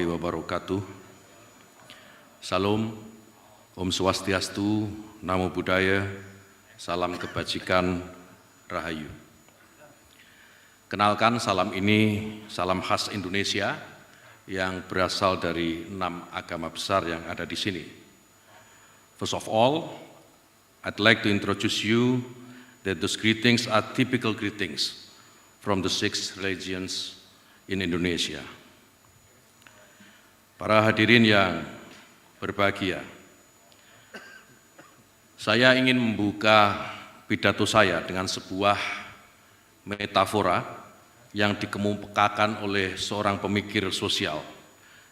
Wabarakatuh. Salam, Om Swastiastu, Namo Buddhaya, salam kebajikan, Rahayu. Kenalkan, salam ini salam khas Indonesia yang berasal dari 6 agama besar yang ada di sini. First of all, I'd like to introduce you that those greetings are typical greetings from the 6 religions in Indonesia. Para hadirin yang berbahagia, saya ingin membuka pidato saya dengan sebuah metafora yang dikemukakan oleh seorang pemikir sosial,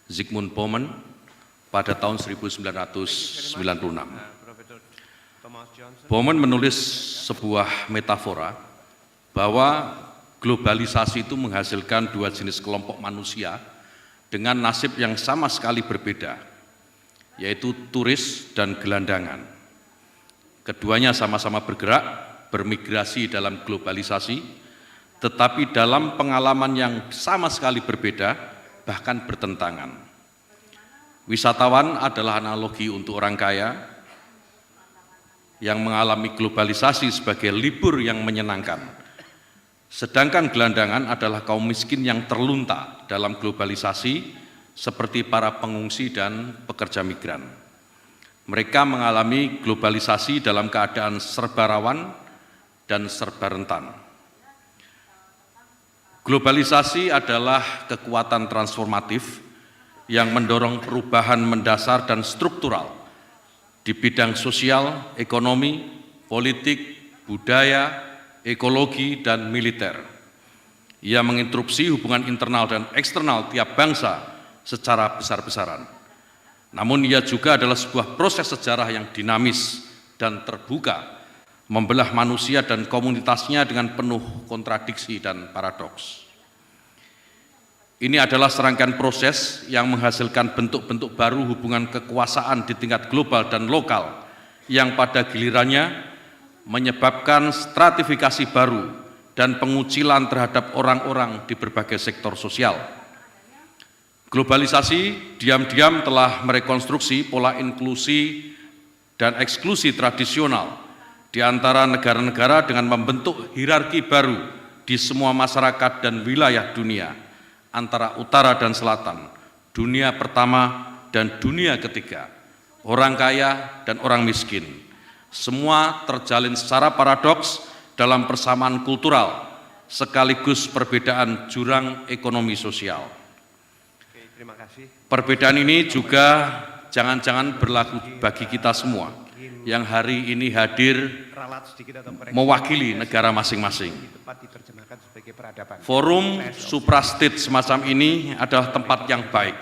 Zygmunt Bauman, pada tahun 1996. Bauman menulis sebuah metafora bahwa globalisasi itu menghasilkan 2 jenis kelompok manusia dengan nasib yang sama sekali berbeda, yaitu turis dan gelandangan. Keduanya sama-sama bergerak, bermigrasi dalam globalisasi, tetapi dalam pengalaman yang sama sekali berbeda, bahkan bertentangan. Wisatawan adalah analogi untuk orang kaya yang mengalami globalisasi sebagai libur yang menyenangkan. Sedangkan gelandangan adalah kaum miskin yang terlunta dalam globalisasi seperti para pengungsi dan pekerja migran. Mereka mengalami globalisasi dalam keadaan serba rawan dan serba rentan. Globalisasi adalah kekuatan transformatif yang mendorong perubahan mendasar dan struktural di bidang sosial, ekonomi, politik, budaya, ekologi, dan militer. Ia menginterupsi hubungan internal dan eksternal tiap bangsa secara besar-besaran. Namun ia juga adalah sebuah proses sejarah yang dinamis dan terbuka, membelah manusia dan komunitasnya dengan penuh kontradiksi dan paradoks. Ini adalah serangkaian proses yang menghasilkan bentuk-bentuk baru hubungan kekuasaan di tingkat global dan lokal yang pada gilirannya menyebabkan stratifikasi baru dan pengucilan terhadap orang-orang di berbagai sektor sosial. Globalisasi diam-diam telah merekonstruksi pola inklusi dan eksklusi tradisional di antara negara-negara dengan membentuk hierarki baru di semua masyarakat dan wilayah dunia, antara utara dan selatan, dunia pertama dan dunia ketiga, orang kaya dan orang miskin. Semua terjalin secara paradoks dalam persamaan kultural sekaligus perbedaan jurang ekonomi sosial. Oke, terima kasih. Perbedaan ini juga jangan-jangan berlaku bagi kita semua yang hari ini hadir mewakili negara masing-masing. Forum suprastate semacam ini adalah tempat yang baik.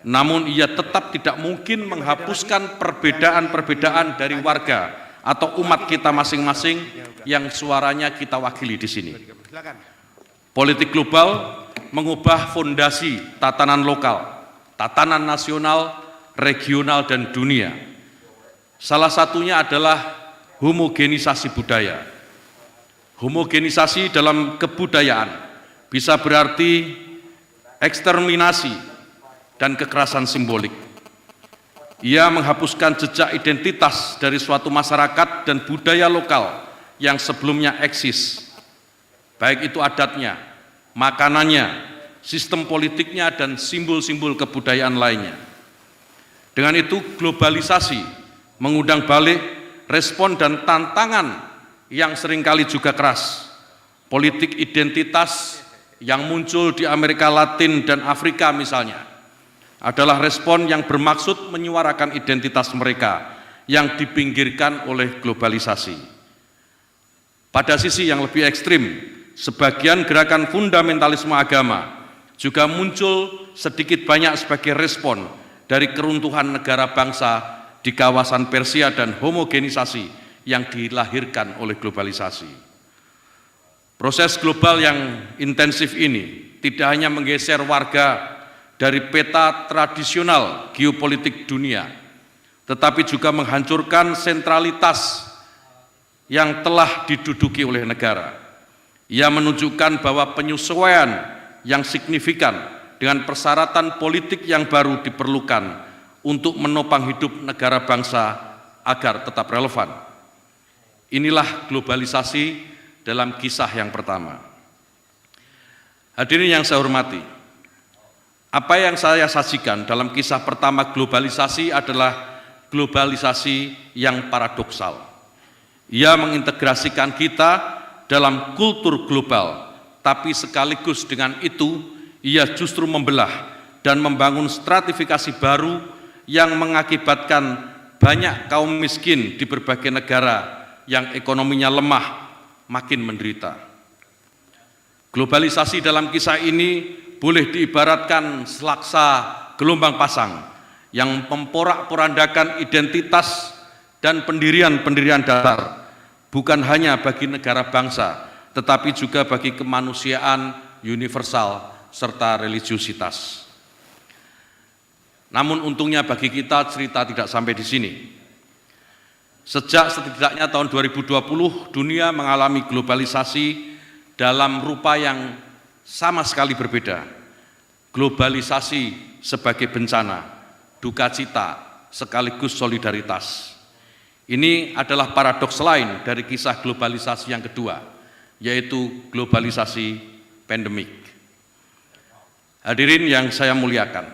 Namun ia tetap tidak mungkin menghapuskan perbedaan-perbedaan dari warga atau umat kita masing-masing yang suaranya kita wakili di sini. Politik global mengubah fondasi tatanan lokal, tatanan nasional, regional, dan dunia. Salah satunya adalah homogenisasi budaya. Homogenisasi dalam kebudayaan bisa berarti eksterminasi dan kekerasan simbolik. Ia menghapuskan jejak identitas dari suatu masyarakat dan budaya lokal yang sebelumnya eksis, baik itu adatnya, makanannya, sistem politiknya, dan simbol-simbol kebudayaan lainnya. Dengan itu, globalisasi mengundang balik respon dan tantangan yang seringkali juga keras. Politik identitas yang muncul di Amerika Latin dan Afrika misalnya adalah respon yang bermaksud menyuarakan identitas mereka yang dipinggirkan oleh globalisasi. Pada sisi yang lebih ekstrim, sebagian gerakan fundamentalisme agama juga muncul sedikit banyak sebagai respon dari keruntuhan negara bangsa di kawasan Persia dan homogenisasi yang dilahirkan oleh globalisasi. Proses global yang intensif ini tidak hanya menggeser warga dari peta tradisional geopolitik dunia, tetapi juga menghancurkan sentralitas yang telah diduduki oleh negara. Ia menunjukkan bahwa penyesuaian yang signifikan dengan persyaratan politik yang baru diperlukan untuk menopang hidup negara bangsa agar tetap relevan. Inilah globalisasi dalam kisah yang pertama. Hadirin yang saya hormati, apa yang saya sajikan dalam kisah pertama globalisasi adalah globalisasi yang paradoksal. Ia mengintegrasikan kita dalam kultur global, tapi sekaligus dengan itu ia justru membelah dan membangun stratifikasi baru yang mengakibatkan banyak kaum miskin di berbagai negara yang ekonominya lemah makin menderita. Globalisasi dalam kisah ini boleh diibaratkan selaksa gelombang pasang yang memporak-porandakan identitas dan pendirian-pendirian dasar, bukan hanya bagi negara bangsa, tetapi juga bagi kemanusiaan universal serta religiusitas. Namun untungnya bagi kita cerita tidak sampai di sini. Sejak setidaknya tahun 2020, dunia mengalami globalisasi dalam rupa yang sama sekali berbeda. Globalisasi sebagai bencana, duka cita sekaligus solidaritas. Ini adalah paradoks lain dari kisah globalisasi yang kedua, yaitu globalisasi pandemik. Hadirin yang saya muliakan,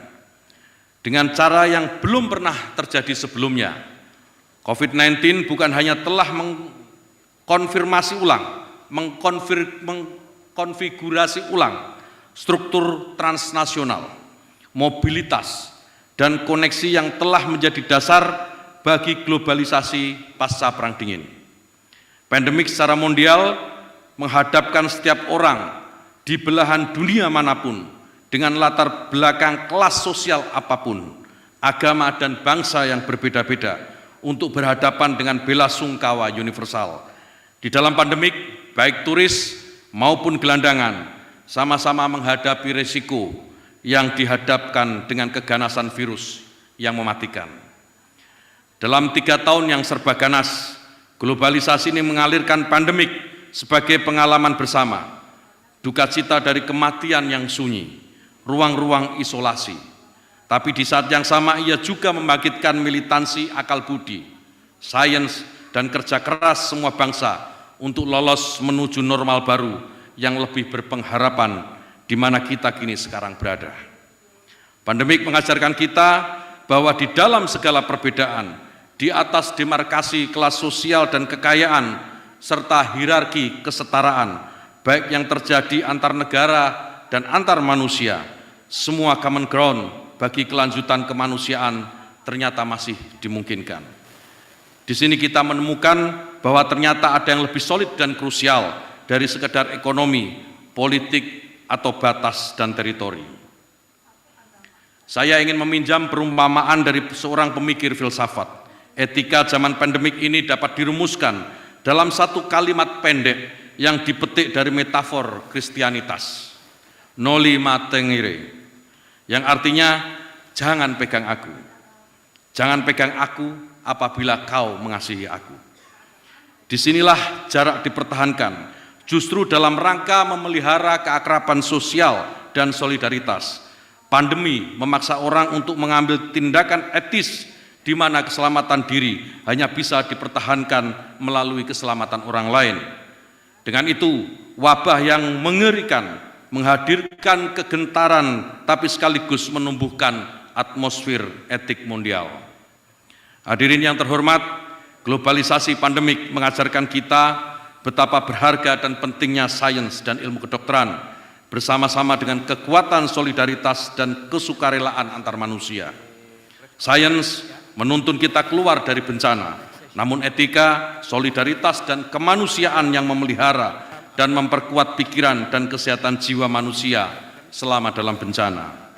dengan cara yang belum pernah terjadi sebelumnya, COVID-19 bukan hanya telah mengkonfirmasi ulang, mengkonfigurasi ulang struktur transnasional, mobilitas, dan koneksi yang telah menjadi dasar bagi globalisasi pasca Perang Dingin. Pandemik secara mondial menghadapkan setiap orang di belahan dunia manapun dengan latar belakang kelas sosial apapun, agama dan bangsa yang berbeda-beda untuk berhadapan dengan bela sungkawa universal. Di dalam pandemik, baik turis maupun gelandangan sama-sama menghadapi risiko yang dihadapkan dengan keganasan virus yang mematikan. Dalam 3 tahun yang serba ganas, globalisasi ini mengalirkan pandemik sebagai pengalaman bersama, duka cita dari kematian yang sunyi, ruang-ruang isolasi. Tapi di saat yang sama ia juga membangkitkan militansi akal budi, sains, dan kerja keras semua bangsa untuk lolos menuju normal baru yang lebih berpengharapan di mana kita kini sekarang berada. Pandemik mengajarkan kita bahwa di dalam segala perbedaan, di atas demarkasi kelas sosial dan kekayaan, serta hierarki kesetaraan, baik yang terjadi antar negara dan antar manusia, semua common ground bagi kelanjutan kemanusiaan ternyata masih dimungkinkan. Di sini kita menemukan bahwa ternyata ada yang lebih solid dan krusial dari sekedar ekonomi, politik, atau batas dan teritori. Saya ingin meminjam perumpamaan dari seorang pemikir filsafat. Etika zaman pandemik ini dapat dirumuskan dalam satu kalimat pendek yang dipetik dari metafor Kristianitas, noli matengire, yang artinya jangan pegang aku. Jangan pegang aku apabila kau mengasihi aku. Disinilah jarak dipertahankan, justru dalam rangka memelihara keakraban sosial dan solidaritas. Pandemi memaksa orang untuk mengambil tindakan etis di mana keselamatan diri hanya bisa dipertahankan melalui keselamatan orang lain. Dengan itu, wabah yang mengerikan menghadirkan kegentaran tapi sekaligus menumbuhkan atmosfer etik mondial. Hadirin yang terhormat, globalisasi pandemik mengajarkan kita betapa berharga dan pentingnya sains dan ilmu kedokteran bersama-sama dengan kekuatan solidaritas dan kesukarelaan antar manusia. Sains menuntun kita keluar dari bencana, namun etika, solidaritas, dan kemanusiaan yang memelihara dan memperkuat pikiran dan kesehatan jiwa manusia selama dalam bencana.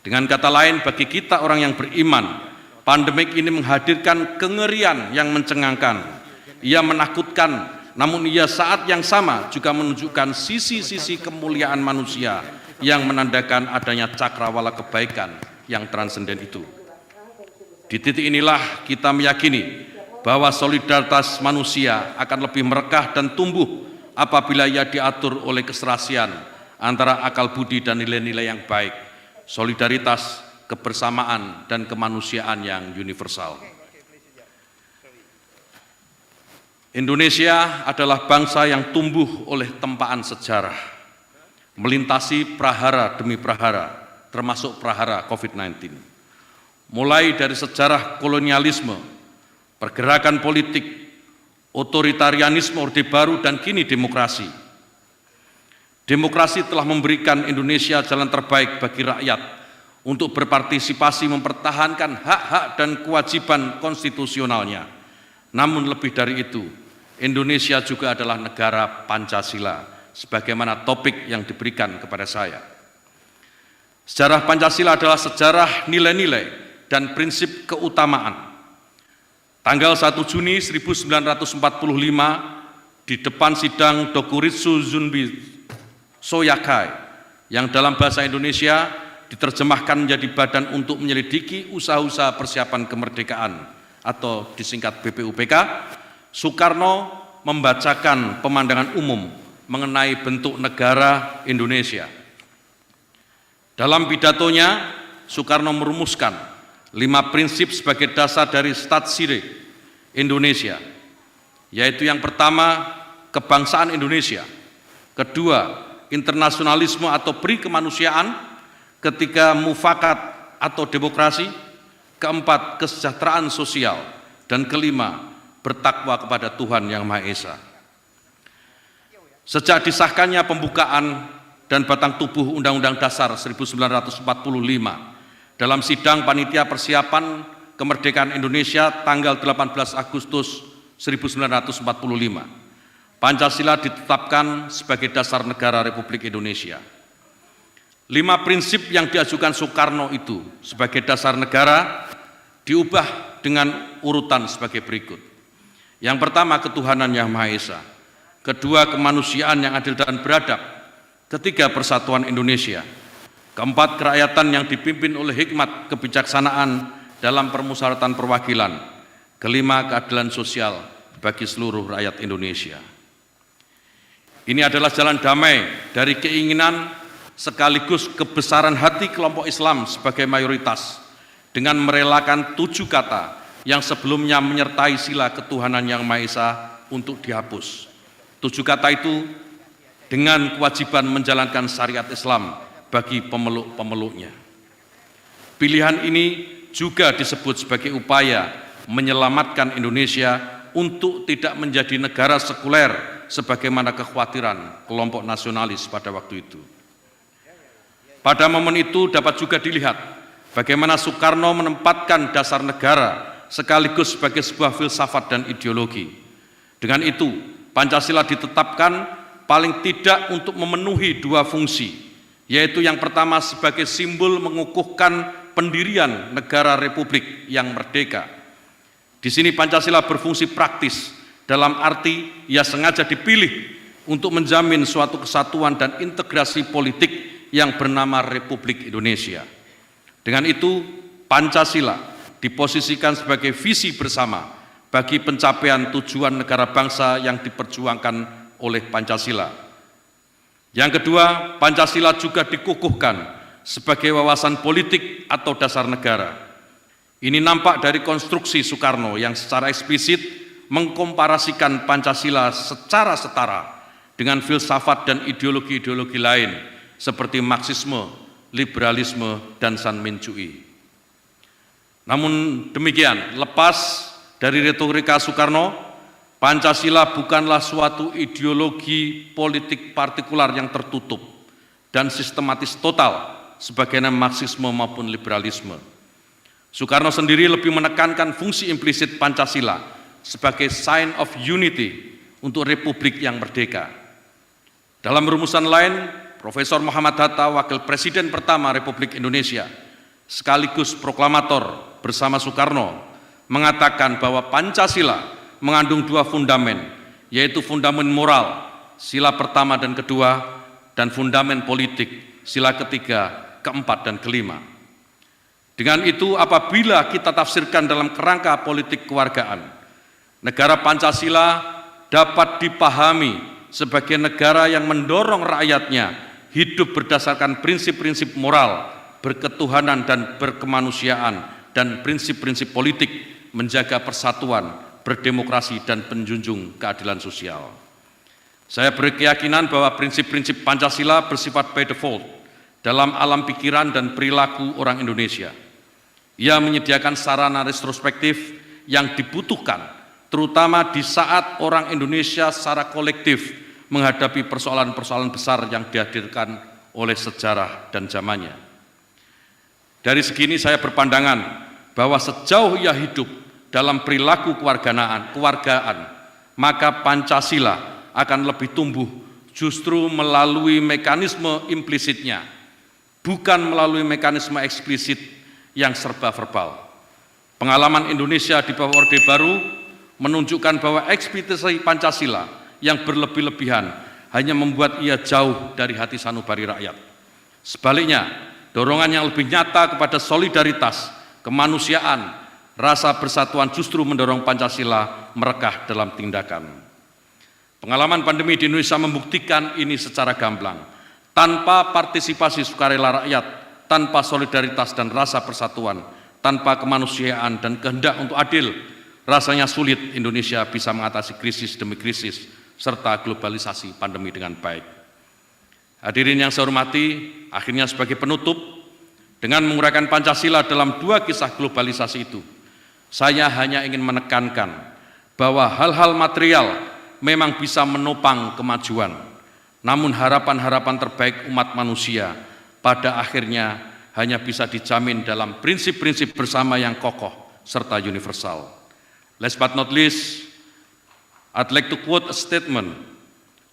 Dengan kata lain, bagi kita orang yang beriman, pandemik ini menghadirkan kengerian yang mencengangkan. Ia menakutkan, namun ia saat yang sama juga menunjukkan sisi-sisi kemuliaan manusia yang menandakan adanya cakrawala kebaikan yang transenden itu. Di titik inilah kita meyakini bahwa solidaritas manusia akan lebih merekah dan tumbuh apabila ia diatur oleh keserasian antara akal budi dan nilai-nilai yang baik solidaritas, kebersamaan, dan kemanusiaan yang universal. Indonesia adalah bangsa yang tumbuh oleh tempaan sejarah, melintasi prahara demi prahara, termasuk prahara COVID-19. Mulai dari sejarah kolonialisme, pergerakan politik, otoritarianisme Orde Baru, dan kini demokrasi. Demokrasi telah memberikan Indonesia jalan terbaik bagi rakyat untuk berpartisipasi mempertahankan hak-hak dan kewajiban konstitusionalnya. Namun lebih dari itu, Indonesia juga adalah negara Pancasila, sebagaimana topik yang diberikan kepada saya. Sejarah Pancasila adalah sejarah nilai-nilai dan prinsip keutamaan. Tanggal 1 Juni 1945 di depan sidang Dokuritsu Zunbi Soyakai yang dalam bahasa Indonesia diterjemahkan menjadi Badan untuk Menyelidiki Usaha-usaha Persiapan Kemerdekaan atau disingkat BPUPK, Soekarno membacakan pemandangan umum mengenai bentuk negara Indonesia. Dalam pidatonya, Soekarno merumuskan 5 prinsip sebagai dasar dari Statsire Indonesia, yaitu yang pertama, kebangsaan Indonesia, kedua, internasionalisme atau pri kemanusiaan, ketiga, mufakat atau demokrasi, keempat, kesejahteraan sosial, dan kelima, bertakwa kepada Tuhan Yang Maha Esa. Sejak disahkannya pembukaan dan batang tubuh Undang-Undang Dasar 1945 dalam sidang Panitia Persiapan Kemerdekaan Indonesia tanggal 18 Agustus 1945, Pancasila ditetapkan sebagai dasar negara Republik Indonesia. 5 prinsip yang diajukan Soekarno itu sebagai dasar negara diubah dengan urutan sebagai berikut. Yang pertama, ketuhanan Yang Maha Esa. Kedua, kemanusiaan yang adil dan beradab. Ketiga, persatuan Indonesia. Keempat, kerakyatan yang dipimpin oleh hikmat kebijaksanaan dalam permusyawaratan perwakilan. Kelima, keadilan sosial bagi seluruh rakyat Indonesia. Ini adalah jalan damai dari keinginan sekaligus kebesaran hati kelompok Islam sebagai mayoritas dengan merelakan 7 kata yang sebelumnya menyertai sila ketuhanan Yang Maha Esa untuk dihapus. 7 kata itu dengan kewajiban menjalankan syariat Islam bagi pemeluk-pemeluknya. Pilihan ini juga disebut sebagai upaya menyelamatkan Indonesia untuk tidak menjadi negara sekuler sebagaimana kekhawatiran kelompok nasionalis pada waktu itu. Pada momen itu dapat juga dilihat bagaimana Soekarno menempatkan dasar negara sekaligus sebagai sebuah filsafat dan ideologi. Dengan itu, Pancasila ditetapkan paling tidak untuk memenuhi 2 fungsi, yaitu yang pertama sebagai simbol mengukuhkan pendirian negara Republik yang merdeka. Di sini Pancasila berfungsi praktis dalam arti ia sengaja dipilih untuk menjamin suatu kesatuan dan integrasi politik yang bernama Republik Indonesia. Dengan itu, Pancasila diposisikan sebagai visi bersama bagi pencapaian tujuan negara bangsa yang diperjuangkan oleh Pancasila. Yang kedua, Pancasila juga dikukuhkan sebagai wawasan politik atau dasar negara. Ini nampak dari konstruksi Soekarno yang secara eksplisit mengkomparasikan Pancasila secara setara dengan filsafat dan ideologi-ideologi lain seperti Marxisme, liberalisme, dan Sanminjui. Namun demikian, lepas dari retorika Soekarno, Pancasila bukanlah suatu ideologi politik partikular yang tertutup dan sistematis total sebagaimana Marxisme maupun liberalisme. Soekarno sendiri lebih menekankan fungsi implisit Pancasila sebagai sign of unity untuk Republik yang merdeka. Dalam rumusan lain, Profesor Muhammad Hatta, Wakil Presiden pertama Republik Indonesia, sekaligus proklamator bersama Soekarno, mengatakan bahwa Pancasila mengandung 2 fundamen, yaitu fundamen moral, sila pertama dan kedua, dan fundamen politik, sila ketiga, keempat, dan kelima. Dengan itu, apabila kita tafsirkan dalam kerangka politik kewargaan, negara Pancasila dapat dipahami sebagai negara yang mendorong rakyatnya hidup berdasarkan prinsip-prinsip moral berketuhanan dan berkemanusiaan, dan prinsip-prinsip politik, menjaga persatuan, berdemokrasi, dan menjunjung keadilan sosial. Saya berkeyakinan bahwa prinsip-prinsip Pancasila bersifat by default dalam alam pikiran dan perilaku orang Indonesia. Ia menyediakan sarana retrospektif yang dibutuhkan, terutama di saat orang Indonesia secara kolektif menghadapi persoalan-persoalan besar yang dihadirkan oleh sejarah dan zamannya. Dari segi ini saya berpandangan bahwa sejauh ia hidup dalam perilaku kewargaan, maka Pancasila akan lebih tumbuh justru melalui mekanisme implisitnya, bukan melalui mekanisme eksplisit yang serba verbal. Pengalaman Indonesia di bawah Orde Baru menunjukkan bahwa eksplisitasi Pancasila yang berlebih-lebihan hanya membuat ia jauh dari hati sanubari rakyat. Sebaliknya, dorongan yang lebih nyata kepada solidaritas, kemanusiaan, rasa persatuan justru mendorong Pancasila merekah dalam tindakan. Pengalaman pandemi di Indonesia membuktikan ini secara gamblang. Tanpa partisipasi sukarela rakyat, tanpa solidaritas dan rasa persatuan, tanpa kemanusiaan dan kehendak untuk adil, rasanya sulit Indonesia bisa mengatasi krisis demi krisis serta globalisasi pandemi dengan baik. Hadirin yang saya hormati, akhirnya sebagai penutup, dengan menguraikan Pancasila dalam dua kisah globalisasi itu, saya hanya ingin menekankan bahwa hal-hal material memang bisa menopang kemajuan, namun harapan-harapan terbaik umat manusia pada akhirnya hanya bisa dijamin dalam prinsip-prinsip bersama yang kokoh serta universal. Last but not least, I'd like to quote a statement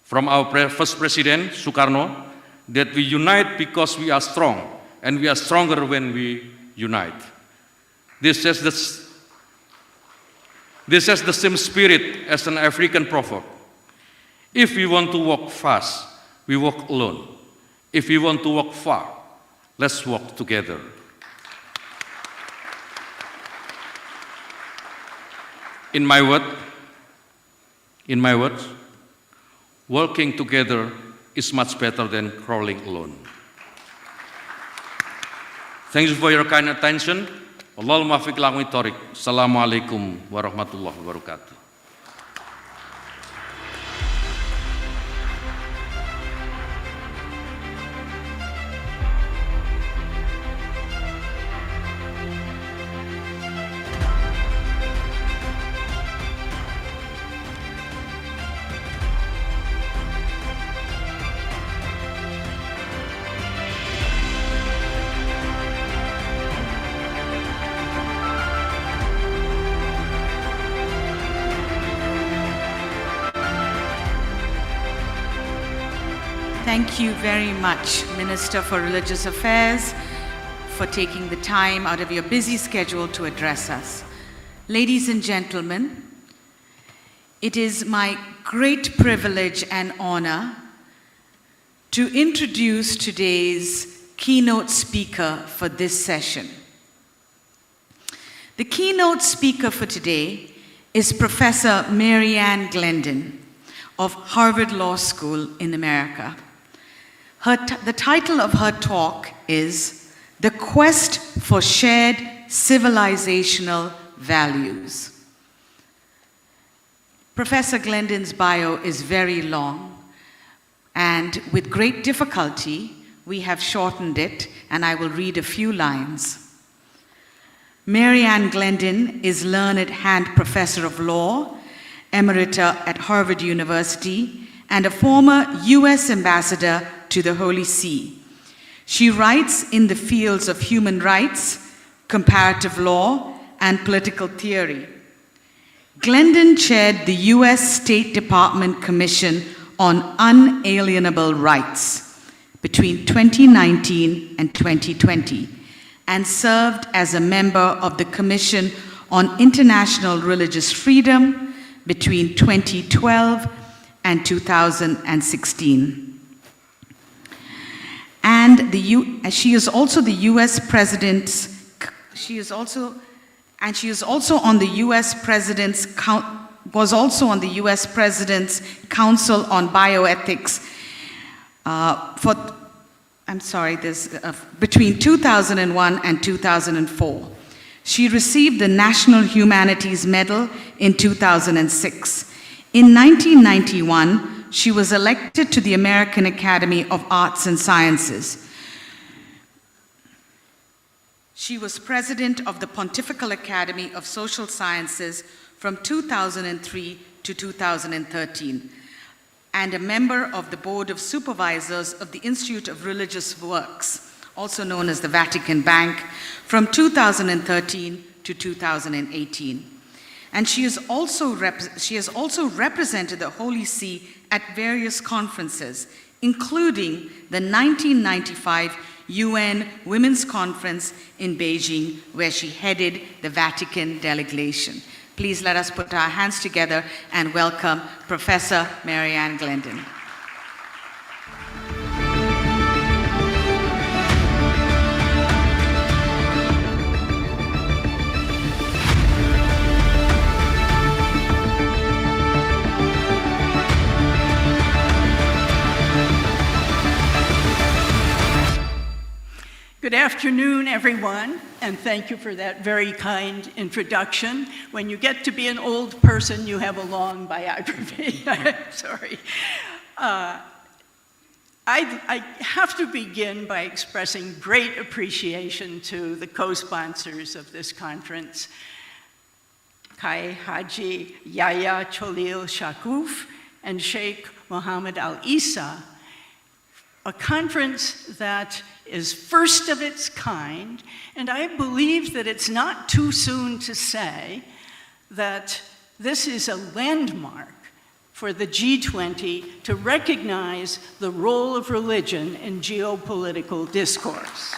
from our first President, Soekarno, that we unite because we are strong, and we are stronger when we unite. This has the same spirit as an African proverb. If we want to walk fast, we walk alone. If we want to walk far, let's walk together. In my words, working together is much better than crawling alone. Thank you for your kind attention. Allahumma fiq lakum thoriq. Assalamualaikum warahmatullahi wabarakatuh. Thank you very much, Minister for Religious Affairs, for taking the time out of your busy schedule to address us. Ladies and gentlemen, it is my great privilege and honor to introduce today's keynote speaker for this session. The keynote speaker for today is Professor Marianne Glendon of Harvard Law School in America. The title of her talk is The Quest for Shared Civilizational Values. Professor Glendon's bio is very long, and with great difficulty, we have shortened it, and I will read a few lines. Marianne Glendon is Learned Hand Professor of Law, Emerita at Harvard University, and a former U.S. Ambassador to the Holy See. She writes in the fields of human rights, comparative law, and political theory. Glendon chaired the U.S. State Department Commission on Unalienable Rights between 2019 and 2020, and served as a member of the Commission on International Religious Freedom between 2012 and 2016. And she is also the U.S. President's. She is also on the U.S. President's. Was also on the U.S. President's Council on Bioethics between 2001 and 2004. She received the National Humanities Medal in 2006. In 1991, she was elected to the American Academy of Arts and Sciences. She was president of the Pontifical Academy of Social Sciences from 2003 to 2013, and a member of the Board of Supervisors of the Institute of Religious Works, also known as the Vatican Bank, from 2013 to 2018. And she has also represented the Holy See at various conferences, including the 1995 UN Women's Conference in Beijing, where she headed the Vatican delegation. Please let us put our hands together and welcome Professor Marianne Glendon. Good afternoon, everyone, and thank you for that very kind introduction. When you get to be an old person, you have a long biography. Sorry. I have to begin by expressing great appreciation to the co-sponsors of this conference, Kai Haji Yahya Cholil Shakuf and Sheikh Mohamed Al-Isa, a conference that is first of its kind, and I believe that it's not too soon to say that this is a landmark for the G20 to recognize the role of religion in geopolitical discourse.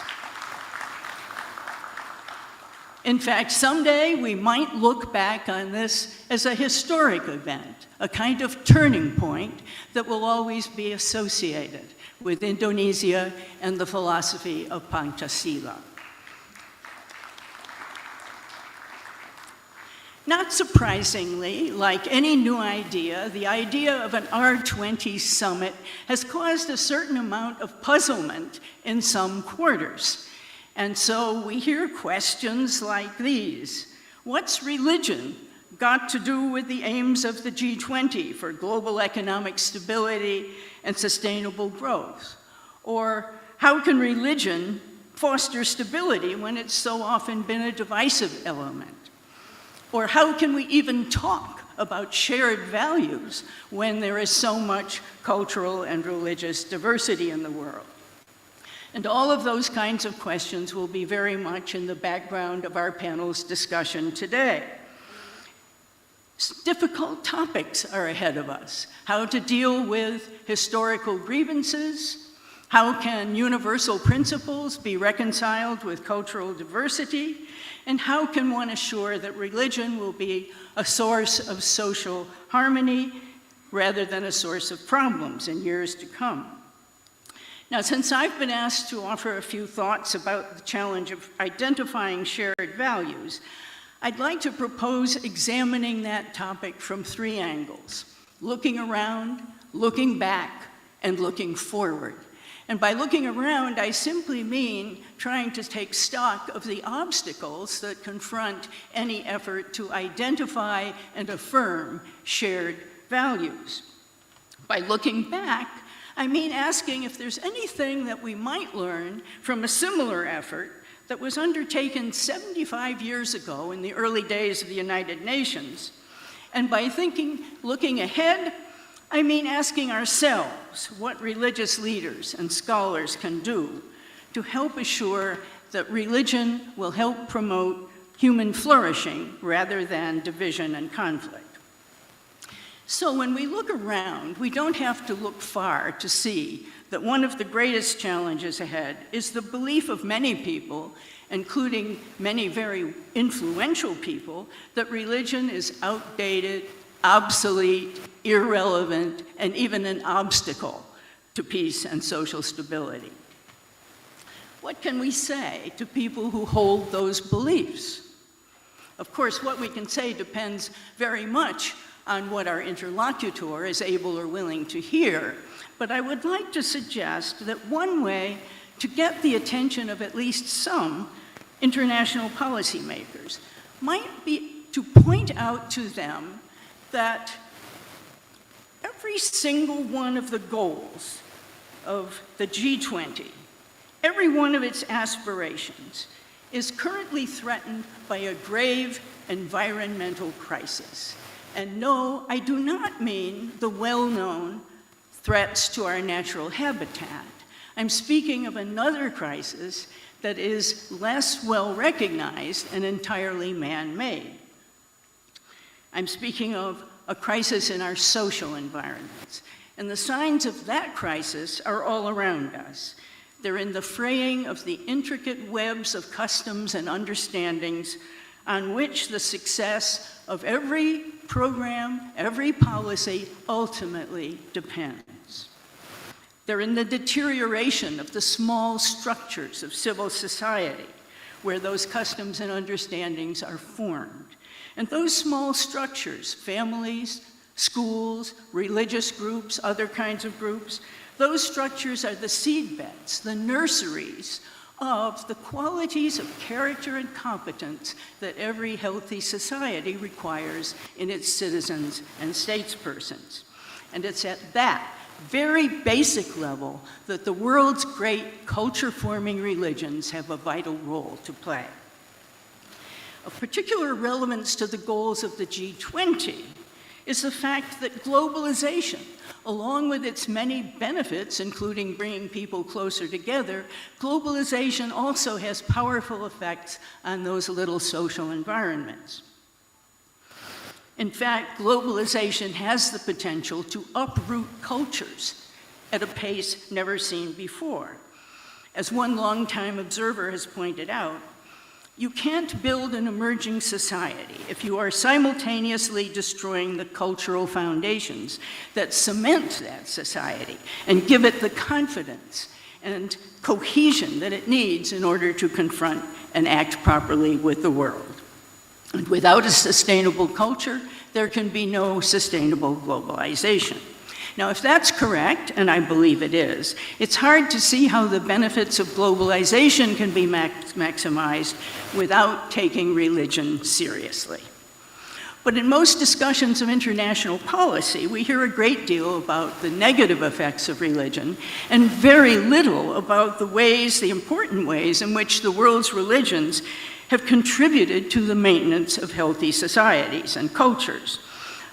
In fact, someday we might look back on this as a historic event, a kind of turning point that will always be associated with Indonesia and the philosophy of Pancasila. Not surprisingly, like any new idea, the idea of an R20 summit has caused a certain amount of puzzlement in some quarters. And so we hear questions like these. What's religion got to do with the aims of the G20 for global economic stability and sustainable growth? Or how can religion foster stability when it's so often been a divisive element? Or how can we even talk about shared values when there is so much cultural and religious diversity in the world? And all of those kinds of questions will be very much in the background of our panel's discussion today. Difficult topics are ahead of us. How to deal with historical grievances, how can universal principles be reconciled with cultural diversity, and how can one assure that religion will be a source of social harmony rather than a source of problems in years to come. Now, since I've been asked to offer a few thoughts about the challenge of identifying shared values, I'd like to propose examining that topic from three angles: looking around, looking back, and looking forward. And by looking around, I simply mean trying to take stock of the obstacles that confront any effort to identify and affirm shared values. By looking back, I mean asking if there's anything that we might learn from a similar effort that was undertaken 75 years ago in the early days of the United Nations. And by looking ahead, I mean asking ourselves what religious leaders and scholars can do to help assure that religion will help promote human flourishing rather than division and conflict. So when we look around, we don't have to look far to see that one of the greatest challenges ahead is the belief of many people, including many very influential people, that religion is outdated, obsolete, irrelevant, and even an obstacle to peace and social stability. What can we say to people who hold those beliefs? Of course, what we can say depends very much on what our interlocutor is able or willing to hear, but I would like to suggest that one way to get the attention of at least some international policymakers might be to point out to them that every single one of the goals of the G20, every one of its aspirations, is currently threatened by a grave environmental crisis. And no, I do not mean the well-known threats to our natural habitat. I'm speaking of another crisis that is less well recognized and entirely man-made. I'm speaking of a crisis in our social environments. And the signs of that crisis are all around us. They're in the fraying of the intricate webs of customs and understandings on which the success of every program, every policy ultimately depends. They're in the deterioration of the small structures of civil society where those customs and understandings are formed. And those small structures, families, schools, religious groups, other kinds of groups, those structures are the seedbeds, the nurseries of the qualities of character and competence that every healthy society requires in its citizens and statespersons. And it's at that very basic level that the world's great culture-forming religions have a vital role to play. Of particular relevance to the goals of the G20 is the fact that globalization, along with its many benefits, including bringing people closer together, globalization also has powerful effects on those little social environments. In fact, globalization has the potential to uproot cultures at a pace never seen before. As one longtime observer has pointed out, you can't build an emerging society if you are simultaneously destroying the cultural foundations that cement that society and give it the confidence and cohesion that it needs in order to confront and act properly with the world. And without a sustainable culture, there can be no sustainable globalization. Now, if that's correct, and I believe it is, it's hard to see how the benefits of globalization can be maximized without taking religion seriously. But in most discussions of international policy, we hear a great deal about the negative effects of religion and very little about the important ways in which the world's religions have contributed to the maintenance of healthy societies and cultures.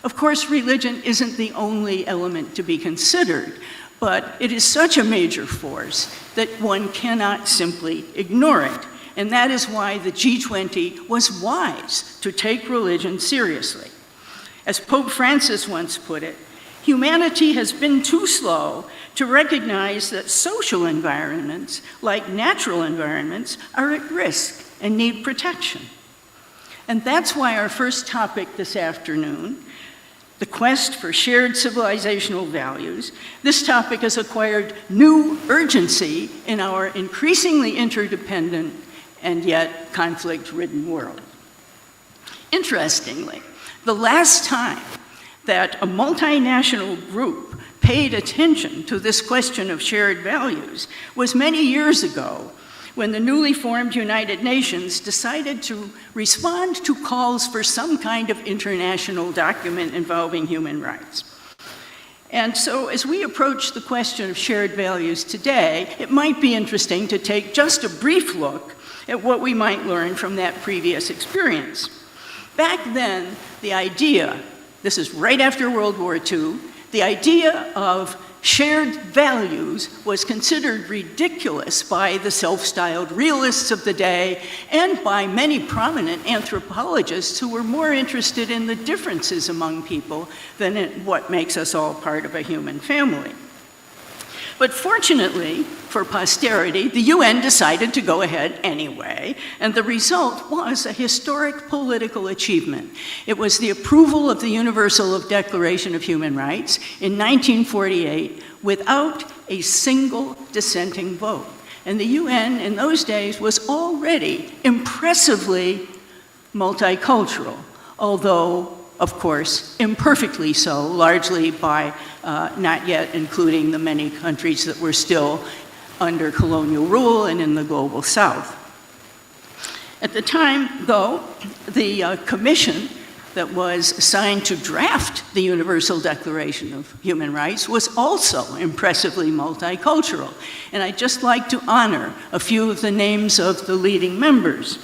Of course, religion isn't the only element to be considered, but it is such a major force that one cannot simply ignore it. And that is why the G20 was wise to take religion seriously. As Pope Francis once put it, humanity has been too slow to recognize that social environments, like natural environments, are at risk and need protection. And that's why our first topic this afternoon, the quest for shared civilizational values, this topic has acquired new urgency in our increasingly interdependent and yet conflict-ridden world. Interestingly, the last time that a multinational group paid attention to this question of shared values was many years ago, when the newly formed United Nations decided to respond to calls for some kind of international document involving human rights. And so as we approach the question of shared values today, it might be interesting to take just a brief look at what we might learn from that previous experience. Back then, the idea, this is right after World War II, the idea of shared values was considered ridiculous by the self-styled realists of the day and by many prominent anthropologists who were more interested in the differences among people than in what makes us all part of a human family. But fortunately for posterity, the UN decided to go ahead anyway, and the result was a historic political achievement. It was the approval of the Universal Declaration of Human Rights in 1948 without a single dissenting vote. And the UN in those days was already impressively multicultural, although, of course, imperfectly so, largely by not yet including the many countries that were still under colonial rule and in the global South. At the time, though, the commission that was assigned to draft the Universal Declaration of Human Rights was also impressively multicultural. And I'd just like to honor a few of the names of the leading members.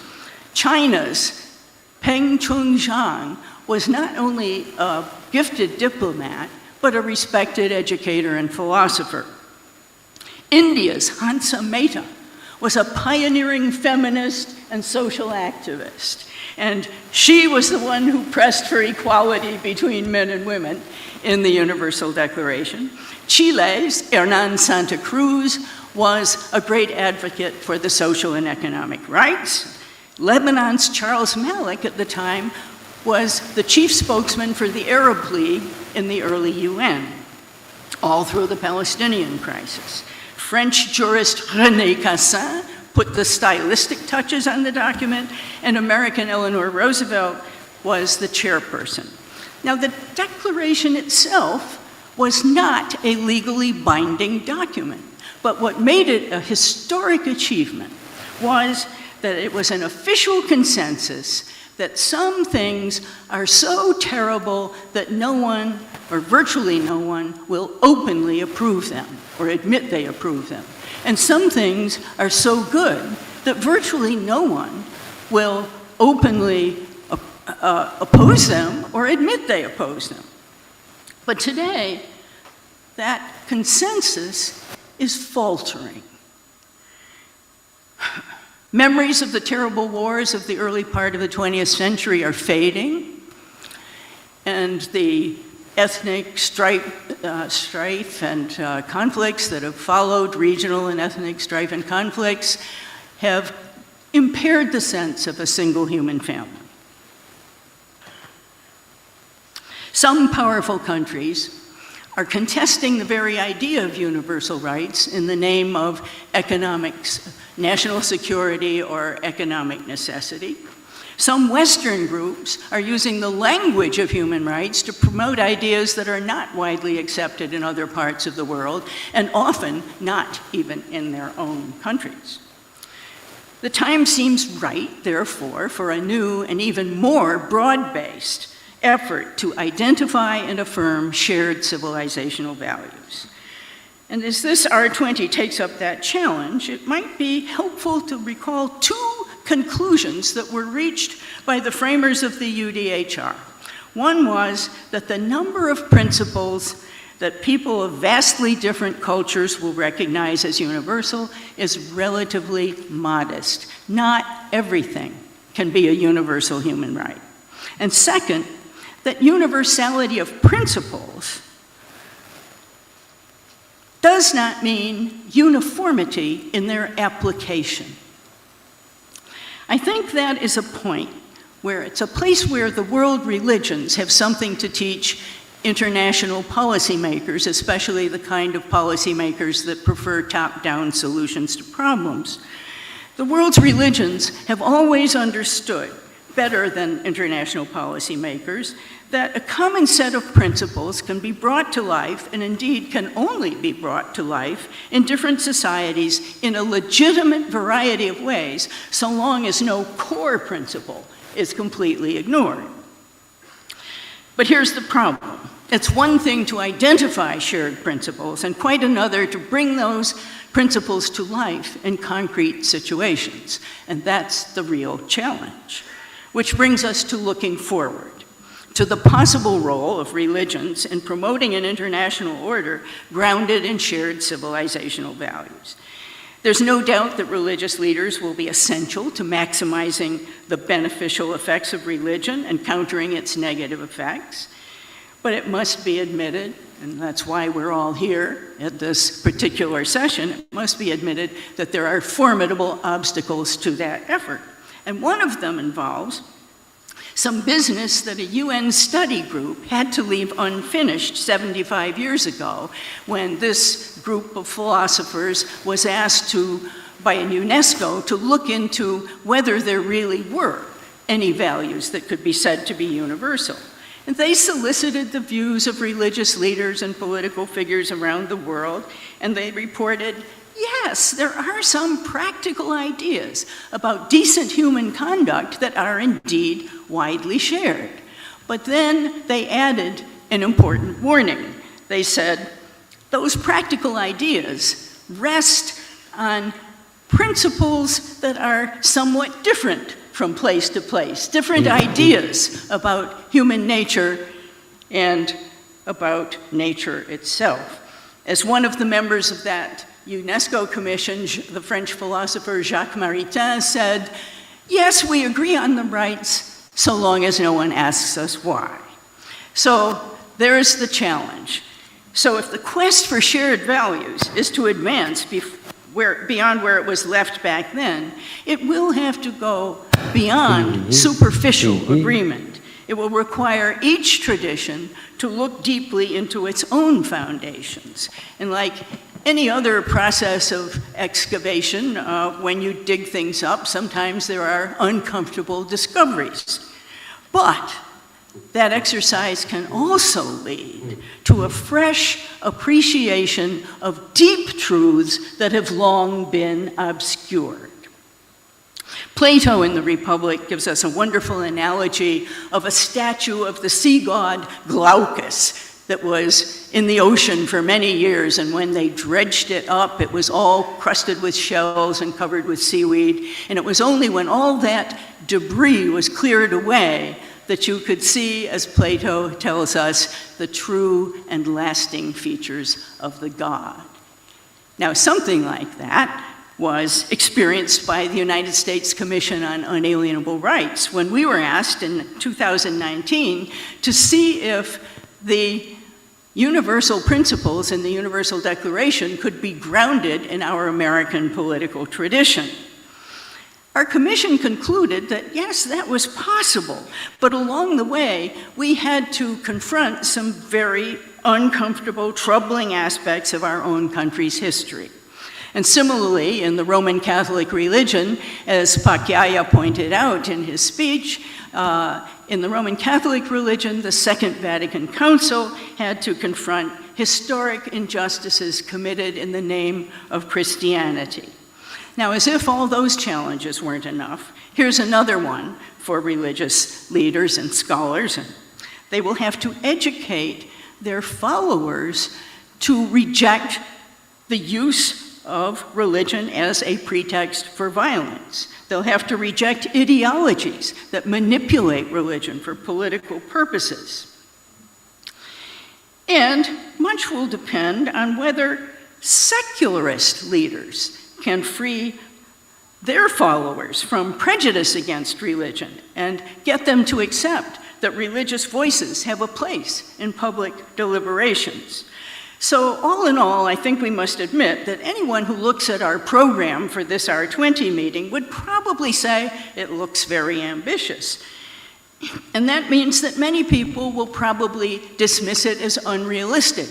China's Peng Chungjiang was not only a gifted diplomat, but a respected educator and philosopher. India's Hansa Mehta was a pioneering feminist and social activist. And she was the one who pressed for equality between men and women in the Universal Declaration. Chile's Hernán Santa Cruz was a great advocate for the social and economic rights. Lebanon's Charles Malik at the time was the chief spokesman for the Arab League in the early UN, all through the Palestinian crisis. French jurist René Cassin put the stylistic touches on the document, and American Eleanor Roosevelt was the chairperson. Now, the Declaration itself was not a legally binding document, but what made it a historic achievement was that it was an official consensus that some things are so terrible that no one, or virtually no one, will openly approve them or admit they approve them. And some things are so good that virtually no one will openly oppose them or admit they oppose them. But today, that consensus is faltering. Memories of the terrible wars of the early part of the 20th century are fading, and the ethnic strife and conflicts that have followed, regional and ethnic strife and conflicts, have impaired the sense of a single human family. Some powerful countries are contesting the very idea of universal rights in the name of economics, national security, or economic necessity. Some Western groups are using the language of human rights to promote ideas that are not widely accepted in other parts of the world, and often not even in their own countries. The time seems right, therefore, for a new and even more broad-based effort to identify and affirm shared civilizational values. And as this R20 takes up that challenge, it might be helpful to recall two conclusions that were reached by the framers of the UDHR. One was that the number of principles that people of vastly different cultures will recognize as universal is relatively modest. Not everything can be a universal human right. And second, that universality of principles does not mean uniformity in their application. I think that is a point where it's a place where the world religions have something to teach international policymakers, especially the kind of policymakers that prefer top-down solutions to problems. The world's religions have always understood, better than international policymakers, that a common set of principles can be brought to life, and indeed can only be brought to life, in different societies in a legitimate variety of ways, so long as no core principle is completely ignored. But here's the problem. It's one thing to identify shared principles, and quite another to bring those principles to life in concrete situations. And that's the real challenge. Which brings us to looking forward, to the possible role of religions in promoting an international order grounded in shared civilizational values. There's no doubt that religious leaders will be essential to maximizing the beneficial effects of religion and countering its negative effects. But it must be admitted, and that's why we're all here at this particular session, it must be admitted that there are formidable obstacles to that effort. And one of them involves some business that a UN study group had to leave unfinished 75 years ago when this group of philosophers was asked by UNESCO to look into whether there really were any values that could be said to be universal. And they solicited the views of religious leaders and political figures around the world, and they reported yes, there are some practical ideas about decent human conduct that are indeed widely shared. But then they added an important warning. They said, those practical ideas rest on principles that are somewhat different from place to place, different ideas about human nature and about nature itself. As one of the members of that UNESCO commission, the French philosopher Jacques Maritain said, yes, we agree on the rights so long as no one asks us why. So there's the challenge. So if the quest for shared values is to advance beyond where it was left back then, it will have to go beyond superficial agreement. It will require each tradition to look deeply into its own foundations. And like any other process of excavation, when you dig things up, sometimes there are uncomfortable discoveries. But that exercise can also lead to a fresh appreciation of deep truths that have long been obscured. Plato in the Republic gives us a wonderful analogy of a statue of the sea god Glaucus that was in the ocean for many years, and when they dredged it up, it was all crusted with shells and covered with seaweed, and it was only when all that debris was cleared away that you could see, as Plato tells us, the true and lasting features of the god. Now, something like that was experienced by the United States Commission on Unalienable Rights when we were asked in 2019 to see if the universal principles in the Universal Declaration could be grounded in our American political tradition. Our commission concluded that yes, that was possible, but along the way, we had to confront some very uncomfortable, troubling aspects of our own country's history. And similarly, in the Roman Catholic religion, as Pakyaya pointed out in his speech, in the Roman Catholic religion, the Second Vatican Council had to confront historic injustices committed in the name of Christianity. Now, as if all those challenges weren't enough, here's another one for religious leaders and scholars. They will have to educate their followers to reject the use of religion as a pretext for violence. They'll have to reject ideologies that manipulate religion for political purposes. And much will depend on whether secularist leaders can free their followers from prejudice against religion and get them to accept that religious voices have a place in public deliberations. So all in all, I think we must admit that anyone who looks at our program for this R20 meeting would probably say it looks very ambitious. And that means that many people will probably dismiss it as unrealistic,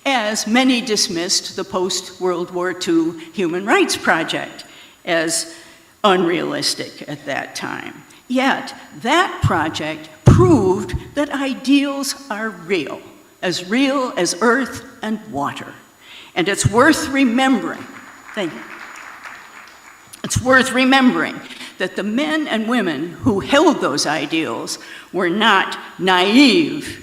as many dismissed the post-World War II Human Rights Project as unrealistic at that time. Yet, that project proved that ideals are real as earth and water. And it's worth remembering, thank you. It's worth remembering that the men and women who held those ideals were not naive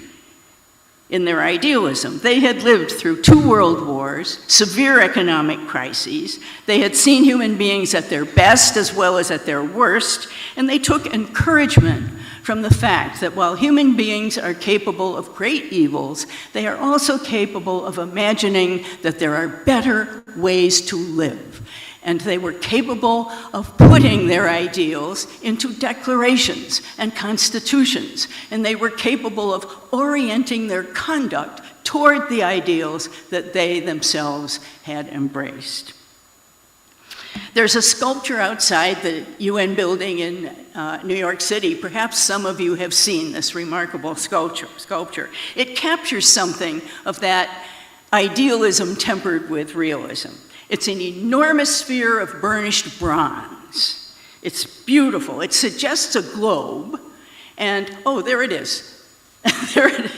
in their idealism. They had lived through 2 world wars, severe economic crises. They had seen human beings at their best as well as at their worst, and they took encouragement from the fact that while human beings are capable of great evils, they are also capable of imagining that there are better ways to live. And they were capable of putting their ideals into declarations and constitutions. And they were capable of orienting their conduct toward the ideals that they themselves had embraced. There's a sculpture outside the UN building in New York City. Perhaps some of you have seen this remarkable sculpture. It captures something of that idealism tempered with realism. It's an enormous sphere of burnished bronze. It's beautiful. It suggests a globe. And, oh, there it is. There it is.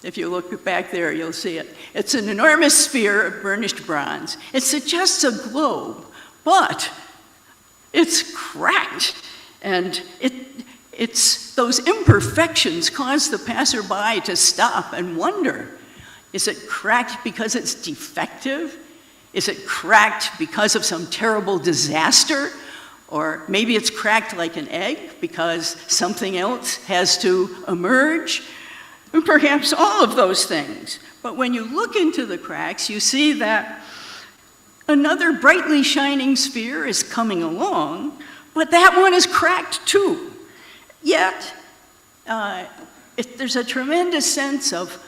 If you look back there, you'll see it. It's an enormous sphere of burnished bronze. It suggests a globe, but it's cracked. And it's those imperfections cause the passerby to stop and wonder, is it cracked because it's defective? Is it cracked because of some terrible disaster? Or maybe it's cracked like an egg because something else has to emerge? And perhaps all of those things. But when you look into the cracks, you see that another brightly shining sphere is coming along, but that one is cracked too. Yet, there's a tremendous sense of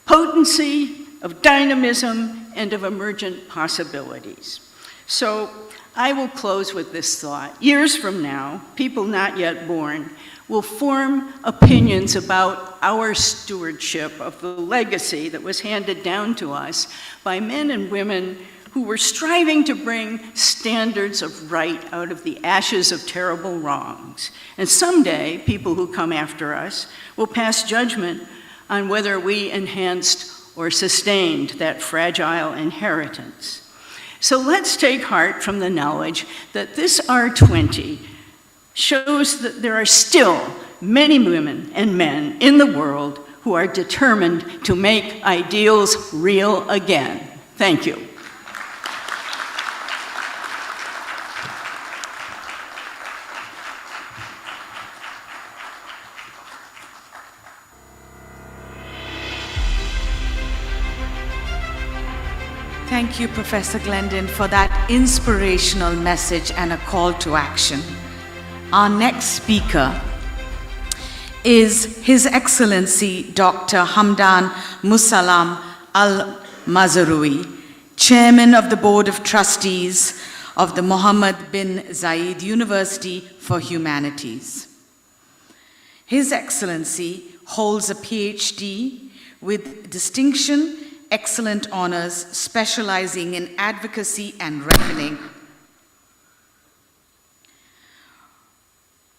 potency, of dynamism, and of emergent possibilities. So I will close with this thought. Years from now, people not yet born will form opinions about our stewardship of the legacy that was handed down to us by men and women who were striving to bring standards of right out of the ashes of terrible wrongs. And someday, people who come after us will pass judgment on whether we enhanced or sustained that fragile inheritance. So let's take heart from the knowledge that this R20 shows that there are still many women and men in the world who are determined to make ideals real again. Thank you. Thank you, Professor Glendon, for that inspirational message and a call to action. Our next speaker is His Excellency Dr. Hamdan Musallam Al-Mazrouei, Chairman of the Board of Trustees of the Mohamed bin Zayed University for Humanities. His Excellency holds a PhD with distinction, excellent honors, specializing in advocacy and reckoning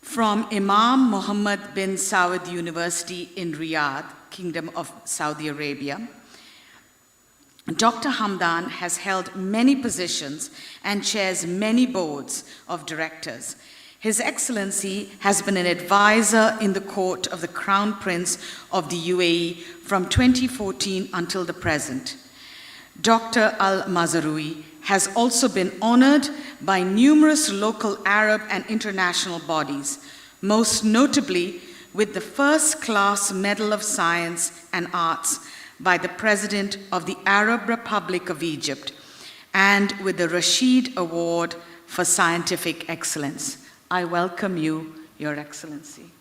from Imam Mohammed bin Saud University in Riyadh, Kingdom of Saudi Arabia. Dr. Hamdan has held many positions and chairs many boards of directors. His Excellency has been an advisor in the court of the Crown Prince of the UAE from 2014 until the present. Dr. Al-Mazrouei has also been honored by numerous local Arab and international bodies, most notably with the First-Class Medal of Science and Arts by the President of the Arab Republic of Egypt, and with the Rasjid Award for Scientific Excellence. I welcome you, Your Excellency.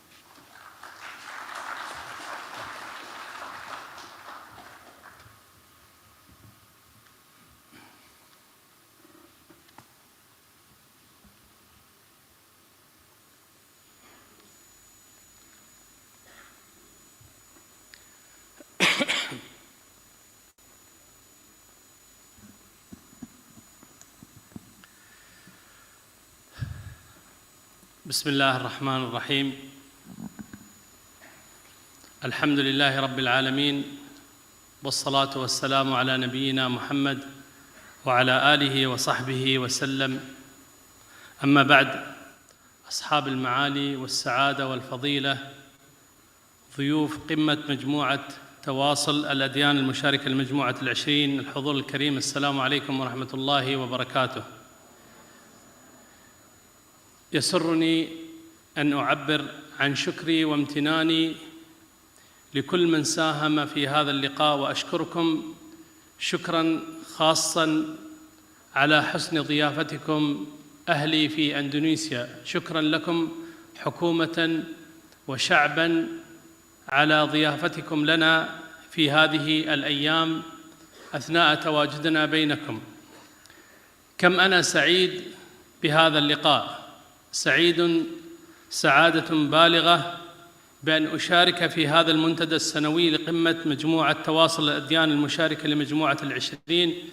بسم الله الرحمن الرحيم. الحمد لله رب العالمين، والصلاة والسلام على نبينا محمد وعلى آله وصحبه وسلم. أما بعد، أصحاب المعالي والسعادة والفضيلة، ضيوف قمة مجموعة تواصل الأديان المشاركة لمجموعة العشرين، الحضور الكريم، السلام عليكم ورحمة الله وبركاته. يسرني أن أعبر عن شكري وامتناني لكل من ساهم في هذا اللقاء، وأشكركم شكراً خاصاً على حسن ضيافتكم أهلي في أندونيسيا. شكراً لكم حكومة وشعباً على ضيافتكم لنا في هذه الأيام أثناء تواجدنا بينكم. كم أنا سعيد بهذا اللقاء، سعيد سعادة بالغة بأن أشارك في هذا المنتدى السنوي لقمة مجموعة تواصل الأديان المشاركة لمجموعة العشرين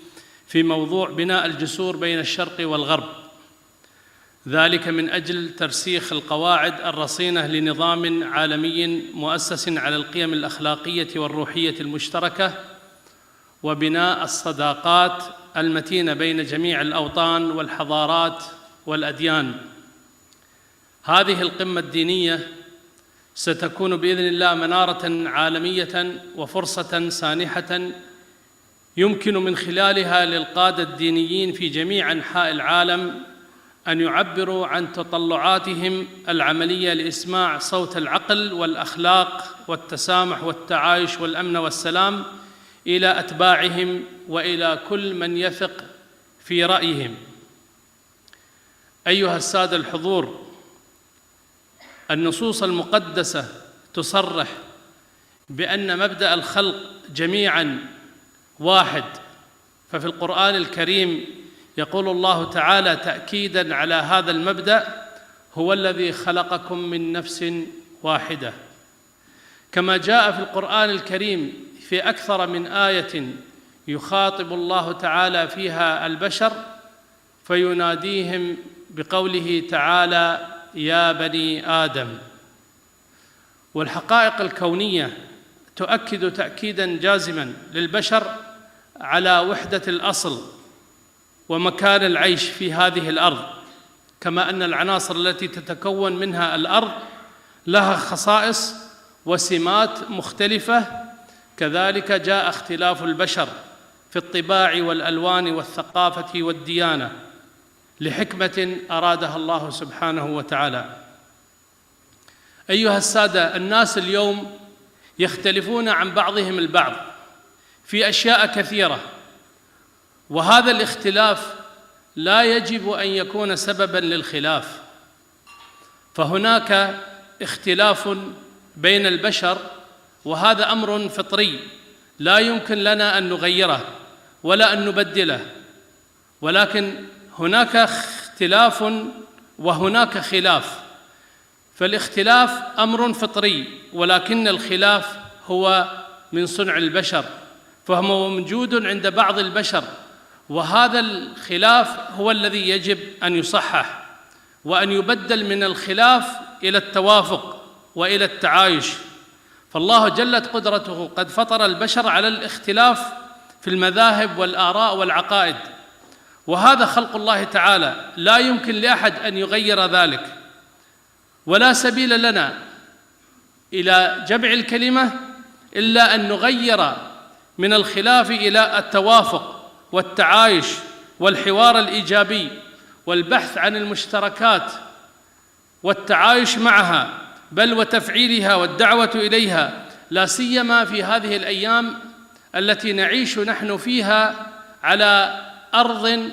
في موضوع بناء الجسور بين الشرق والغرب. ذلك من أجل ترسيخ القواعد الرصينة لنظام عالمي مؤسس على القيم الأخلاقية والروحية المشتركة وبناء الصداقات المتينة بين جميع الأوطان والحضارات والأديان. هذه القمة الدينية ستكون بإذن الله منارة عالمية وفرصة سانحة يمكن من خلالها للقادة الدينيين في جميع أنحاء العالم أن يعبروا عن تطلعاتهم العملية لإسماع صوت العقل والأخلاق والتسامح والتعايش والأمن والسلام إلى أتباعهم وإلى كل من يثق في رأيهم. أيها السادة الحضور، النصوص المقدسة تصرح بأن مبدأ الخلق جميعاً واحد، ففي القرآن الكريم يقول الله تعالى تأكيداً على هذا المبدأ: هو الذي خلقكم من نفس واحدة. كما جاء في القرآن الكريم في أكثر من آية يخاطب الله تعالى فيها البشر فيناديهم بقوله تعالى: يا بني آدم. والحقائق الكونية تؤكد تأكيداً جازماً للبشر على وحدة الأصل ومكان العيش في هذه الأرض، كما أن العناصر التي تتكون منها الأرض لها خصائص وسمات مختلفة، كذلك جاء اختلاف البشر في الطباع والألوان والثقافة والديانة لحكمة أرادها الله سبحانه وتعالى. أيها السادة، الناس اليوم يختلفون عن بعضهم البعض في أشياء كثيرة، وهذا الاختلاف لا يجب أن يكون سبباً للخلاف، فهناك اختلاف بين البشر وهذا أمر فطري لا يمكن لنا أن نغيره ولا أن نبدله، ولكن هناك اختلاف وهناك خلاف. فالاختلاف أمر فطري، ولكن الخلاف هو من صنع البشر، فهو موجود عند بعض البشر، وهذا الخلاف هو الذي يجب أن يصحح وأن يبدل من الخلاف إلى التوافق وإلى التعايش. فالله جلت قدرته قد فطر البشر على الاختلاف في المذاهب والآراء والعقائد، وهذا خلق الله تعالى، لا يمكن لأحد أن يغير ذلك، ولا سبيل لنا إلى جمع الكلمة إلا أن نغير من الخلاف إلى التوافق والتعايش والحوار الإيجابي والبحث عن المشتركات والتعايش معها، بل وتفعيلها والدعوة إليها، لا سيما في هذه الأيام التي نعيش نحن فيها على أرض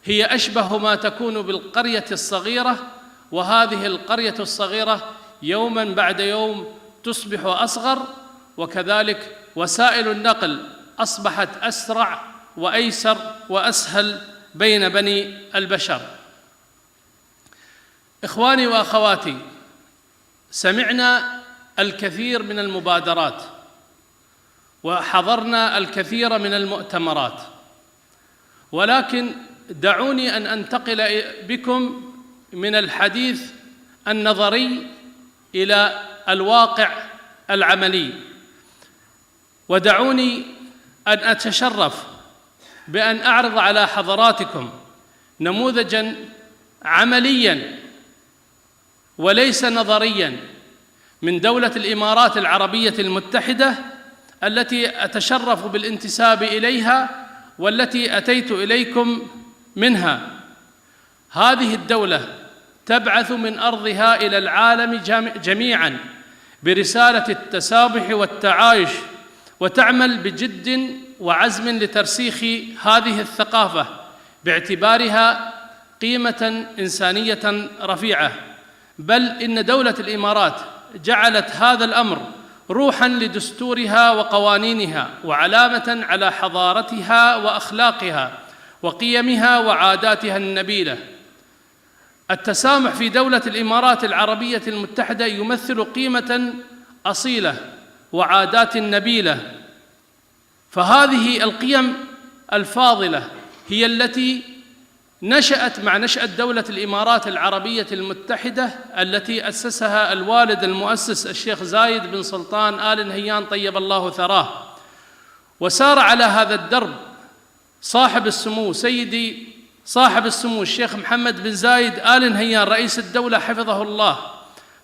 هي أشبه ما تكون بالقرية الصغيرة، وهذه القرية الصغيرة يوماً بعد يوم تصبح أصغر، وكذلك وسائل النقل أصبحت أسرع وأيسر وأسهل بين بني البشر. إخواني وأخواتي، سمعنا الكثير من المبادرات وحضرنا الكثير من المؤتمرات، ولكن دعوني أن أنتقل بكم من الحديث النظري إلى الواقع العملي، ودعوني أن أتشرف بأن أعرض على حضراتكم نموذجاً عملياً وليس نظرياً من دولة الإمارات العربية المتحدة التي أتشرف بالانتساب إليها والتي أتيت إليكم منها. هذه الدولة تبعث من أرضها إلى العالم جميعاً برسالة التسامح والتعايش، وتعمل بجد وعزم لترسيخ هذه الثقافة باعتبارها قيمة إنسانية رفيعة، بل إن دولة الإمارات جعلت هذا الأمر روحاً لدستورها وقوانينها وعلامة على حضارتها وأخلاقها وقيمها وعاداتها النبيلة. التسامح في دولة الإمارات العربية المتحدة يمثل قيمة أصيلة وعادات نبيلة، فهذه القيم الفاضلة هي التي نشأت مع نشأة دولة الإمارات العربية المتحدة التي أسسها الوالد المؤسس الشيخ زايد بن سلطان آل نهيان طيب الله ثراه، وسار على هذا الدرب صاحب السمو سيدي صاحب السمو الشيخ محمد بن زايد آل نهيان رئيس الدولة حفظه الله،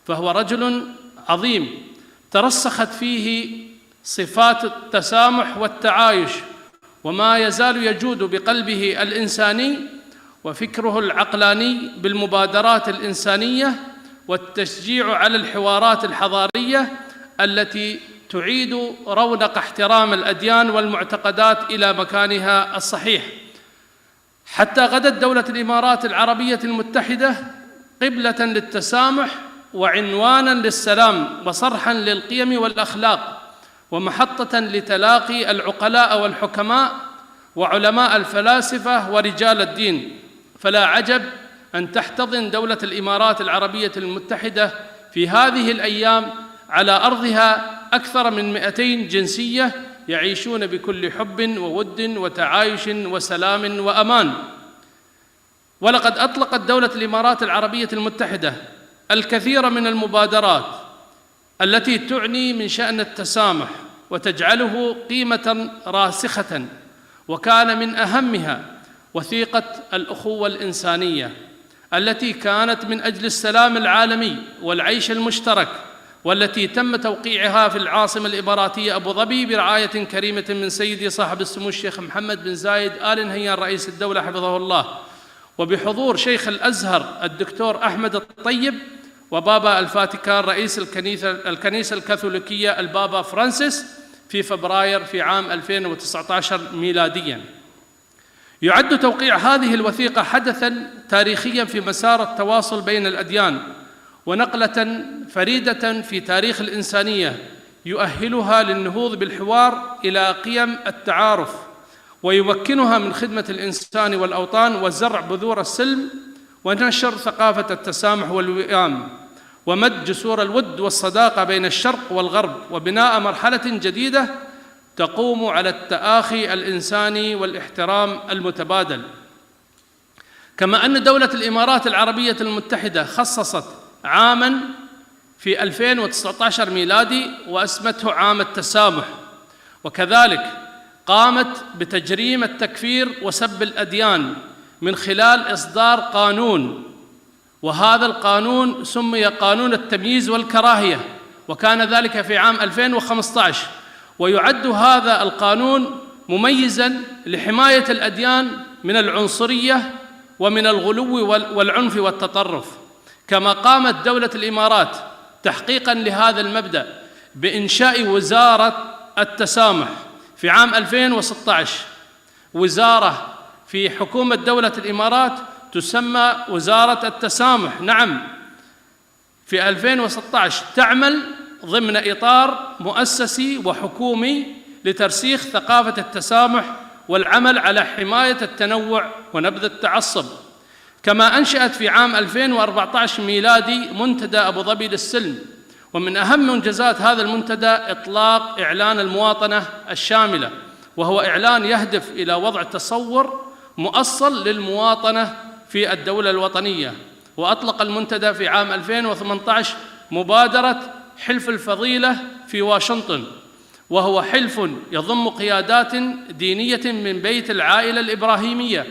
فهو رجل عظيم ترسخت فيه صفات التسامح والتعايش، وما يزال يجود بقلبه الإنساني وفكره العقلاني بالمبادرات الإنسانية والتشجيع على الحوارات الحضارية التي تعيد رونق احترام الأديان والمعتقدات إلى مكانها الصحيح، حتى غدت دولة الإمارات العربية المتحدة قبلة للتسامح وعنوانا للسلام وصرحا للقيم والأخلاق، ومحطة لتلاقي العقلاء والحكماء وعلماء الفلاسفة ورجال الدين. فلا عجب أن تحتضن دولة الإمارات العربية المتحدة في هذه الأيام على أرضها أكثر من 200 جنسية يعيشون بكل حب وود وتعايش وسلام وأمان. ولقد أطلقت دولة الإمارات العربية المتحدة الكثير من المبادرات التي تعني من شأن التسامح وتجعله قيمة راسخة، وكان من أهمها وثيقة الأخوة الإنسانية التي كانت من أجل السلام العالمي والعيش المشترك، والتي تم توقيعها في العاصمة الإماراتية أبو ظبي برعاية كريمة من سيدي صاحب السمو الشيخ محمد بن زايد آل نهيان رئيس الدولة حفظه الله، وبحضور شيخ الأزهر الدكتور أحمد الطيب وبابا الفاتيكان رئيس الكنيسة الكاثوليكية البابا فرانسيس في فبراير في عام 2019 ميلادياً. يعد توقيع هذه الوثيقة حدثاً تاريخياً في مسار التواصل بين الأديان، ونقلة فريدة في تاريخ الإنسانية يؤهلها للنهوض بالحوار إلى قيم التعارف، ويمكنها من خدمة الإنسان والأوطان وزرع بذور السلم ونشر ثقافة التسامح والوئام، ومد جسور الود والصداقة بين الشرق والغرب، وبناء مرحلة جديدة تقوم على التآخي الإنساني والاحترام المتبادل. كما أن دولة الإمارات العربية المتحدة خصصت عاماً في 2019 ميلادي وأسمته عام التسامح، وكذلك قامت بتجريم التكفير وسب الأديان من خلال إصدار قانون، وهذا القانون سمي قانون التمييز والكراهية، وكان ذلك في عام 2015، ويعد هذا القانون مميزاً لحماية الأديان من العنصرية ومن الغلو والعنف والتطرف. كما قامت دولة الإمارات تحقيقاً لهذا المبدأ بإنشاء وزارة التسامح في عام 2016، وزارة في حكومة دولة الإمارات تسمى وزارة التسامح، نعم، في 2016 تعمل ضمن إطار مؤسسي وحكومي لترسيخ ثقافة التسامح والعمل على حماية التنوع ونبذ التعصب. كما أنشأت في عام 2014 ميلادي منتدى أبو ظبي للسلم، ومن أهم منجزات هذا المنتدى إطلاق إعلان المواطنة الشاملة، وهو إعلان يهدف إلى وضع تصور مؤصل للمواطنة في الدولة الوطنية. وأطلق المنتدى في عام 2018 مبادرة حلف الفضيلة في واشنطن، وهو حلف يضم قيادات دينية من بيت العائلة الإبراهيمية،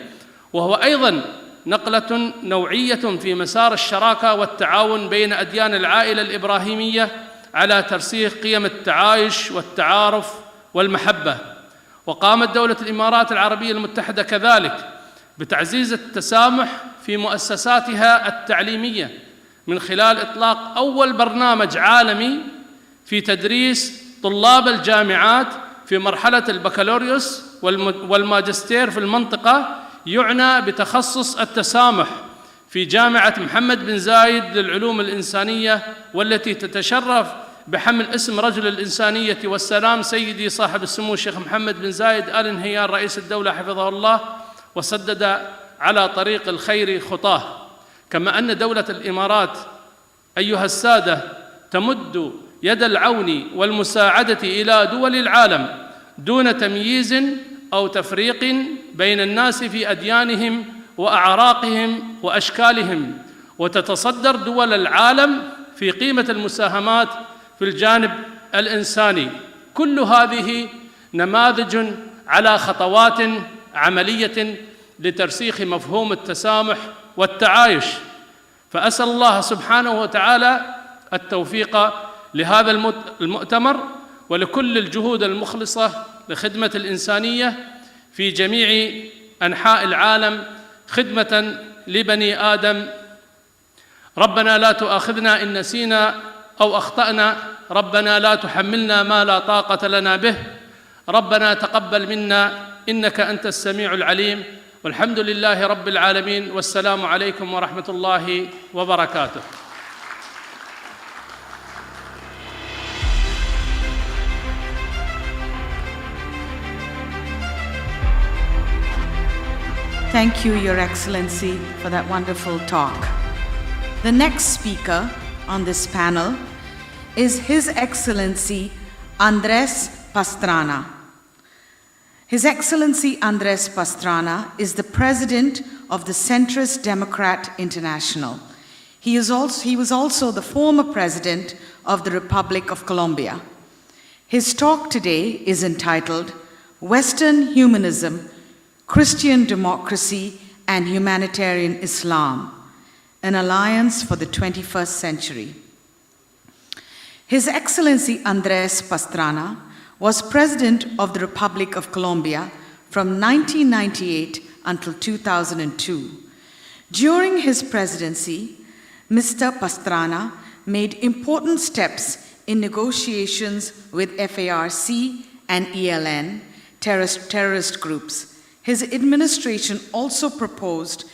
وهو أيضاً نقلة نوعية في مسار الشراكة والتعاون بين أديان العائلة الإبراهيمية على ترسيخ قيم التعايش والتعارف والمحبة. وقامت دولة الإمارات العربية المتحدة كذلك بتعزيز التسامح في مؤسساتها التعليمية من خلال إطلاق أول برنامج عالمي في تدريس طلاب الجامعات في مرحلة البكالوريوس والماجستير في المنطقة، يعنى بتخصص التسامح في جامعة محمد بن زايد للعلوم الإنسانية، والتي تتشرف بحمل اسم رجل الإنسانية والسلام سيدي صاحب السمو الشيخ محمد بن زايد آل نهيان رئيس الدولة حفظه الله، وسدد على طريق الخير خطاه. كما أن دولة الإمارات أيها السادة تمد يد العون والمساعدة إلى دول العالم دون تمييز أو تفريق بين الناس في أديانهم وأعراقهم وأشكالهم، وتتصدر دول العالم في قيمة المساهمات في الجانب الإنساني. كل هذه نماذج على خطوات عملية لترسيخ مفهوم التسامح والتعايش. فأسأل الله سبحانه وتعالى التوفيق لهذا المؤتمر ولكل الجهود المخلصة لخدمة الإنسانية في جميع أنحاء العالم خدمة لبني آدم. ربنا لا تؤاخذنا إن نسينا أو أخطأنا، ربنا لا تحملنا ما لا طاقة لنا به، ربنا تقبل منا إنك أنت السميع العليم، والحمد لله رب العالمين، والسلام عليكم ورحمة الله وبركاته. Thank you, Your Excellency, for that wonderful talk. The next speaker on this panel is His Excellency Andres Pastrana. His Excellency Andres Pastrana is the President of the Centrist Democrat International. He was also the former President of the Republic of Colombia. His talk today is entitled Western Humanism, Christian Democracy and Humanitarian Islam, an Alliance for the 21st Century. His Excellency Andres Pastrana was President of the Republic of Colombia from 1998 until 2002. During his presidency, Mr. Pastrana made important steps in negotiations with FARC and ELN, terrorist groups. His administration also proposed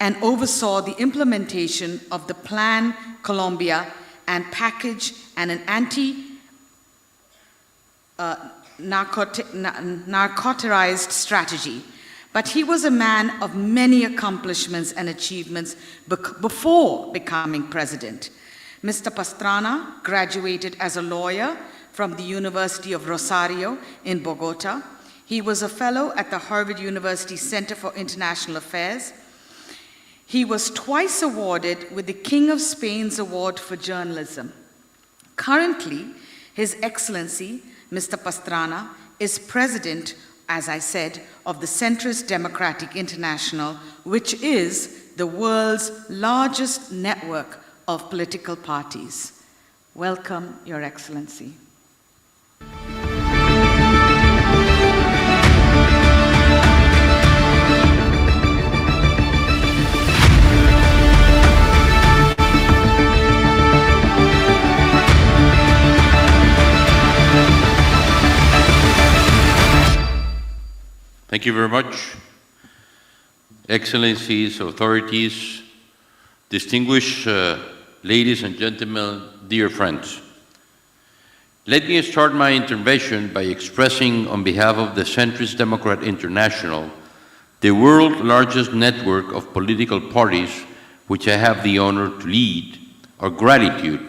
and oversaw the implementation of the Plan Colombia and package and an narcoticized strategy. But he was a man of many accomplishments and achievements before becoming president. Mr. Pastrana graduated as a lawyer from the University of Rosario in Bogota. He was a fellow at the Harvard University Center for International Affairs. He was twice awarded with the King of Spain's Award for Journalism. Currently, His Excellency, Mr. Pastrana, is president, as I said, of the Centrist Democratic International, which is the world's largest network of political parties. Welcome, Your Excellency. Thank you very much. Excellencies, authorities, distinguished ladies and gentlemen, dear friends. Let me start my intervention by expressing on behalf of the Centrist Democrat International, the world's largest network of political parties which I have the honor to lead, our gratitude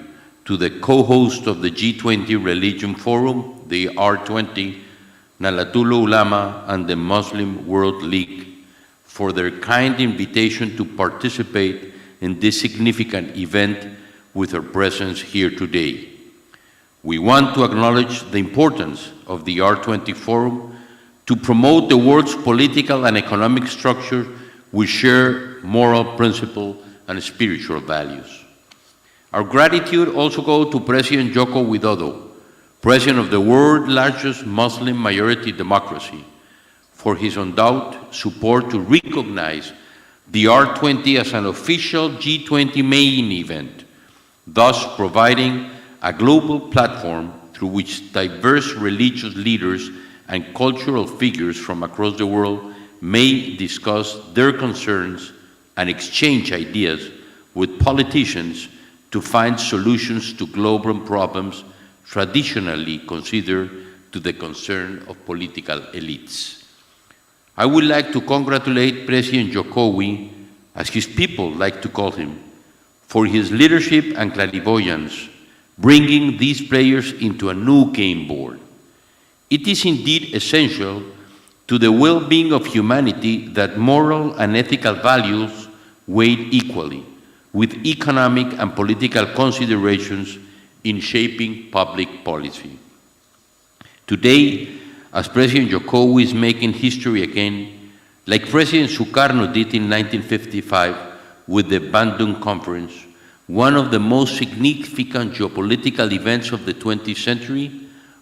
to the co-host of the G20 Religion Forum, the R20, Nalatul Ulama and the Muslim World League, for their kind invitation to participate in this significant event with our presence here today. We want to acknowledge the importance of the R20 Forum to promote the world's political and economic structure which share moral principles and spiritual values. Our gratitude also goes to President Joko Widodo, President of the world's largest Muslim majority democracy, for his undoubted support to recognize the R20 as an official G20 main event, thus providing a global platform through which diverse religious leaders and cultural figures from across the world may discuss their concerns and exchange ideas with politicians to find solutions to global problems traditionally considered to the concern of political elites. I would like to congratulate President Jokowi, as his people like to call him, for his leadership and clairvoyance, bringing these players into a new game board. It is indeed essential to the well-being of humanity that moral and ethical values weigh equally, with economic and political considerations in shaping public policy. Today, as President Jokowi is making history again, like President Sukarno did in 1955 with the Bandung Conference, one of the most significant geopolitical events of the 20th century,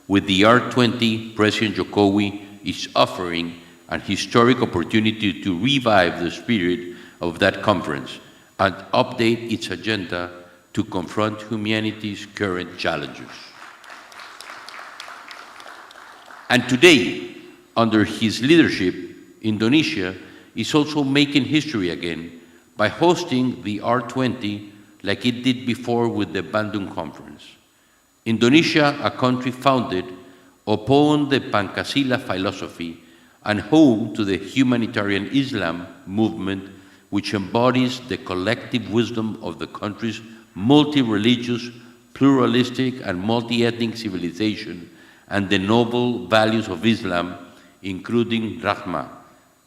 with the R20, President Jokowi is offering an historic opportunity to revive the spirit of that conference and update its agenda to confront humanity's current challenges. And today, under his leadership, Indonesia is also making history again by hosting the R20 like it did before with the Bandung Conference. Indonesia, a country founded upon the Pancasila philosophy and home to the humanitarian Islam movement, which embodies the collective wisdom of the country's multi-religious, pluralistic, and multi-ethnic civilization, and the noble values of Islam, including Rahmah,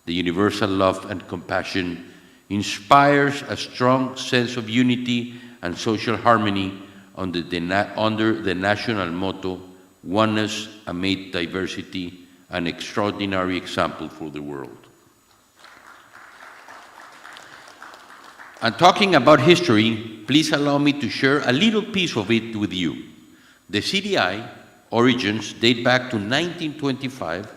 the universal love and compassion, inspires a strong sense of unity and social harmony under the national motto, oneness amid diversity, an extraordinary example for the world. And talking about history, please allow me to share a little piece of it with you. The CDI origins date back to 1925,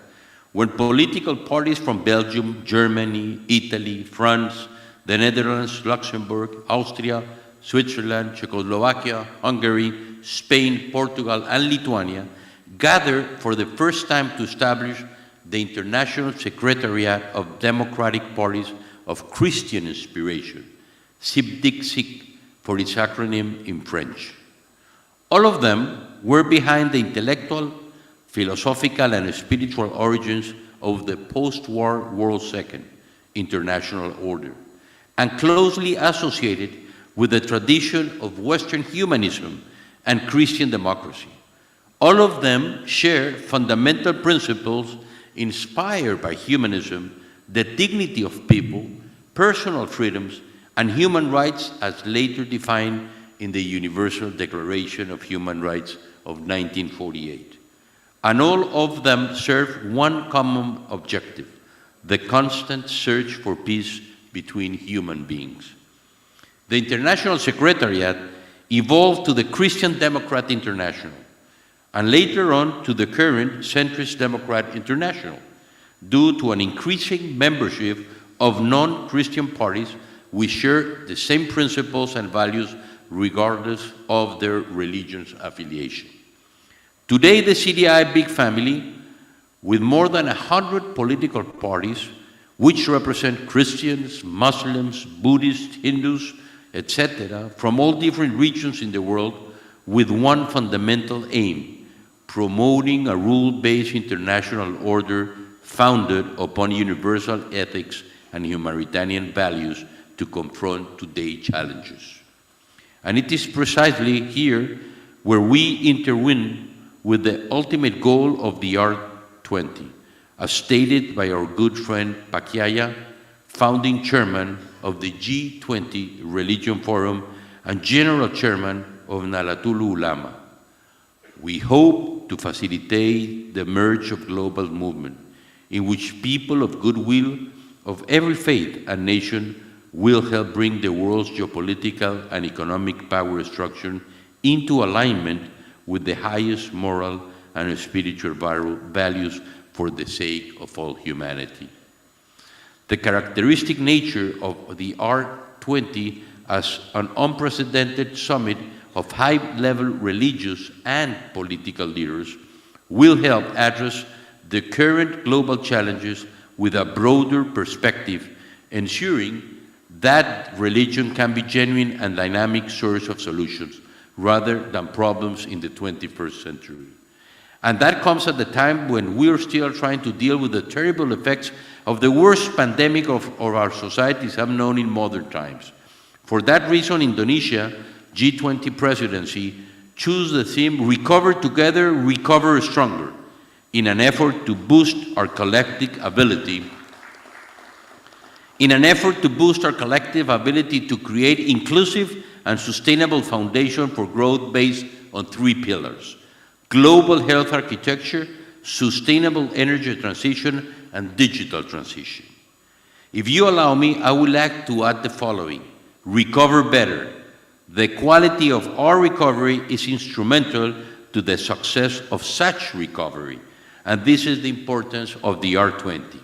when political parties from Belgium, Germany, Italy, France, the Netherlands, Luxembourg, Austria, Switzerland, Czechoslovakia, Hungary, Spain, Portugal, and Lithuania gathered for the first time to establish the International Secretariat of Democratic Parties of Christian Inspiration, SIPDIC-SIC for its acronym in French. All of them were behind the intellectual, philosophical, and spiritual origins of the post-war World Second International Order, and closely associated with the tradition of Western humanism and Christian democracy. All of them share fundamental principles inspired by humanism, the dignity of people, personal freedoms, and human rights as later defined in the Universal Declaration of Human Rights of 1948. And all of them serve one common objective: the constant search for peace between human beings. The International Secretariat evolved to the Christian Democrat International, and later on to the current Centrist Democrat International, due to an increasing membership of non-Christian parties which share the same principles and values regardless of their religion's affiliation. Today, the CDI big family, with more than 100 political parties, which represent Christians, Muslims, Buddhists, Hindus, etc., from all different regions in the world, with one fundamental aim: promoting a rule-based international order founded upon universal ethics and humanitarian values to confront today's challenges. And it is precisely here where we intervene with the ultimate goal of the R20, as stated by our good friend Pakyaya, founding chairman of the G20 Religion Forum and general chairman of Nahdlatul Ulama. We hope to facilitate the merge of global movement, in which people of goodwill of every faith and nation will help bring the world's geopolitical and economic power structure into alignment with the highest moral and spiritual values for the sake of all humanity. The characteristic nature of the R20 as an unprecedented summit of high-level religious and political leaders will help address the current global challenges with a broader perspective, ensuring that religion can be a genuine and dynamic source of solutions rather than problems in the 21st century. And that comes at the time when we are still trying to deal with the terrible effects of the worst pandemic of our societies have known in modern times. For that reason, Indonesia G20 presidency chose the theme "Recover Together, Recover Stronger," in an effort to boost our collective ability to create inclusive and sustainable foundation for growth based on 3 pillars: global health architecture, sustainable energy transition, and digital transition. If you allow me, I would like to add the following: recover better. The quality of our recovery is instrumental to the success of such recovery, and this is the importance of the R20.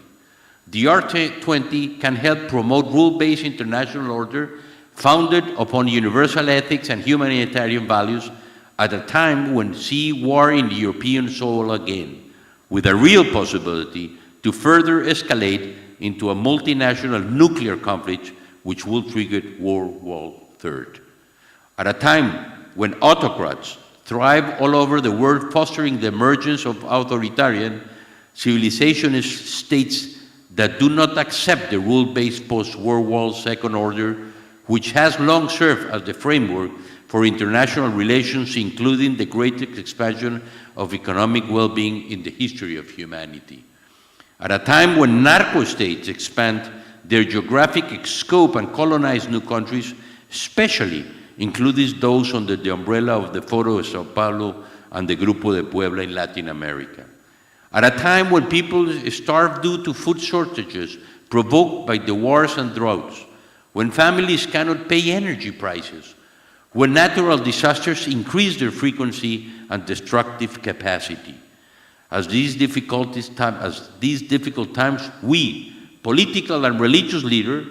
The R20 can help promote rule-based international order founded upon universal ethics and humanitarian values at a time when see war in the European soil again, with a real possibility to further escalate into a multinational nuclear conflict which will trigger World War III. At a time when autocrats thrive all over the world, fostering the emergence of authoritarian civilizationist states that do not accept the rule-based post-World War II order, which has long served as the framework for international relations, including the greatest expansion of economic well-being in the history of humanity. At a time when narco-states expand their geographic scope and colonize new countries, especially including those under the umbrella of the Foro de Sao Paulo and the Grupo de Puebla in Latin America. At a time when people starve due to food shortages provoked by the wars and droughts, when families cannot pay energy prices, when natural disasters increase their frequency and destructive capacity. As these difficult times, we, political and religious leaders,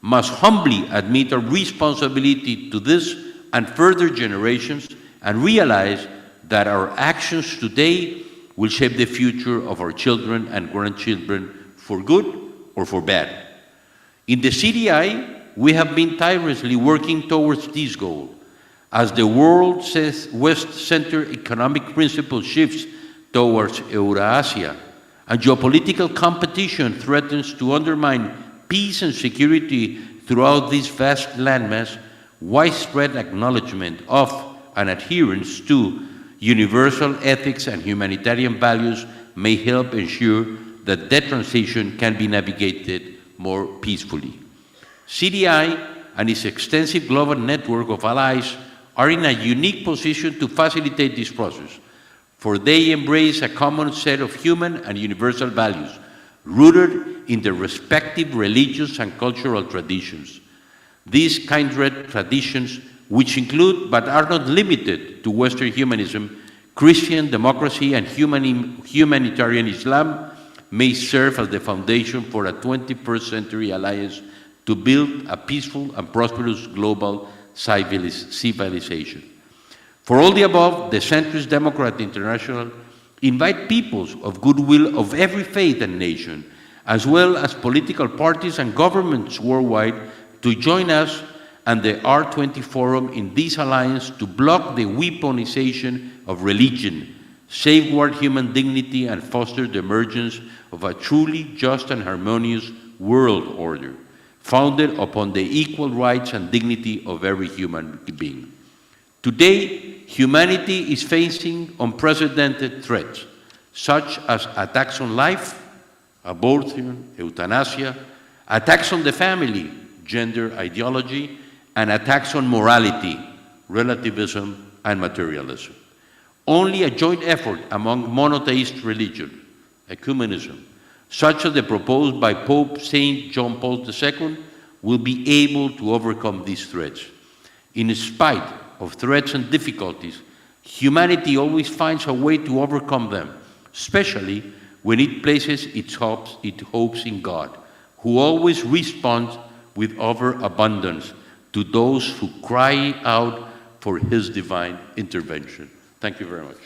must humbly admit our responsibility to this and further generations and realize that our actions today will shape the future of our children and grandchildren for good or for bad. In the CDI, we have been tirelessly working towards this goal. As the world's West-centered economic principle shifts towards Eurasia, and geopolitical competition threatens to undermine peace and security throughout this vast landmass, widespread acknowledgement of and adherence to universal ethics and humanitarian values may help ensure that that transition can be navigated more peacefully. CDI and its extensive global network of allies are in a unique position to facilitate this process, for they embrace a common set of human and universal values, rooted in their respective religious and cultural traditions. These kindred traditions, which include but are not limited to Western humanism, Christian democracy, and humanitarian Islam, may serve as the foundation for a 21st century alliance to build a peaceful and prosperous global civilization. For all the above, the Centrist Democrat International invite peoples of goodwill of every faith and nation, as well as political parties and governments worldwide, to join us and the R20 Forum in this alliance to block the weaponization of religion, safeguard human dignity, and foster the emergence of a truly just and harmonious world order, founded upon the equal rights and dignity of every human being. Today, humanity is facing unprecedented threats, such as attacks on life, abortion, euthanasia, attacks on the family, gender ideology, and attacks on morality, relativism, and materialism. Only a joint effort among monotheist religion, ecumenism, such as the proposed by Pope St. John Paul II, will be able to overcome these threats. In spite of threats and difficulties, humanity always finds a way to overcome them, especially when it places its hopes in God, who always responds with overabundance to those who cry out for His divine intervention. Thank you very much.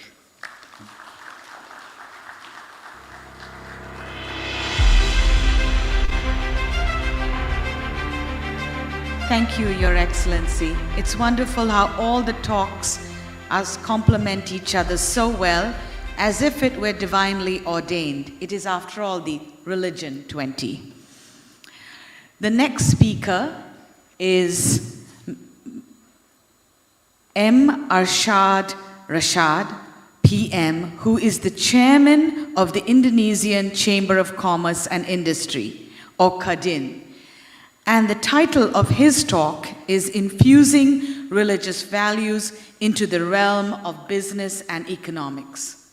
Thank you, Your Excellency. It's wonderful how all the talks complement each other so well, as if it were divinely ordained. It is, after all, the Religion 20. The next speaker is M. Arsjad Rashad, PM, who is the chairman of the Indonesian Chamber of Commerce and Industry, or KADIN. And the title of his talk is Infusing Religious Values into the Realm of Business and Economics.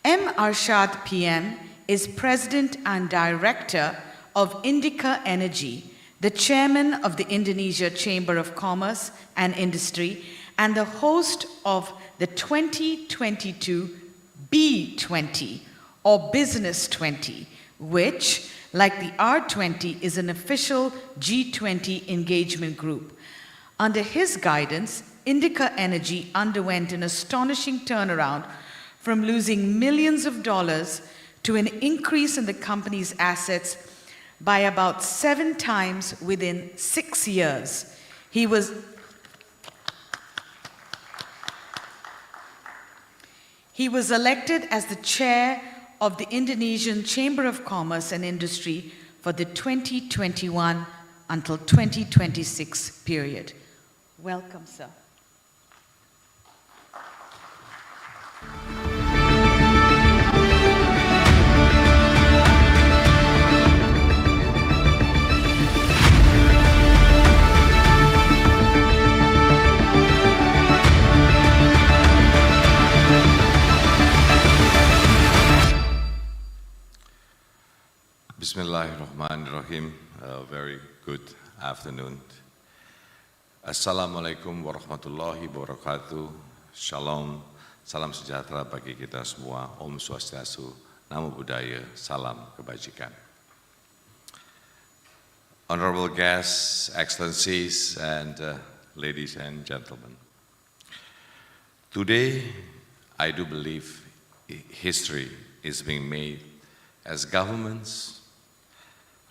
Arsjad PM is President and Director of Indica Energy, the Chairman of the Indonesia Chamber of Commerce and Industry, and the host of the 2022 B20, or Business 20, which, like the R20, is an official G20 engagement group. Under his guidance, Indica Energy underwent an astonishing turnaround from losing millions of dollars to an increase in the company's assets by about 7 times within 6 years. He was elected as the chair of the Indonesian Chamber of Commerce and Industry for the 2021 until 2026 period. Welcome, sir. Bismillahirrahmanirrahim. Very good afternoon. Assalamualaikum warahmatullahi wabarakatuh. Shalom, salam sejahtera bagi kita semua. Om Swastiastu, Namo Buddhaya, salam kebajikan. Honorable guests, excellencies, and ladies and gentlemen. Today, I do believe history is being made as governments,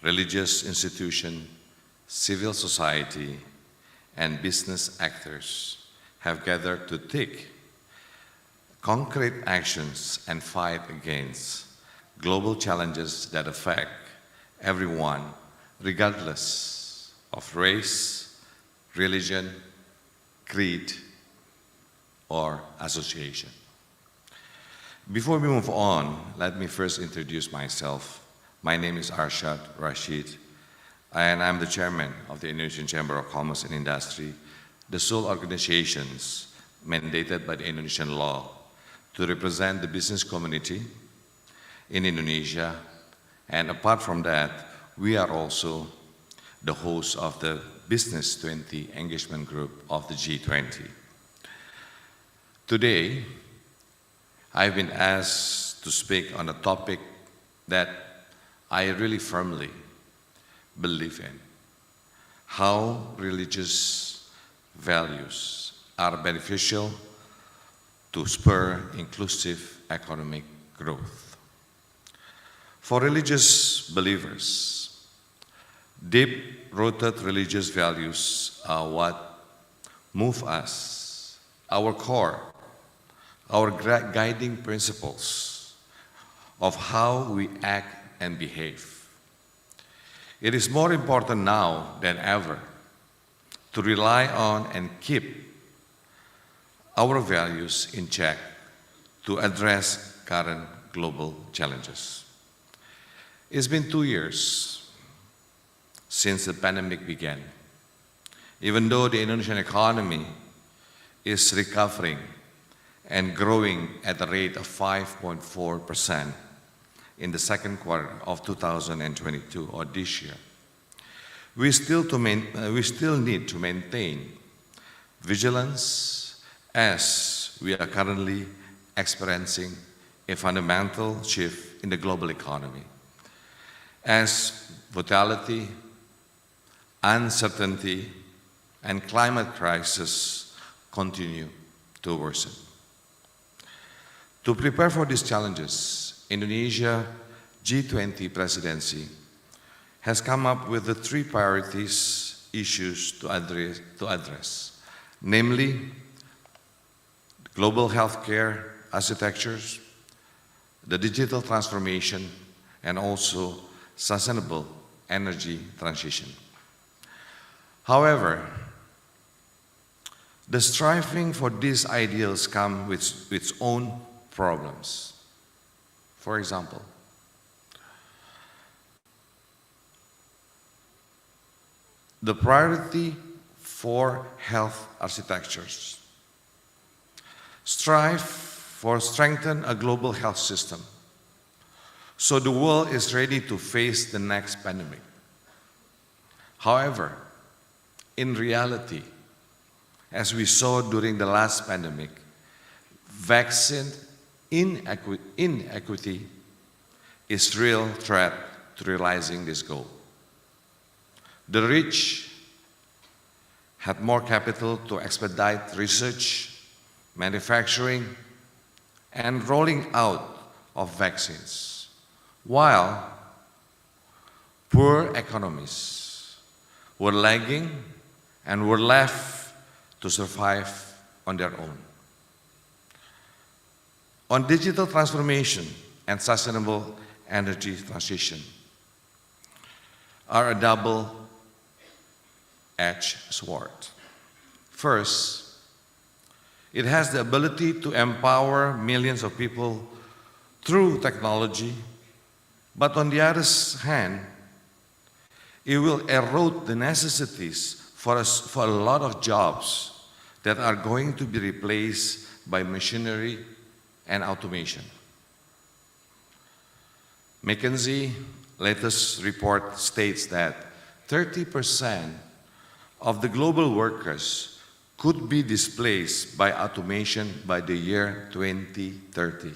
religious institutions, civil society, and business actors have gathered to take concrete actions and fight against global challenges that affect everyone, regardless of race, religion, creed, or association. Before we move on, let me first introduce myself. My name is Arsjad, Rasjid, and I'm the chairman of the Indonesian Chamber of Commerce and Industry, the sole organizations mandated by the Indonesian law to represent the business community in Indonesia. And apart from that, we are also the host of the Business 20 engagement group of the G20. Today, I've been asked to speak on a topic that I really firmly believe in: how religious values are beneficial to spur inclusive economic growth. For religious believers, deep-rooted religious values are what move us, our core, our guiding principles of how we act and behave. It is more important now than ever to rely on and keep our values in check to address current global challenges. It's been 2 years since the pandemic began. Even though the Indonesian economy is recovering and growing at a rate of 5.4% in the second quarter of 2022, or this year, we still need to maintain vigilance as we are currently experiencing a fundamental shift in the global economy, as volatility, uncertainty, and climate crisis continue to worsen. To prepare for these challenges, Indonesia G20 presidency has come up with the 3 priorities issues to address, namely global healthcare architectures, the digital transformation, and also sustainable energy transition. However, The striving for these ideals come with its own problems. For example, the priority for health architectures. Strive for strengthen a global health system so the world is ready to face the next pandemic. However, in reality, as we saw during the last pandemic, vaccine inequity is a real threat to realizing this goal. The rich had more capital to expedite research, manufacturing, and rolling out of vaccines, while poor economies were lagging and were left to survive on their own. On digital transformation and sustainable energy transition are a double-edged sword. First, it has the ability to empower millions of people through technology, but on the other hand, it will erode the necessities for a lot of jobs that are going to be replaced by machinery and automation. McKinsey latest report states that 30% of the global workers could be displaced by automation by the year 2030.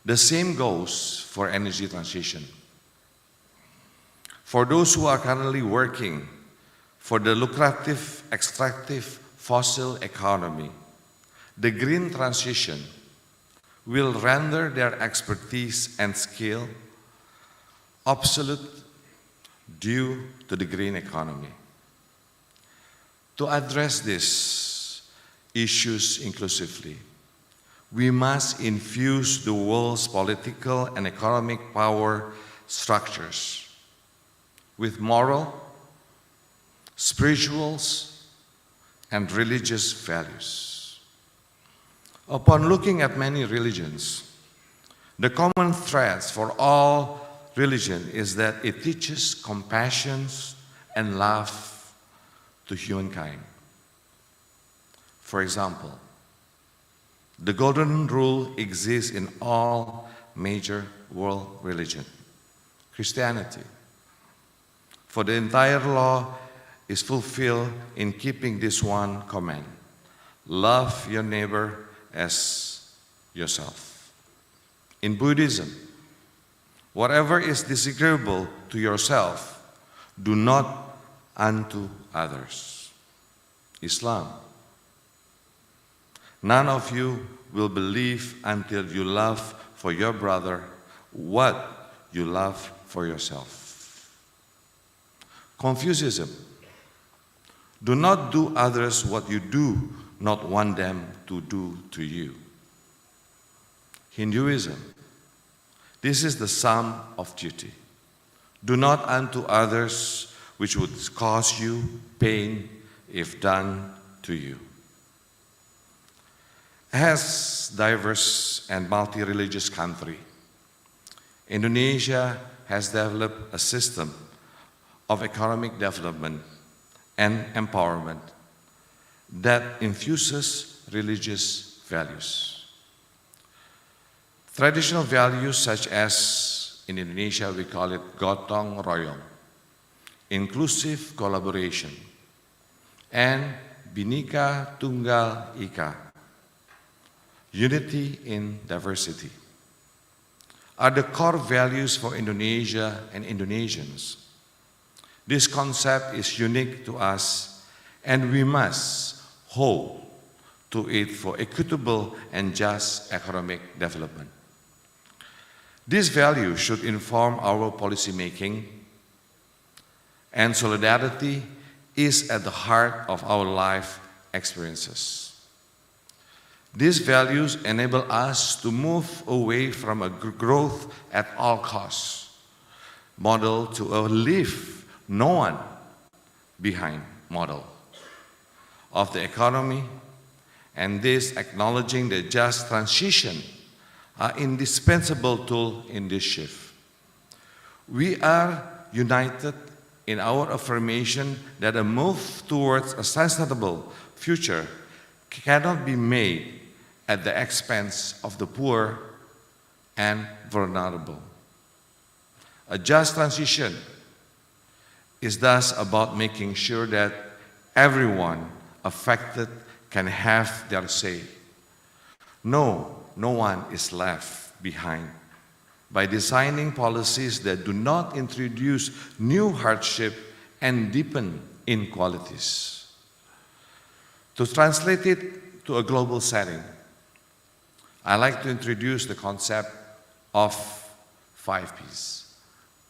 The same goes for energy transition. For those who are currently working for the lucrative, extractive fossil economy, the green transition will render their expertise and skill obsolete due to the green economy. To address these issues inclusively, we must infuse the world's political and economic power structures with moral, spiritual, and religious values. Upon looking at many religions, the common threads for all religion is that it teaches compassion and love to humankind. For example, the golden rule exists in all major world religions. Christianity, for the entire law is fulfilled in keeping this one command: love your neighbor as yourself. In Buddhism, whatever is disagreeable to yourself, do not unto others. Islam, none of you will believe until you love for your brother what you love for yourself. Confucianism, do not do others what you do not want them to do to you. Hinduism, this is the sum of duty. Do not unto others which would cause you pain if done to you. As diverse and multi-religious country, Indonesia has developed a system of economic development and empowerment that infuses religious values. Traditional values such as, in Indonesia we call it gotong royong, inclusive collaboration, and Bhinneka Tunggal Ika, unity in diversity, are the core values for Indonesia and Indonesians. This concept is unique to us, and we must hold to it for equitable and just economic development. These values should inform our policy making, and solidarity is at the heart of our life experiences. These values enable us to move away from a growth at all costs model to a leave no one behind model. of the economy, and this acknowledging the just transition are indispensable tool in this shift. We are united in our affirmation that a move towards a sustainable future cannot be made at the expense of the poor and vulnerable. A just transition is thus about making sure that everyone affected can have their say. No one is left behind. By designing policies that do not introduce new hardship and deepen inequalities. To translate it to a global setting, I like to introduce the concept of 5 Ps.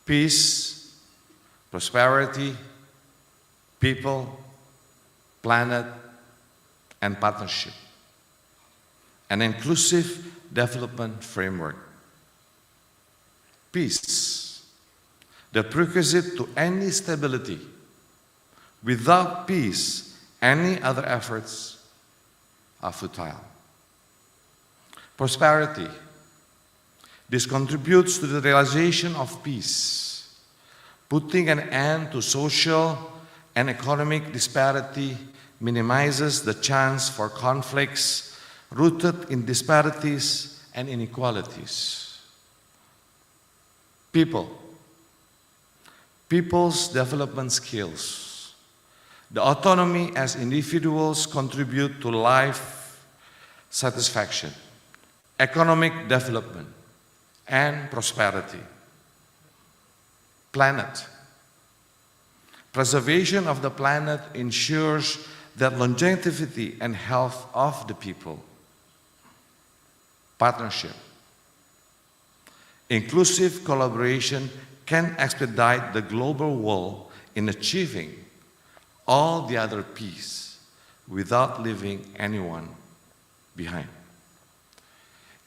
Peace, prosperity, people, planet, and partnership. An inclusive development framework. Peace, the prerequisite to any stability. Without peace, any other efforts are futile. Prosperity, this contributes to the realization of peace, putting an end to social and economic disparity, minimizes the chance for conflicts rooted in disparities and inequalities. People's development skills. The autonomy as individuals contribute to life satisfaction, economic development, and prosperity. Planet. Preservation of the planet ensures the longevity and health of the people. Partnership. Inclusive collaboration can expedite the global goal in achieving all the other Ps without leaving anyone behind.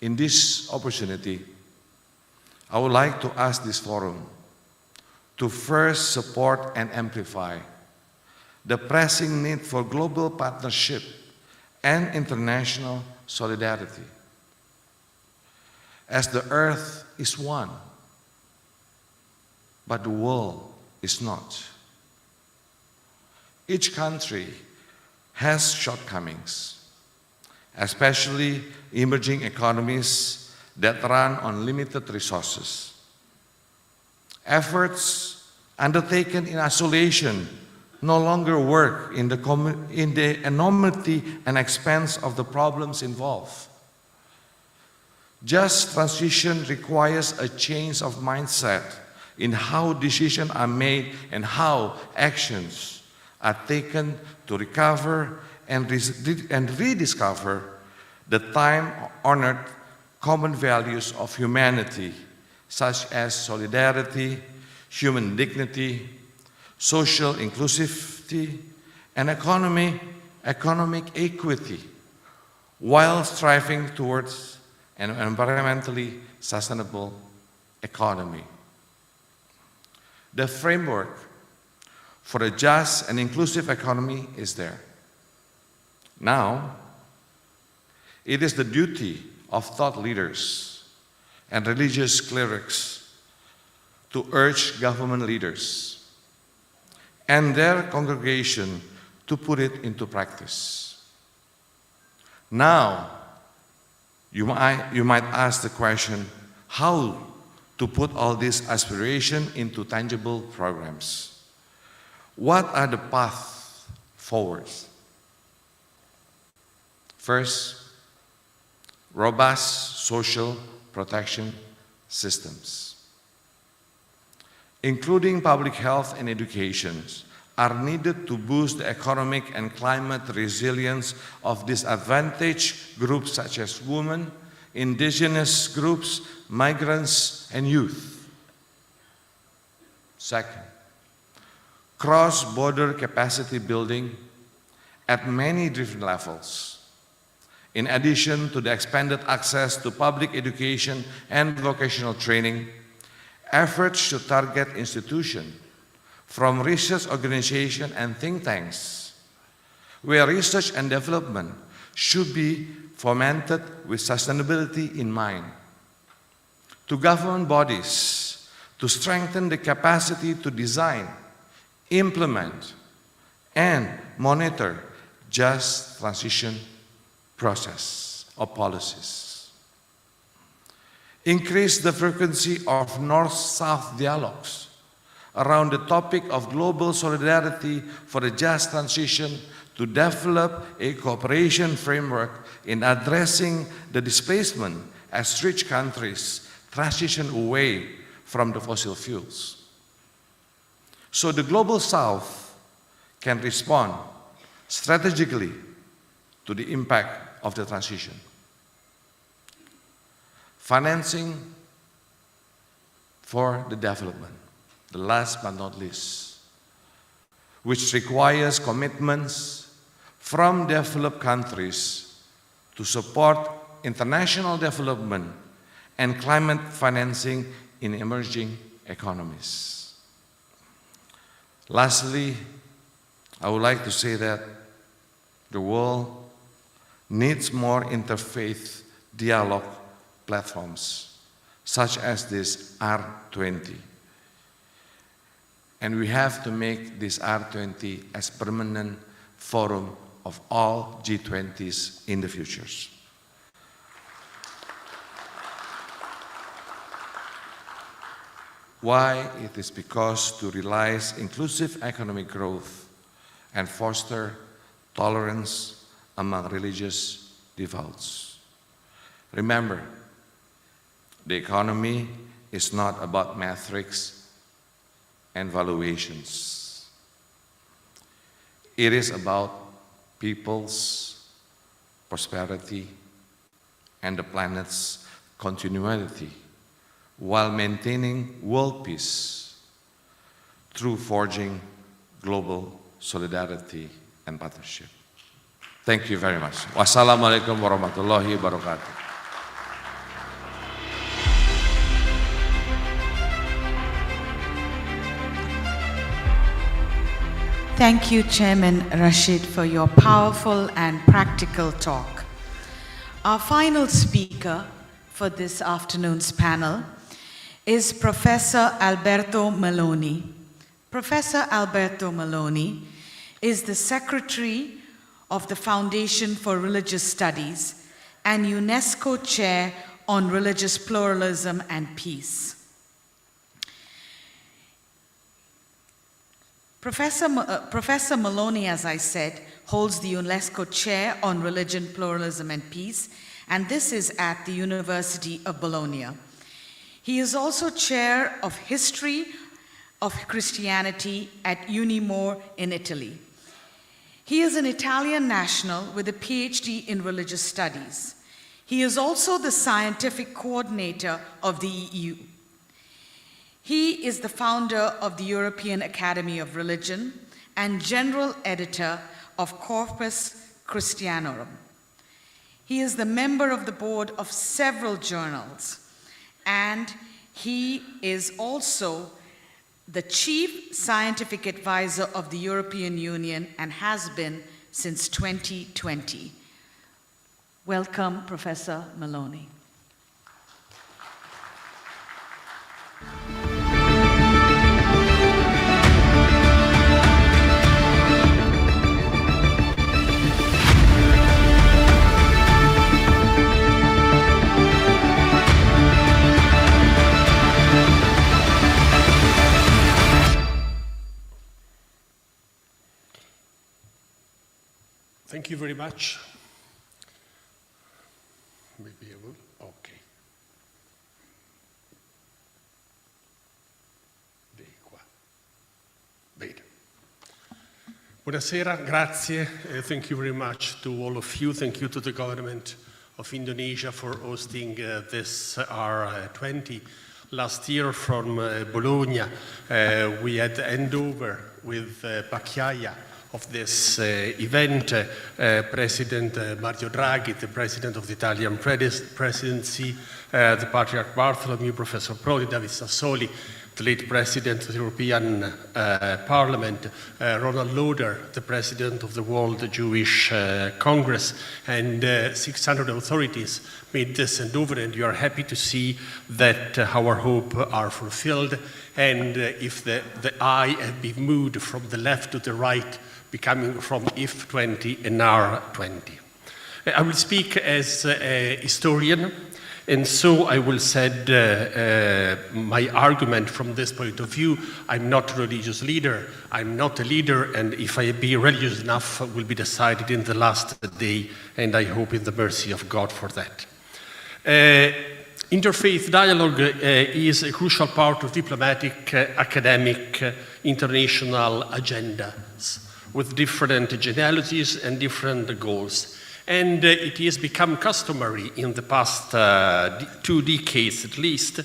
In this opportunity, I would like to ask this forum to first support and amplify the pressing need for global partnership and international solidarity. As the earth is one, but the world is not. Each country has shortcomings, especially emerging economies that run on limited resources. Efforts undertaken in isolation no longer work in the enormity and expense of the problems involved. Just transition requires a change of mindset in how decisions are made and how actions are taken to recover and rediscover the time-honored common values of humanity, such as solidarity, human dignity, social inclusivity, and economic equity, while striving towards an environmentally sustainable economy. The framework for a just and inclusive economy is there. Now, it is the duty of thought leaders and religious clerics to urge government leaders and their congregation to put it into practice. Now, you might ask the question, how to put all this aspiration into tangible programs? What are the paths forward? First, robust social protection systems, including public health and education, are needed to boost the economic and climate resilience of disadvantaged groups such as women, indigenous groups, migrants, and youth. Second, cross-border capacity building at many different levels. In addition to the expanded access to public education and vocational training, efforts should target institutions from research organizations and think tanks where research and development should be fomented with sustainability in mind. To government bodies to strengthen the capacity to design, implement, and monitor just transition process or policies. Increase the frequency of North-South dialogues around the topic of global solidarity for the just transition to develop a cooperation framework in addressing the displacement as rich countries transition away from the fossil fuels. So the Global South can respond strategically to the impact of the transition. Financing for the development, the last but not least, which requires commitments from developed countries to support international development and climate financing in emerging economies. Lastly, I would like to say that the world needs more interfaith dialogue platforms, such as this R20. And we have to make this R20 as permanent forum of all G20s in the futures. Why? It is because to realize inclusive economic growth and foster tolerance among religious devotees. Remember, the economy is not about metrics and valuations. It is about people's prosperity and the planet's continuity while maintaining world peace through forging global solidarity and partnership. Thank you very much. Wassalamualaikum warahmatullahi wabarakatuh. Thank you, Chairman Rasjid, for your powerful and practical talk. Our final speaker for this afternoon's panel is Professor Alberto Maloni. Professor Alberto Maloni is the Secretary of the Foundation for Religious Studies and UNESCO Chair on Religious Pluralism and Peace. Professor Maloni, as I said, holds the UNESCO Chair on Religion, Pluralism and Peace, and this is at the University of Bologna. He is also Chair of History of Christianity at Unimore in Italy. He is an Italian national with a PhD in Religious Studies. He is also the Scientific Coordinator of the EU. He is the founder of the European Academy of Religion and General Editor of Corpus Christianorum. He is the member of the board of several journals, and he is also the Chief Scientific Advisor of the European Union and has been since 2020. Welcome, Professor Maloni. Thank you very much. Maybe I will. Okay. Bene. Buonasera, grazie. Thank you very much to all of you. Thank you to the government of Indonesia for hosting this R20. Last year from Bologna, we had handover with Pacchiaia of this event, President Mario Draghi, the President of the Italian Presidency, the Patriarch Bartholomew, Professor Prodi, David Sassoli, the late President of the European Parliament, Ronald Lauder, the President of the World Jewish Congress, and 600 authorities made this endeavor, and you are happy to see that our hope are fulfilled, and if the eye have been moved from the left to the right, becoming from if 20 and R 20. I will speak as a historian, and so I will set my argument from this point of view. I'm not a religious leader, I'm not a leader, and if I be religious enough will be decided in the last day, and I hope in the mercy of God for that. Interfaith dialogue is a crucial part of diplomatic, academic, international agendas with different genealogies and different goals. And it has become customary in the past 2 decades at least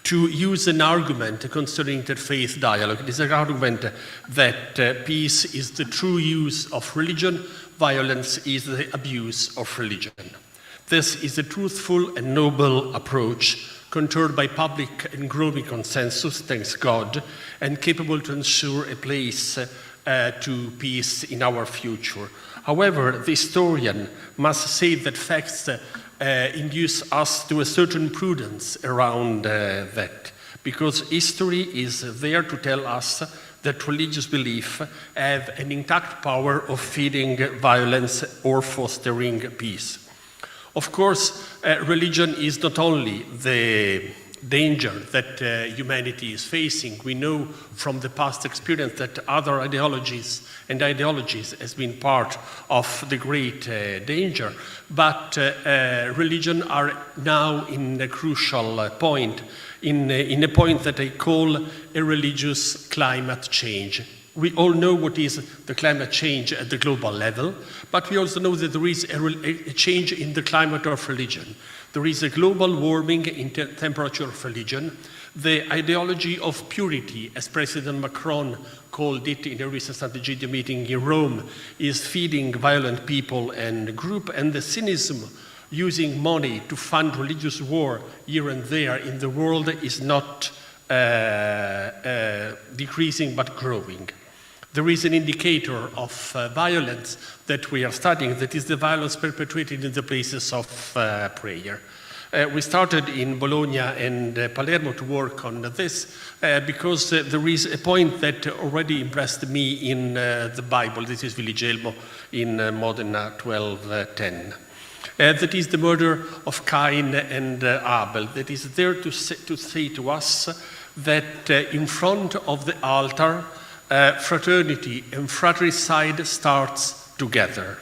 to use an argument concerning interfaith dialogue. It is an argument that peace is the true use of religion, violence is the abuse of religion. This is a truthful and noble approach controlled by public and growing consensus, thanks God, and capable to ensure a place to peace in our future. However, the historian must say that facts induce us to a certain prudence around that, because history is there to tell us that religious belief have an intact power of feeding violence or fostering peace. Of course, religion is not only the danger that humanity is facing. We know from the past experience that other ideologies has been part of the great danger, but religion are now in a crucial point, in a point that I call a religious climate change. We all know what is the climate change at the global level, but we also know that there is a change in the climate of religion. There is a global warming in temperature of religion. The ideology of purity, as President Macron called it in a recent strategic meeting in Rome, is feeding violent people and group, and the cynicism using money to fund religious war here and there in the world is not decreasing but growing. There is an indicator of violence that we are studying, that is the violence perpetrated in the places of prayer. We started in Bologna and Palermo to work on this because there is a point that already impressed me in the Bible. This is Viligelmo in Modena 12:10. That is the murder of Cain and Abel. That is there to say to us that in front of the altar, fraternity and fratricide starts together.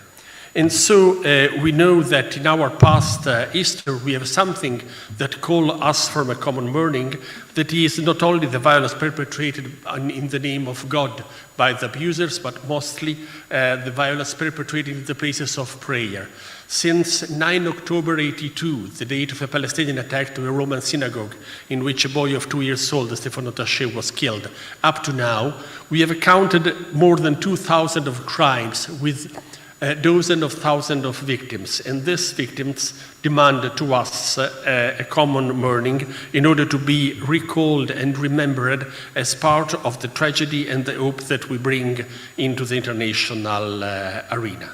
And so we know that in our past history we have something that calls us from a common mourning, that is not only the violence perpetrated in the name of God by the abusers, but mostly the violence perpetrated in the places of prayer. Since 9 October 82, the date of a Palestinian attack to a Roman synagogue in which a boy of 2 years old, Stefano Taché, was killed, up to now, we have counted more than 2,000 of crimes with dozens of thousands of victims, and these victims demand to us a common mourning in order to be recalled and remembered as part of the tragedy and the hope that we bring into the international arena.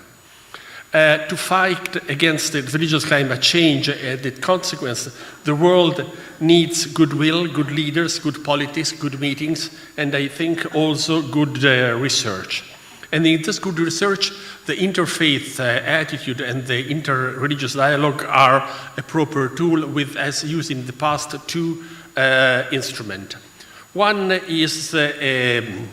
To fight against the religious climate change and its consequence, the world needs goodwill, good leaders, good politics, good meetings, and I think also good research. And in this good research, the interfaith attitude and the inter-religious dialogue are a proper tool with, as used in the past, 2 instruments. One is the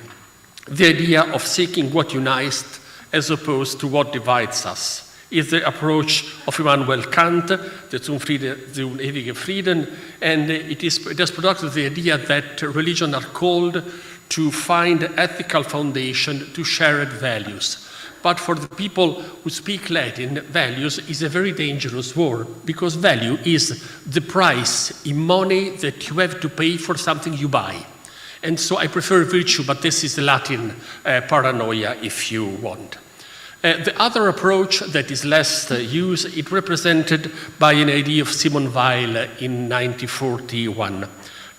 idea of seeking what unites as opposed to what divides us. Is the approach of Immanuel Kant, the Zum ewige Frieden, and it has produced the idea that religion are called to find ethical foundation to shared values. But for the people who speak Latin, values is a very dangerous word, because value is the price in money that you have to pay for something you buy. And so I prefer virtue, but this is the Latin paranoia, if you want. The other approach that is less used, it represented by an idea of Simone Weil in 1941.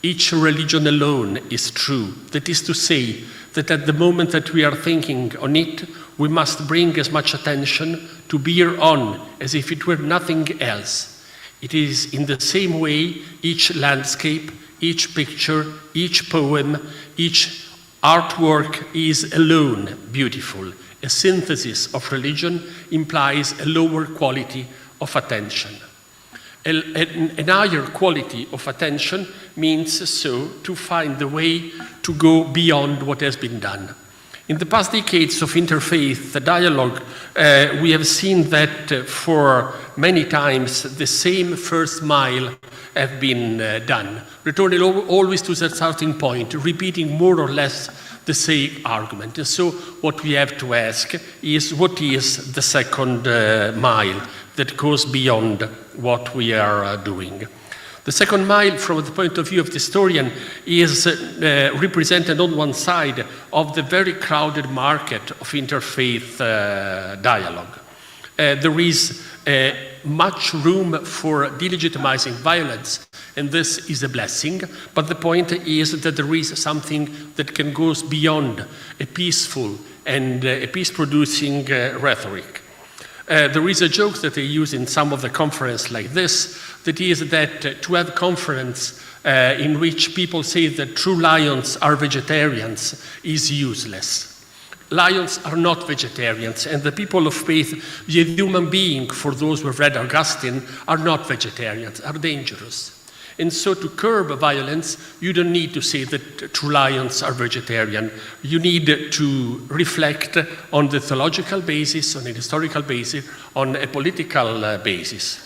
Each religion alone is true. That is to say, that at the moment that we are thinking on it, we must bring as much attention to bear on as if it were nothing else. It is in the same way each landscape, each picture, each poem, each artwork is alone beautiful. A synthesis of religion implies a lower quality of attention. An higher quality of attention means so to find the way to go beyond what has been done. In the past decades of interfaith dialogue, we have seen that for many times the same first mile have been done, returning always to the starting point, repeating more or less the same argument. And so what we have to ask is, what is the second mile that goes beyond what we are doing? The second mile, from the point of view of the historian, is represented on one side of the very crowded market of interfaith dialogue. There is much room for delegitimizing violence, and this is a blessing, but the point is that there is something that can go beyond a peaceful and a peace-producing rhetoric. There is a joke that they use in some of the conferences like this, that is that to have a conference in which people say that true lions are vegetarians is useless. Lions are not vegetarians, and the people of faith, the human being, for those who have read Augustine, are not vegetarians, are dangerous. And so to curb violence, you don't need to say that true lions are vegetarian. You need to reflect on the theological basis, on a historical basis, on a political basis.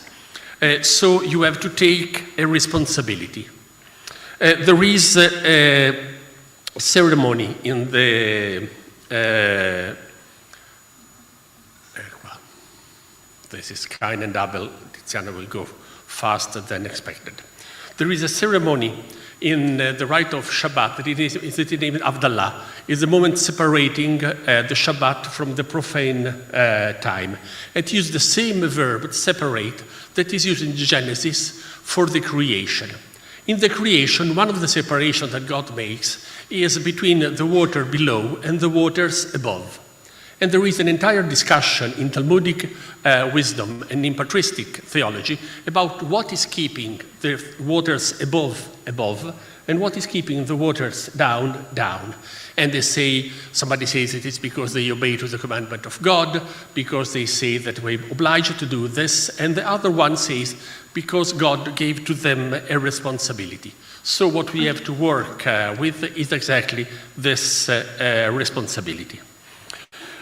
So you have to take a responsibility. There is a ceremony in the this is kind and double. Tiziana will go faster than expected. There is a ceremony in the rite of Shabbat that is named Avdallah. It's the moment separating the Shabbat from the profane time. It uses the same verb, separate, that is used in Genesis for the creation. In the creation, one of the separations that God makes is between the water below and the waters above. And there is an entire discussion in Talmudic wisdom and in patristic theology about what is keeping the waters above, and what is keeping the waters down. And they say, somebody says it is because they obey to the commandment of God, because they say that we're obliged to do this, and the other one says because God gave to them a responsibility. So what we have to work with is exactly this responsibility.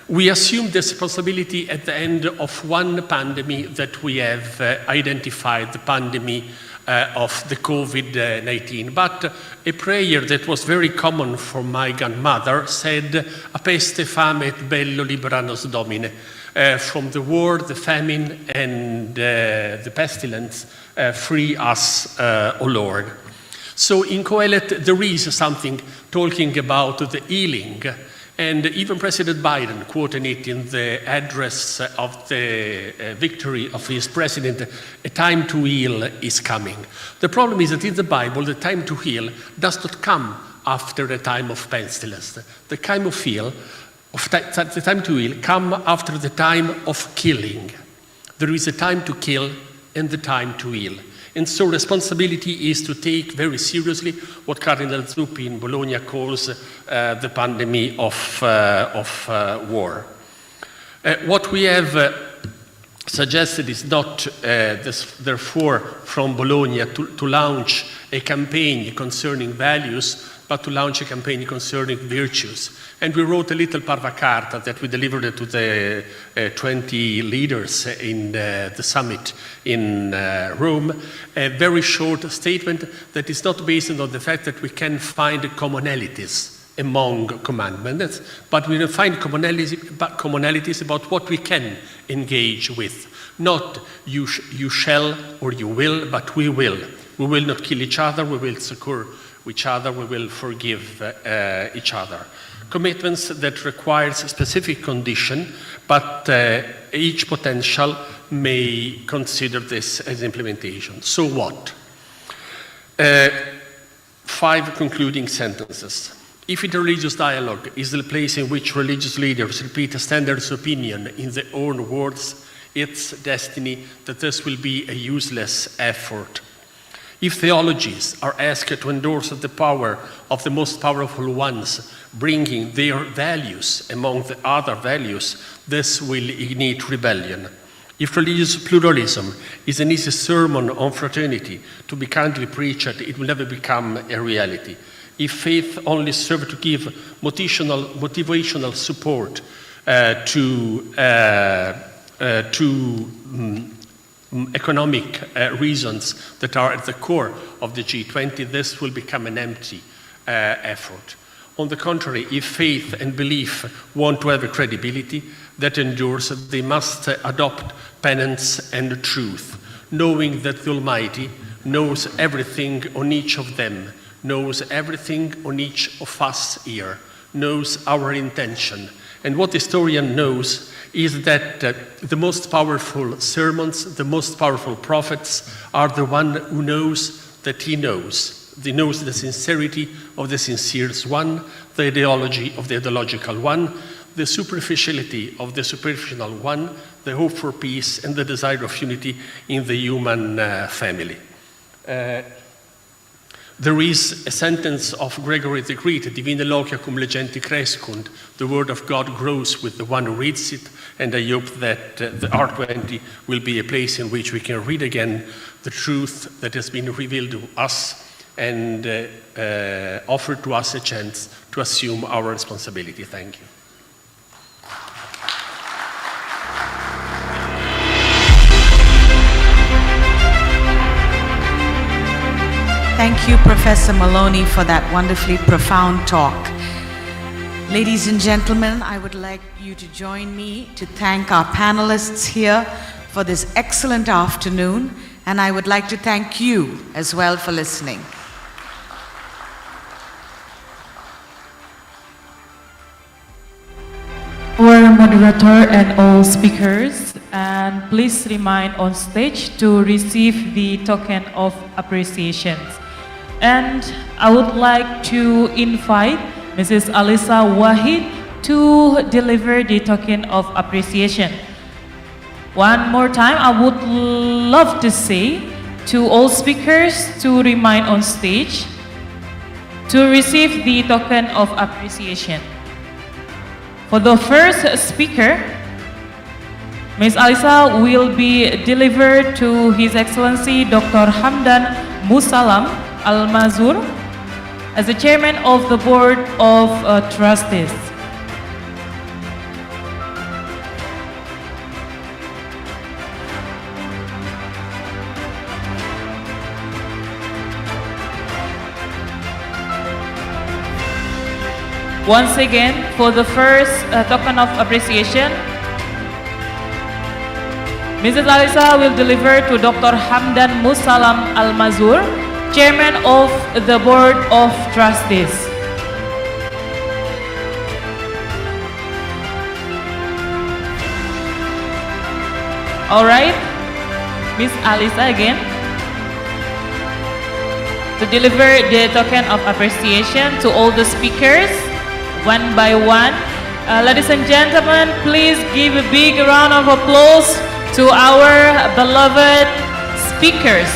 We assume this responsibility at the end of one pandemic that we have identified, the pandemic of the COVID-19. But a prayer that was very common for my grandmother said, "A peste, fame et bello libera nos Domine." From the war, the famine, and the pestilence, free us, O Lord. So in Qoheleth there is something talking about the healing. And even President Biden quoted it in the address of the victory of his president, a time to heal is coming. The problem is that in the Bible, the time to heal does not come after the time of pestilence. The time of heal, the time to heal, come after the time of killing. There is a time to kill and the time to heal. And so responsibility is to take very seriously what Cardinal Zuppi in Bologna calls the pandemic of war. What we have suggested is not, therefore, from Bologna to launch a campaign concerning values, but to launch a campaign concerning virtues. And we wrote a little parva carta that we delivered to the 20 leaders in the summit in Rome, a very short statement that is not based on the fact that we can find commonalities among commandments, but we will find commonalities about what we can engage with. Not you shall or you will, but we will. We will not kill each other, we will succor each other, we will forgive each other. Commitments that requires specific condition, but each potential may consider this as implementation. So what? 5 concluding sentences. If interreligious dialogue is the place in which religious leaders repeat a standard's opinion in their own words, it's destiny that this will be a useless effort. If theologies are asked to endorse the power of the most powerful ones, bringing their values among the other values, this will ignite rebellion. If religious pluralism is an easy sermon on fraternity to be kindly preached, it will never become a reality. If faith only serves to give motivational support to economic reasons that are at the core of the G20, this will become an empty effort. On the contrary, if faith and belief want to have a credibility that endures, they must adopt penance and truth, knowing that the Almighty knows everything on each of them, knows everything on each of us here, knows our intention. And what the historian knows is that the most powerful sermons, the most powerful prophets are the one who knows that he knows. He knows the sincerity of the sincere one, the ideology of the ideological one, the superficiality of the superficial one, the hope for peace and the desire of unity in the human family. There is a sentence of Gregory the Great, Divina locia cum legenti crescunt, the word of God grows with the one who reads it, and I hope that the R20 will be a place in which we can read again the truth that has been revealed to us and offer to us a chance to assume our responsibility. Thank you. Thank you, Professor Maloney, for that wonderfully profound talk. Ladies and gentlemen, I would like you to join me to thank our panelists here for this excellent afternoon, and I would like to thank you as well for listening. Our moderator and all speakers, and please remain on stage to receive the token of appreciation. And I would like to invite Mrs. Alisa Wahid to deliver the token of appreciation. One more time, I would love to say to all speakers to remain on stage to receive the token of appreciation. For the first speaker, Ms. Alisa will be delivered to His Excellency Dr. Hamdan Musallam Al-Mazrouei as the Chairman of the Board of Trustees. Once again, for the first token of appreciation, Mrs. Alisa will deliver to Dr. Hamdan Musallam Al-Mazrouei, Chairman of the Board of Trustees. All right, Ms. Alisa again to deliver the token of appreciation to all the speakers one by one. Ladies and gentlemen, please give a big round of applause to our beloved speakers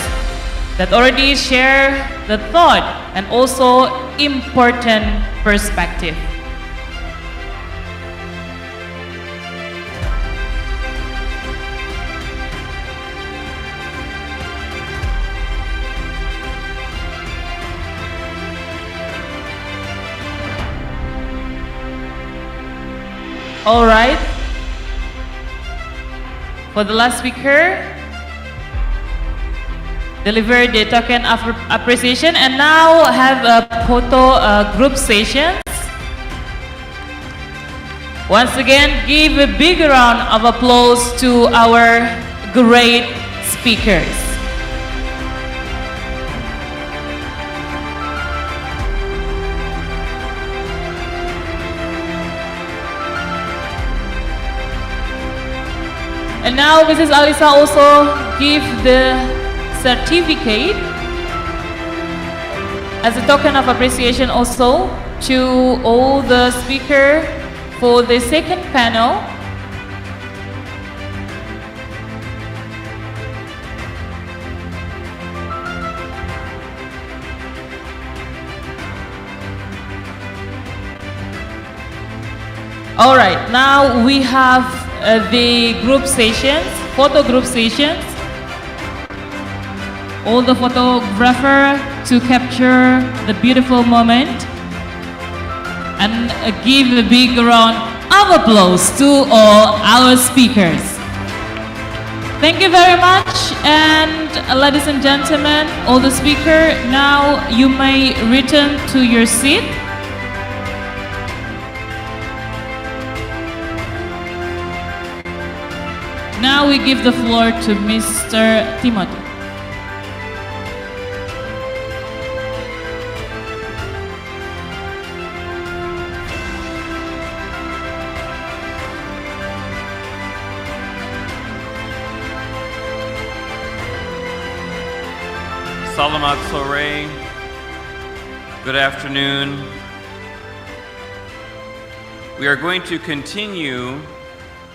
that already share the thought and also important perspective. All right. For the last speaker, deliver the token of appreciation, and now have a photo group sessions. Once again, give a big round of applause to our great speakers. And now Mrs. Alisa also give the certificate as a token of appreciation also to all the speakers for the second panel. All right, now we have the group sessions, photo group sessions. All the photographer to capture the beautiful moment and give a big round of applause to all our speakers. Thank you very much, and ladies and gentlemen, all the speakers, now you may return to your seat. Now we give the floor to Mr. Timothy. Al-Mazrouei, good afternoon. We are going to continue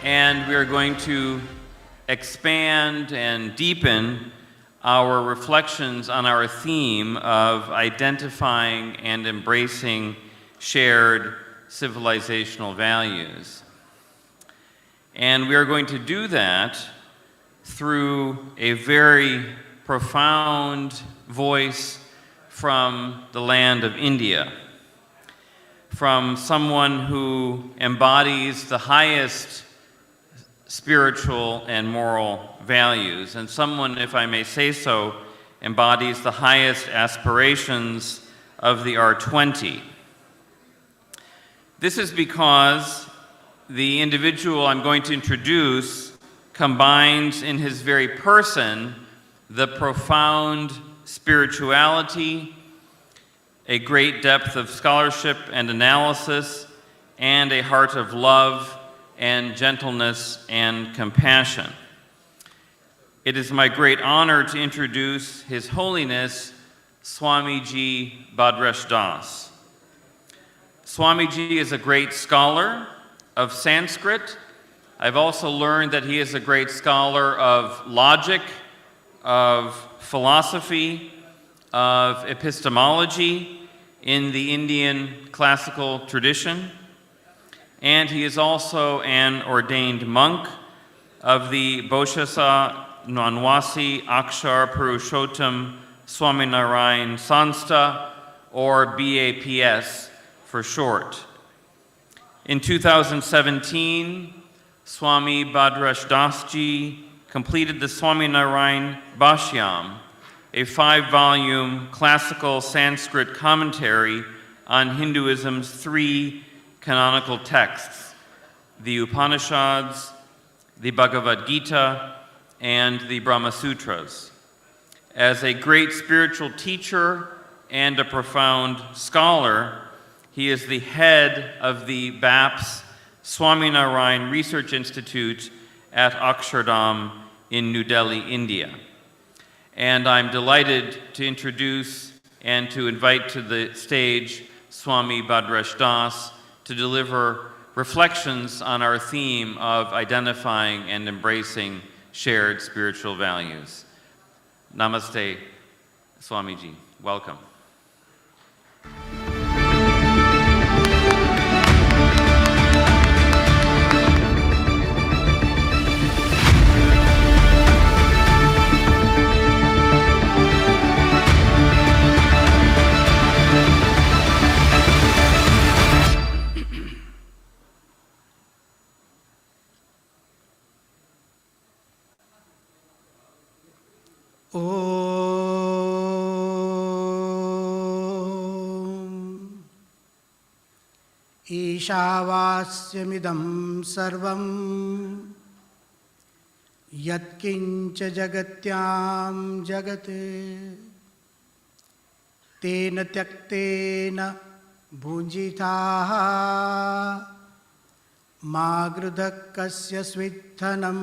and we are going to expand and deepen our reflections on our theme of identifying and embracing shared civilizational values. And we are going to do that through a very profound voice from the land of India, from someone who embodies the highest spiritual and moral values, and someone, if I may say so, embodies the highest aspirations of the R20. This is because the individual I'm going to introduce combines in his very person the profound spirituality, a great depth of scholarship and analysis, and a heart of love and gentleness and compassion. It is my great honor to introduce His Holiness Swamiji Bhadresh Das. Swamiji is a great scholar of Sanskrit. I've also learned that he is a great scholar of logic, of philosophy, of epistemology in the Indian classical tradition. And he is also an ordained monk of the Boshasa Nanwasi Akshar Purushottam Swaminarayan Sanstha, or BAPS for short. In 2017, Swami Bhadresh Dasji completed the Swaminarayan Bhashyam, a 5-volume classical Sanskrit commentary on Hinduism's 3 canonical texts, the Upanishads, the Bhagavad Gita, and the Brahma Sutras. As a great spiritual teacher and a profound scholar, he is the head of the BAPS Swaminarayan Research Institute at Akshardham in New Delhi, India. And I'm delighted to introduce and to invite to the stage Swami Bhadresh Das to deliver reflections on our theme of identifying and embracing shared spiritual values. Namaste, Swamiji. Welcome. ईशावास्यमिदं सर्वं यत्किञ्च जगत्यां जगत् तेन त्यक्तेन भुञ्जिताः मा गृधः कस्य स्विद्धनम्.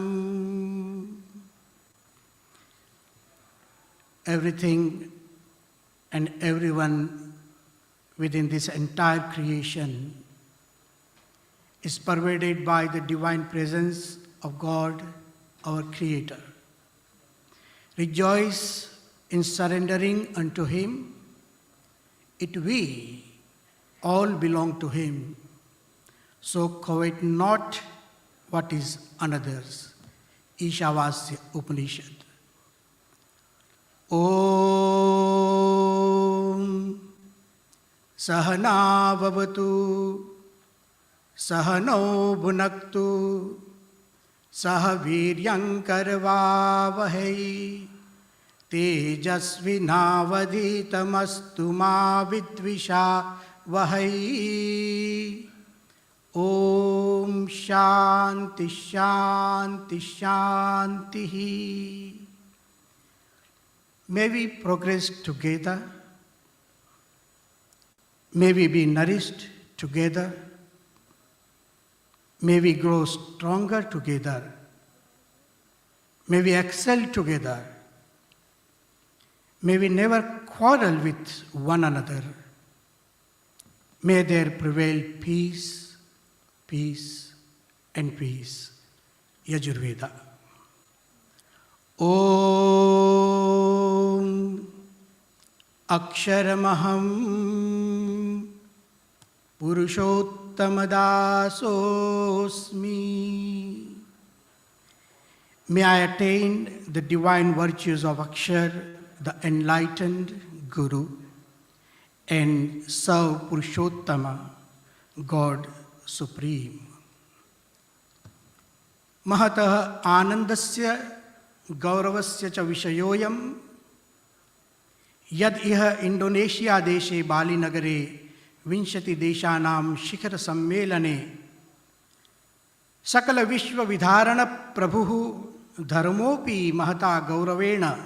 Everything and everyone within this entire creation is pervaded by the divine presence of God, our Creator. Rejoice in surrendering unto Him. It we all belong to Him. So covet not what is another's. Ishavasya Upanishad. Om Sahana Bhavatu Sahano Bhunaktu Sahaviryam Karvavahai Tejasvinavadhitamastu ma vidvisha vahai. Om Shanti Shanti Shanti. May we progress together. May we be nourished together. May we grow stronger together. May we excel together. May we never quarrel with one another. May there prevail peace, peace, and peace. Yajurveda. Om Aksharamaham Purushottamadaso'smi. May I attain the divine virtues of Akshar, the enlightened Guru, and serve Purushottama, God Supreme. Mahatah Anandasya Gauravasya cha Vishayoyam Yad iha Indonesia deshe Bali nagare Vinshati deshanam Shikhar Sammelane Sakala Vishwa Vidharana Prabhu Dharmopi Mahata Gauravena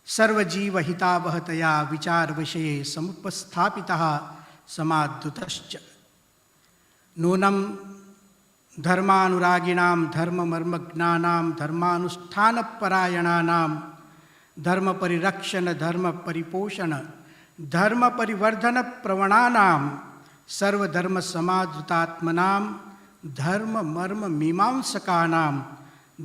Sarva Jiva Hitavahataya Vichar Vishaye Samupasthapitaha Samadhutascha Nunam Dharmanuraginam Dharma Marmagnanam Dharmanusthana Parayananam Dharma Parirakshana Dharma Pariposhana Dharma Parivardhana Pravananam Sarva Dharma Samadhutatmanam Dharma Marma Mimamsakanam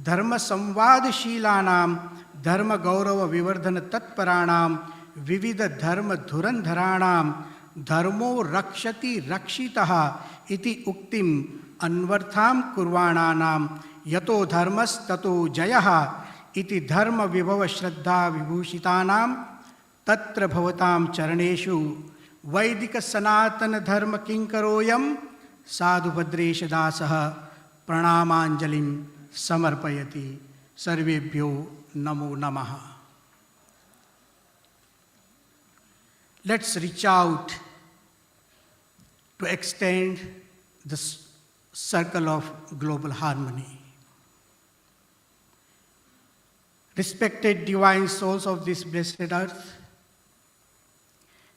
Dharma Samvadashilanam Dharma Gaurava Vivardhana Tatparanam Vivida Dharma Dhurandharanam Dharmo Rakshati Rakshitaha Iti Uktim Anvartham Kurvananam Yato Dharmas Tato Jayaha Iti Dharma Vibhava Shraddha Vibhushitanam Tatra Bhavatam Charaneshu Vaidika Sanatana Dharma Kinkaroyam Sadhu Bhadresha Dasaha Pranamanjalim Samarpayati Sarvebhyo Namo Namaha. Let's reach out to extend the circle of global harmony. Respected divine souls of this blessed earth,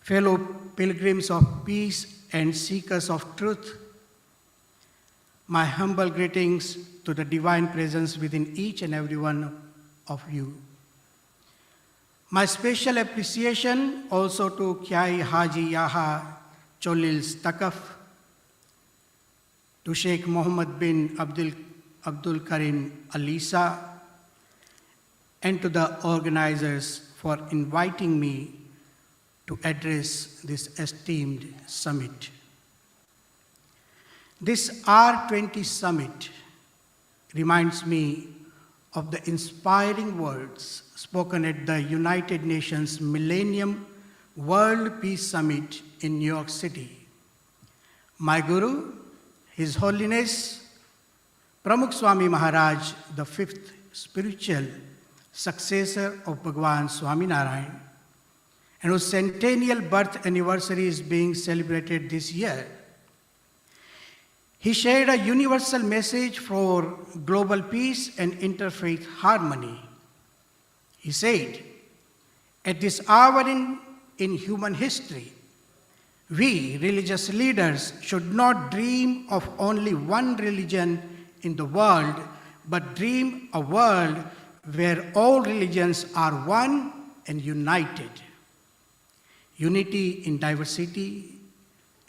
fellow pilgrims of peace and seekers of truth, my humble greetings to the divine presence within each and every one of you. My special appreciation also to Kyai Haji Yaha Cholil's Takaf, to Sheikh Mohamed bin Abdul Karim Alisa, and to the organizers for inviting me to address this esteemed summit. This R20 summit reminds me of the inspiring words spoken at the United Nations Millennium World Peace Summit in New York City. My Guru, His Holiness Pramukh Swami Maharaj, the fifth spiritual successor of Bhagwan Swaminarayan, and whose centennial birth anniversary is being celebrated this year. He shared a universal message for global peace and interfaith harmony. He said, at this hour in human history, we religious leaders should not dream of only one religion in the world, but dream a world where all religions are one and united. Unity in diversity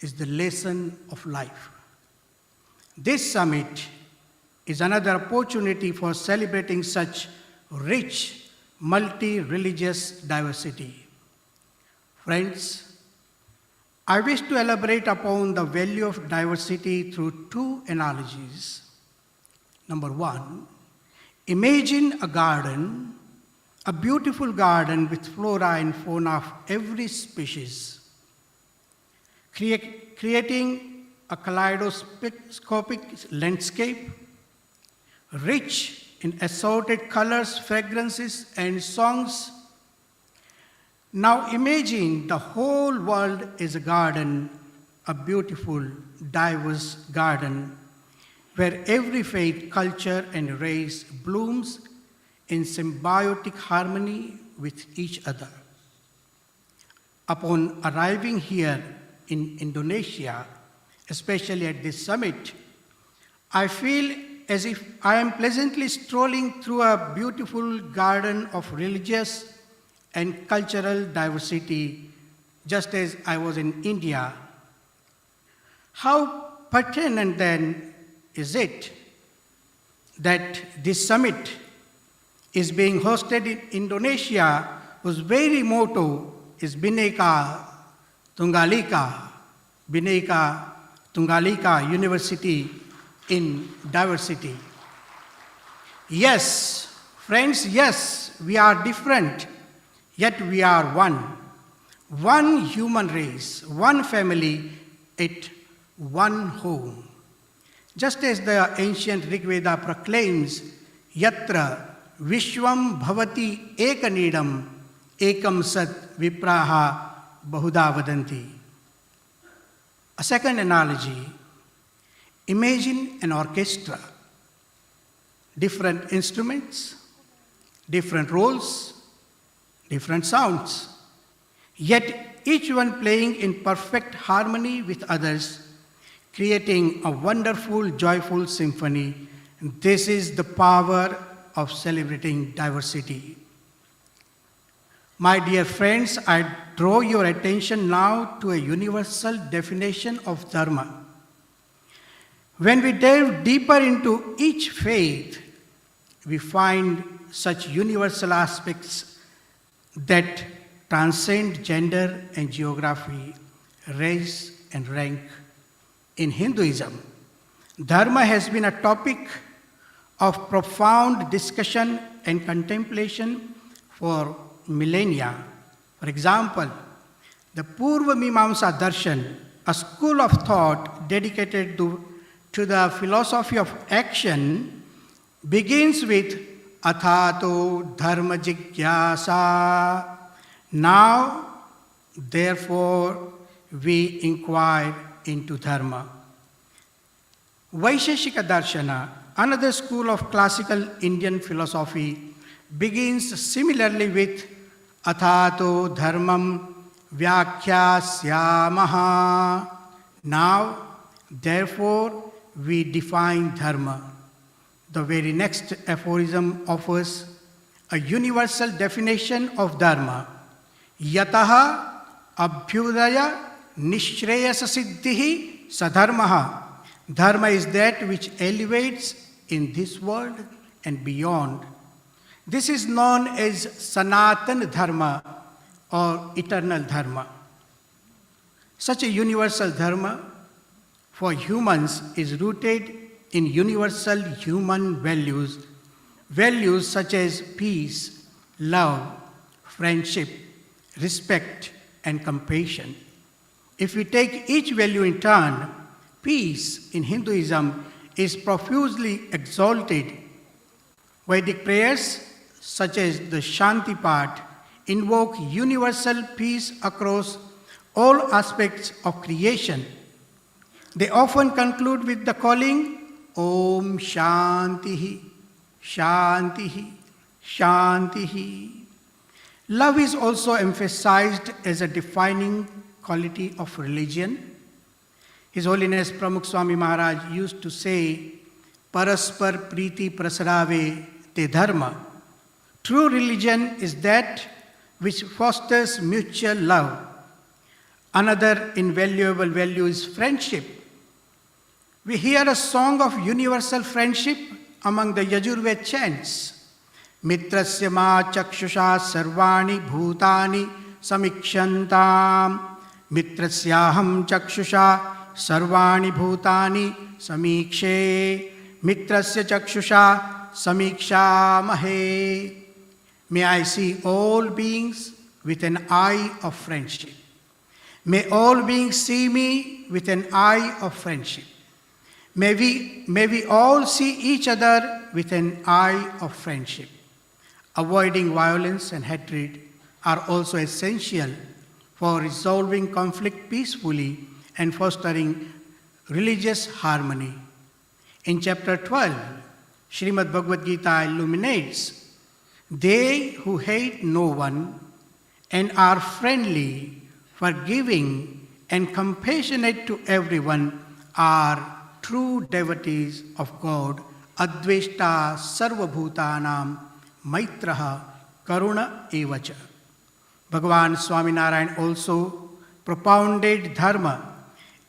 is the lesson of life. This summit is another opportunity for celebrating such rich, multi-religious diversity. Friends, I wish to elaborate upon the value of diversity through two analogies. Number one, imagine a garden, a beautiful garden with flora and fauna of every species, creating a kaleidoscopic landscape, rich in assorted colors, fragrances, and songs. Now imagine the whole world is a garden, a beautiful, diverse garden, where every faith, culture, and race blooms in symbiotic harmony with each other. Upon arriving here in Indonesia, especially at this summit, I feel as if I am pleasantly strolling through a beautiful garden of religious and cultural diversity, just as I was in India. How pertinent then is it that this summit is being hosted in Indonesia, whose very motto is Bhinneka Tunggal Ika, Bhinneka Tunggal Ika, University in Diversity. Yes, friends, yes, we are different, yet we are one. One human race, one family, at one home. Just as the ancient Rig Veda proclaims, Yatra Vishwam Bhavati Ekanidam Ekam Sat Vipraha Bahuda Vadanti. A second analogy, imagine an orchestra, different instruments, different roles, different sounds, yet each one playing in perfect harmony with others, creating a wonderful, joyful symphony. This is the power of celebrating diversity. My dear friends, I draw your attention now to a universal definition of dharma. When we delve deeper into each faith, we find such universal aspects that transcend gender and geography, race and rank. In Hinduism, dharma has been a topic of profound discussion and contemplation for millennia. For example, the Purva Mimamsa Darshan, a school of thought dedicated to the philosophy of action, begins with Athato Dharma Jigyasa. Now, therefore, we inquire into dharma. Vaisheshika Darshana, another school of classical Indian philosophy, begins similarly with Athato Dharmam Vyakhyasyaamaha. Now, therefore, we define dharma. The very next aphorism offers a universal definition of dharma. Yataha abhyudaya nishreyasa siddhihi sadharmaha. Dharma is that which elevates in this world and beyond. This is known as Sanatana Dharma or eternal dharma. Such a universal dharma for humans is rooted in universal human values, values such as peace, love, friendship, respect, and compassion. If we take each value in turn, peace in Hinduism is profusely exalted. Vedic prayers, such as the Shanthi part, invoke universal peace across all aspects of creation. They often conclude with the calling, Om Shantihi, Shantihi, Shantihi. Love is also emphasized as a defining quality of religion. His Holiness Pramukh Swami Maharaj used to say, Paraspar Priti Prasarave Te Dharma. True religion is that which fosters mutual love, Another invaluable value is friendship. We hear a song of universal friendship among the Yajurved chants. Mitrasya ma chakshusha sarvani bhutani samikshantam. Mitrasyaham chakshusha sarvani bhutani samikshe. Mitrasya chakshusha samiksha mahe. May I see all beings with an eye of friendship. May all beings see me with an eye of friendship. May we all see each other with an eye of friendship. Avoiding violence and hatred are also essential for resolving conflict peacefully and fostering religious harmony. In chapter 12, Srimad Bhagavad Gita illuminates, they who hate no one and are friendly, forgiving, and compassionate to everyone are true devotees of God. Adveshta sarvabhutanam maitraha karuna evacha. Bhagavan Swaminarayan also propounded dharma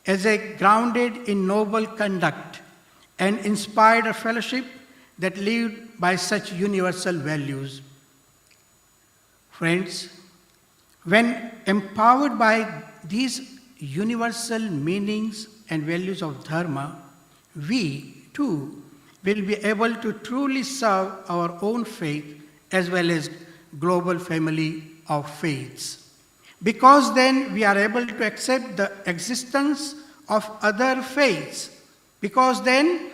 as a grounded in noble conduct and inspired a fellowship that lived by such universal values. Friends, when empowered by these universal meanings and values of dharma, we too will be able to truly serve our own faith as well as global family of faiths. Because then we are able to accept the existence of other faiths. Because then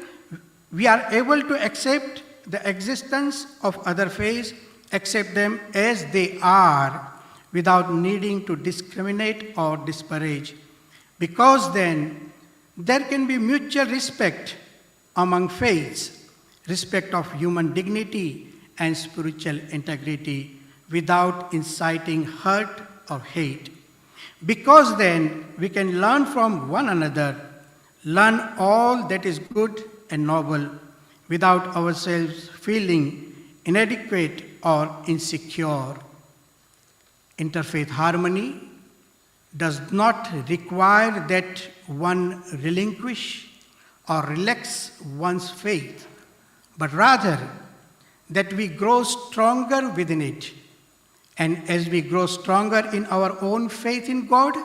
we are able to accept the existence of other faiths, accept them as they are, without needing to discriminate or disparage. Because then there can be mutual respect among faiths, respect of human dignity and spiritual integrity, without inciting hurt or hate. Because then we can learn from one another, learn all that is good and noble, without ourselves feeling inadequate or insecure. Interfaith harmony does not require that one relinquish or relax one's faith, but rather that we grow stronger within it. And as we grow stronger in our own faith in God,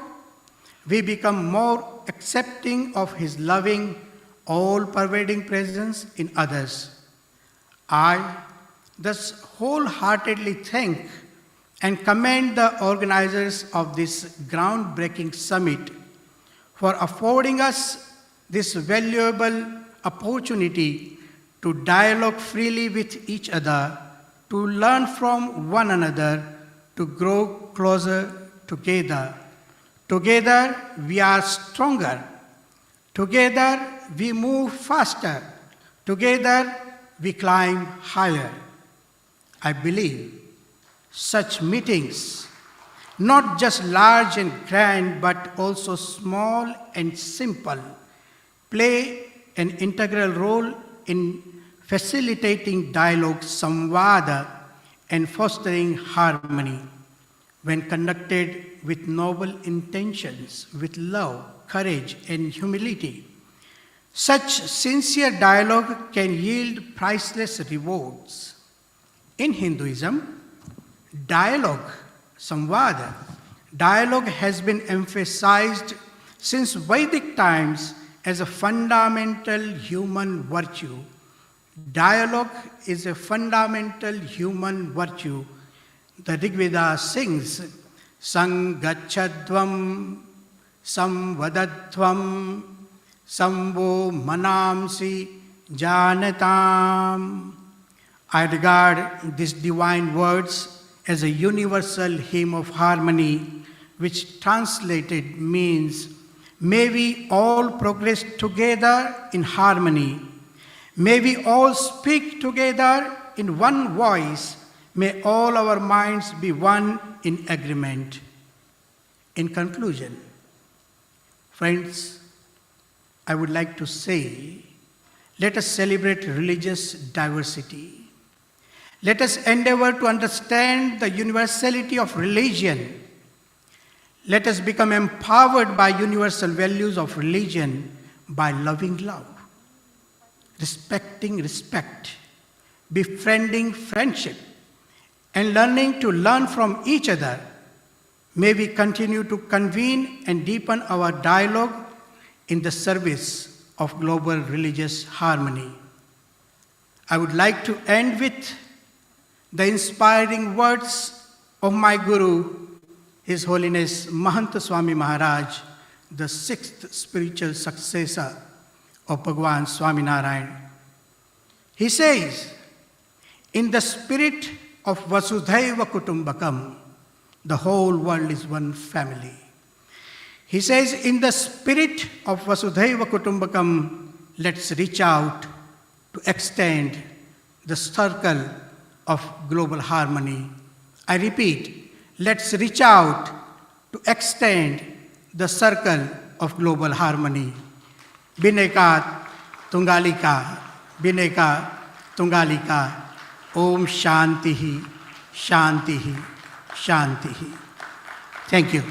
we become more accepting of His loving, all-pervading presence in others. I thus wholeheartedly thank and commend the organizers of this groundbreaking summit for affording us this valuable opportunity to dialogue freely with each other, to learn from one another, to grow closer together. Together we are stronger. Together we move faster. Together we climb higher. I believe such meetings, not just large and grand, but also small and simple, play an integral role in facilitating dialogue, samvada, and fostering harmony. When conducted with noble intentions, with love, courage, and humility, such sincere dialogue can yield priceless rewards. In Hinduism, dialogue, samvada, dialogue has been emphasized since Vedic times as a fundamental human virtue. Dialogue is a fundamental human virtue. The Rig Veda sings, Sangachadvam, Samvadadvam, Samvo Manamsi Janatam. I regard these divine words as a universal hymn of harmony, which translated means, may we all progress together in harmony. May we all speak together in one voice. May all our minds be one in agreement. In conclusion, friends, I would like to say, let us celebrate religious diversity. Let us endeavor to understand the universality of religion. Let us become empowered by universal values of religion by loving love, respecting respect, befriending friendship, and learning to learn from each other. May we continue to convene and deepen our dialogue in the service of global religious harmony. I would like to end with the inspiring words of my Guru, His Holiness Mahant Swami Maharaj, the sixth spiritual successor of Bhagwan Swaminarayan. He says, in the spirit of Vasudhaiva Kutumbakam, the whole world is one family. He says, in the spirit of Vasudhaiva Kutumbakam, let's reach out to extend the circle of global harmony. I repeat, let's reach out to extend the circle of global harmony. Bineka Tungalika, Bineka Tungalika, Om Shantihi, Shantihi, Shantihi. Thank you.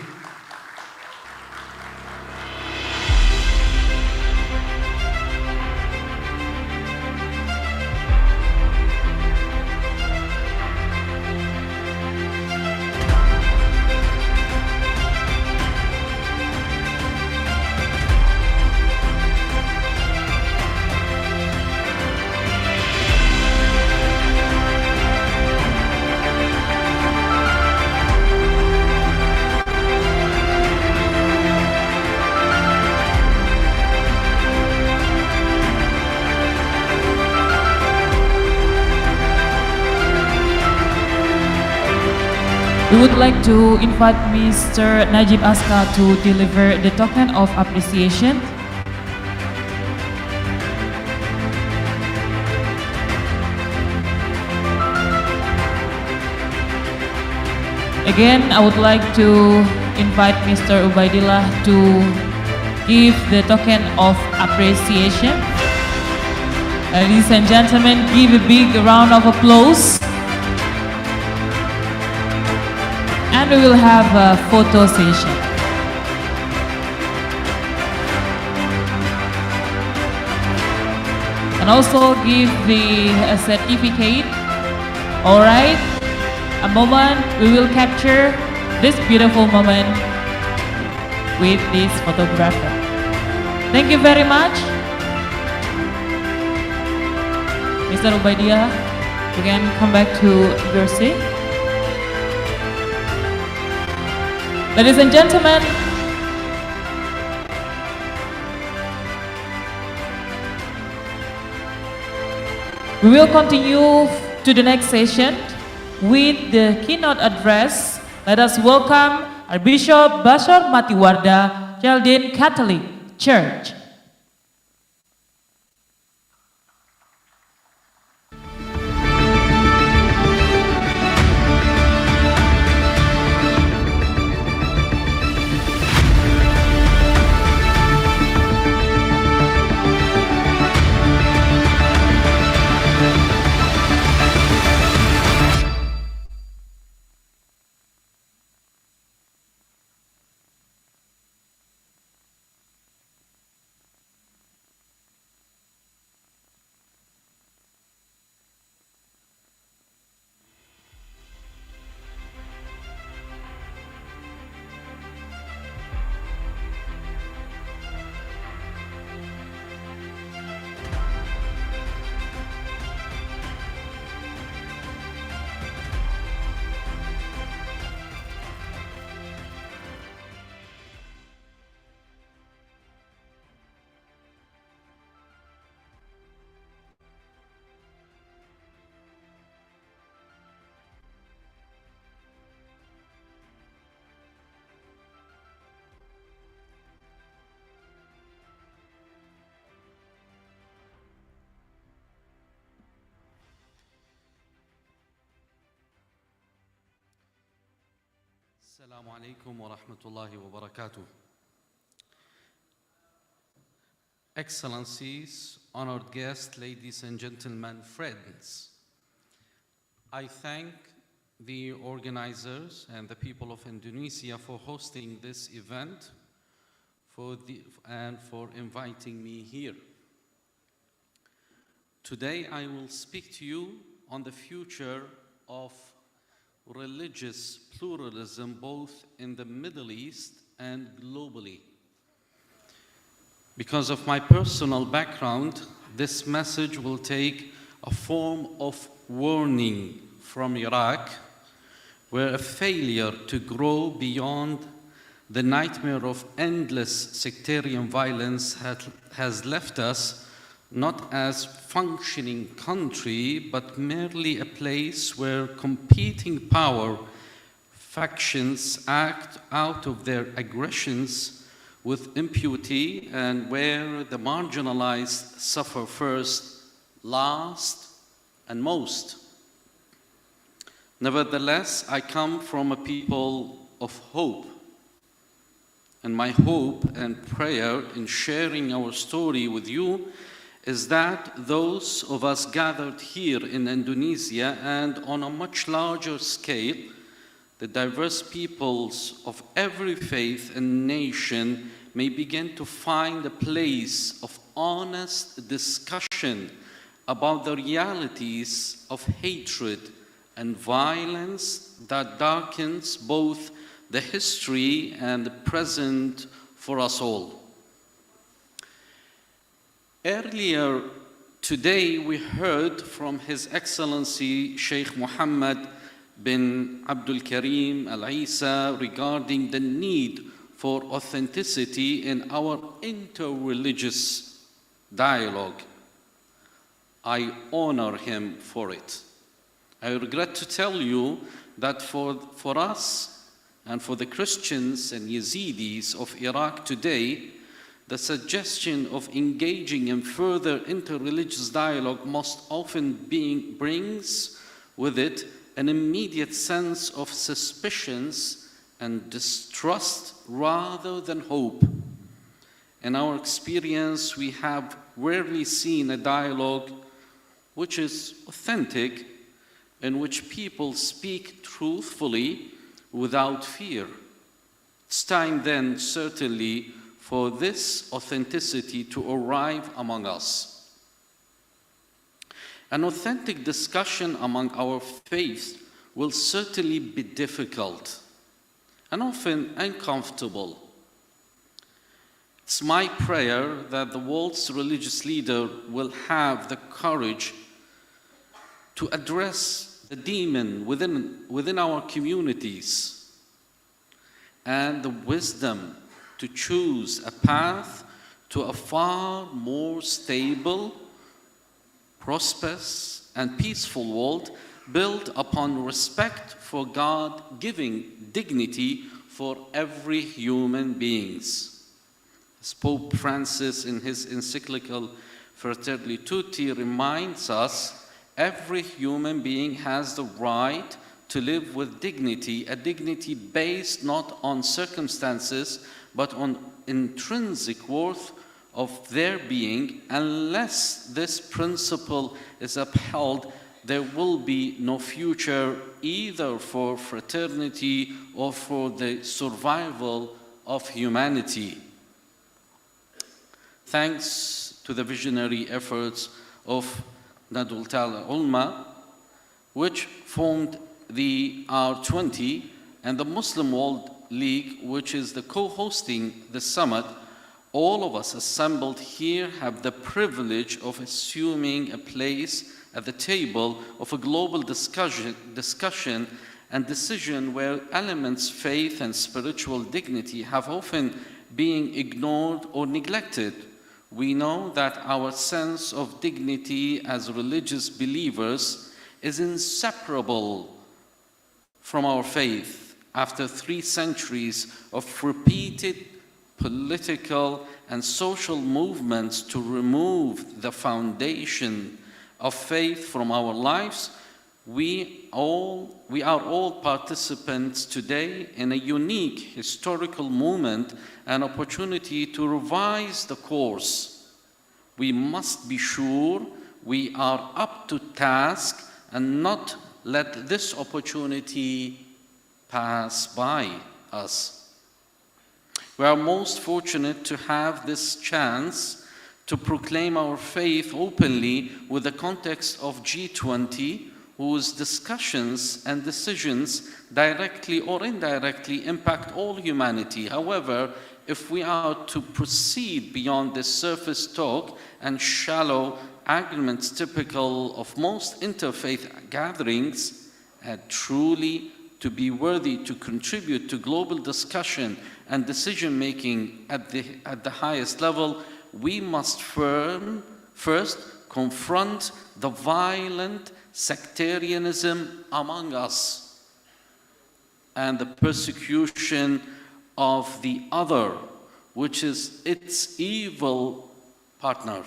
We would like to invite Mr. Najib Aska to deliver the token of appreciation. Again, I would like to invite Mr. Ubaidillah to give the token of appreciation. Ladies and gentlemen, give a big round of applause. And we will have a photo session. And also give the certificate. All right, a moment, we will capture this beautiful moment with this photographer. Thank you very much. Mr. Ubaidillah, you can come back to your seat. Ladies and gentlemen, we will continue to the next session with the keynote address. Let us welcome our Bishop Bashar Matiwarda, Glendon Catholic Church. Assalamu alaikum wa rahmatullahi wa barakatuh. Excellencies, honored guests, ladies and gentlemen, friends, I thank the organizers and the people of Indonesia for hosting this event and for inviting me here. Today I will speak to you on the future of religious pluralism both in the Middle East and globally. Because of my personal background, this message will take a form of warning from Iraq, where a failure to grow beyond the nightmare of endless sectarian violence has left us not as functioning country, but merely a place where competing power factions act out of their aggressions with impunity, and where the marginalized suffer first, last, and most. Nevertheless, I come from a people of hope. And my hope and prayer in sharing our story with you is that those of us gathered here in Indonesia and on a much larger scale, the diverse peoples of every faith and nation may begin to find a place of honest discussion about the realities of hatred and violence that darkens both the history and the present for us all. Earlier today, we heard from His Excellency Sheikh Mohamed bin Abdul Karim Al-Isa regarding the need for authenticity in our interreligious dialogue. I honor him for it. I regret to tell you that for us, and for the Christians and Yazidis of Iraq today, the suggestion of engaging in further interreligious dialogue most often brings with it an immediate sense of suspicions and distrust rather than hope. In our experience, we have rarely seen a dialogue which is authentic, in which people speak truthfully without fear. It's time then, certainly, for this authenticity to arrive among us. An authentic discussion among our faiths will certainly be difficult and often uncomfortable. It's my prayer that the world's religious leader will have the courage to address the demon within our communities and the wisdom to choose a path to a far more stable, prosperous, and peaceful world built upon respect for God, giving dignity for every human being. As Pope Francis in his encyclical Fratelli Tutti reminds us, every human being has the right to live with dignity, a dignity based not on circumstances, but on intrinsic worth of their being. Unless this principle is upheld, there will be no future either for fraternity or for the survival of humanity. Thanks to the visionary efforts of Nadul Ulma, which formed the R20, and the Muslim World League, which is the co-hosting the summit, all of us assembled here have the privilege of assuming a place at the table of a global discussion and decision where elements, faith and spiritual dignity have often been ignored or neglected. We know that our sense of dignity as religious believers is inseparable from our faith after 3 centuries of repeated political and social movements to remove the foundation of faith from our lives. We are all participants today in a unique historical moment, an opportunity to revise the course. We must be sure we are up to task and not let this opportunity pass by us. We are most fortunate to have this chance to proclaim our faith openly with the context of G20, whose discussions and decisions directly or indirectly impact all humanity. However, if we are to proceed beyond this surface talk and shallow arguments typical of most interfaith gatherings, and truly to be worthy to contribute to global discussion and decision-making at the highest level, we must first confront the violent sectarianism among us and the persecution of the other, which is its evil partner.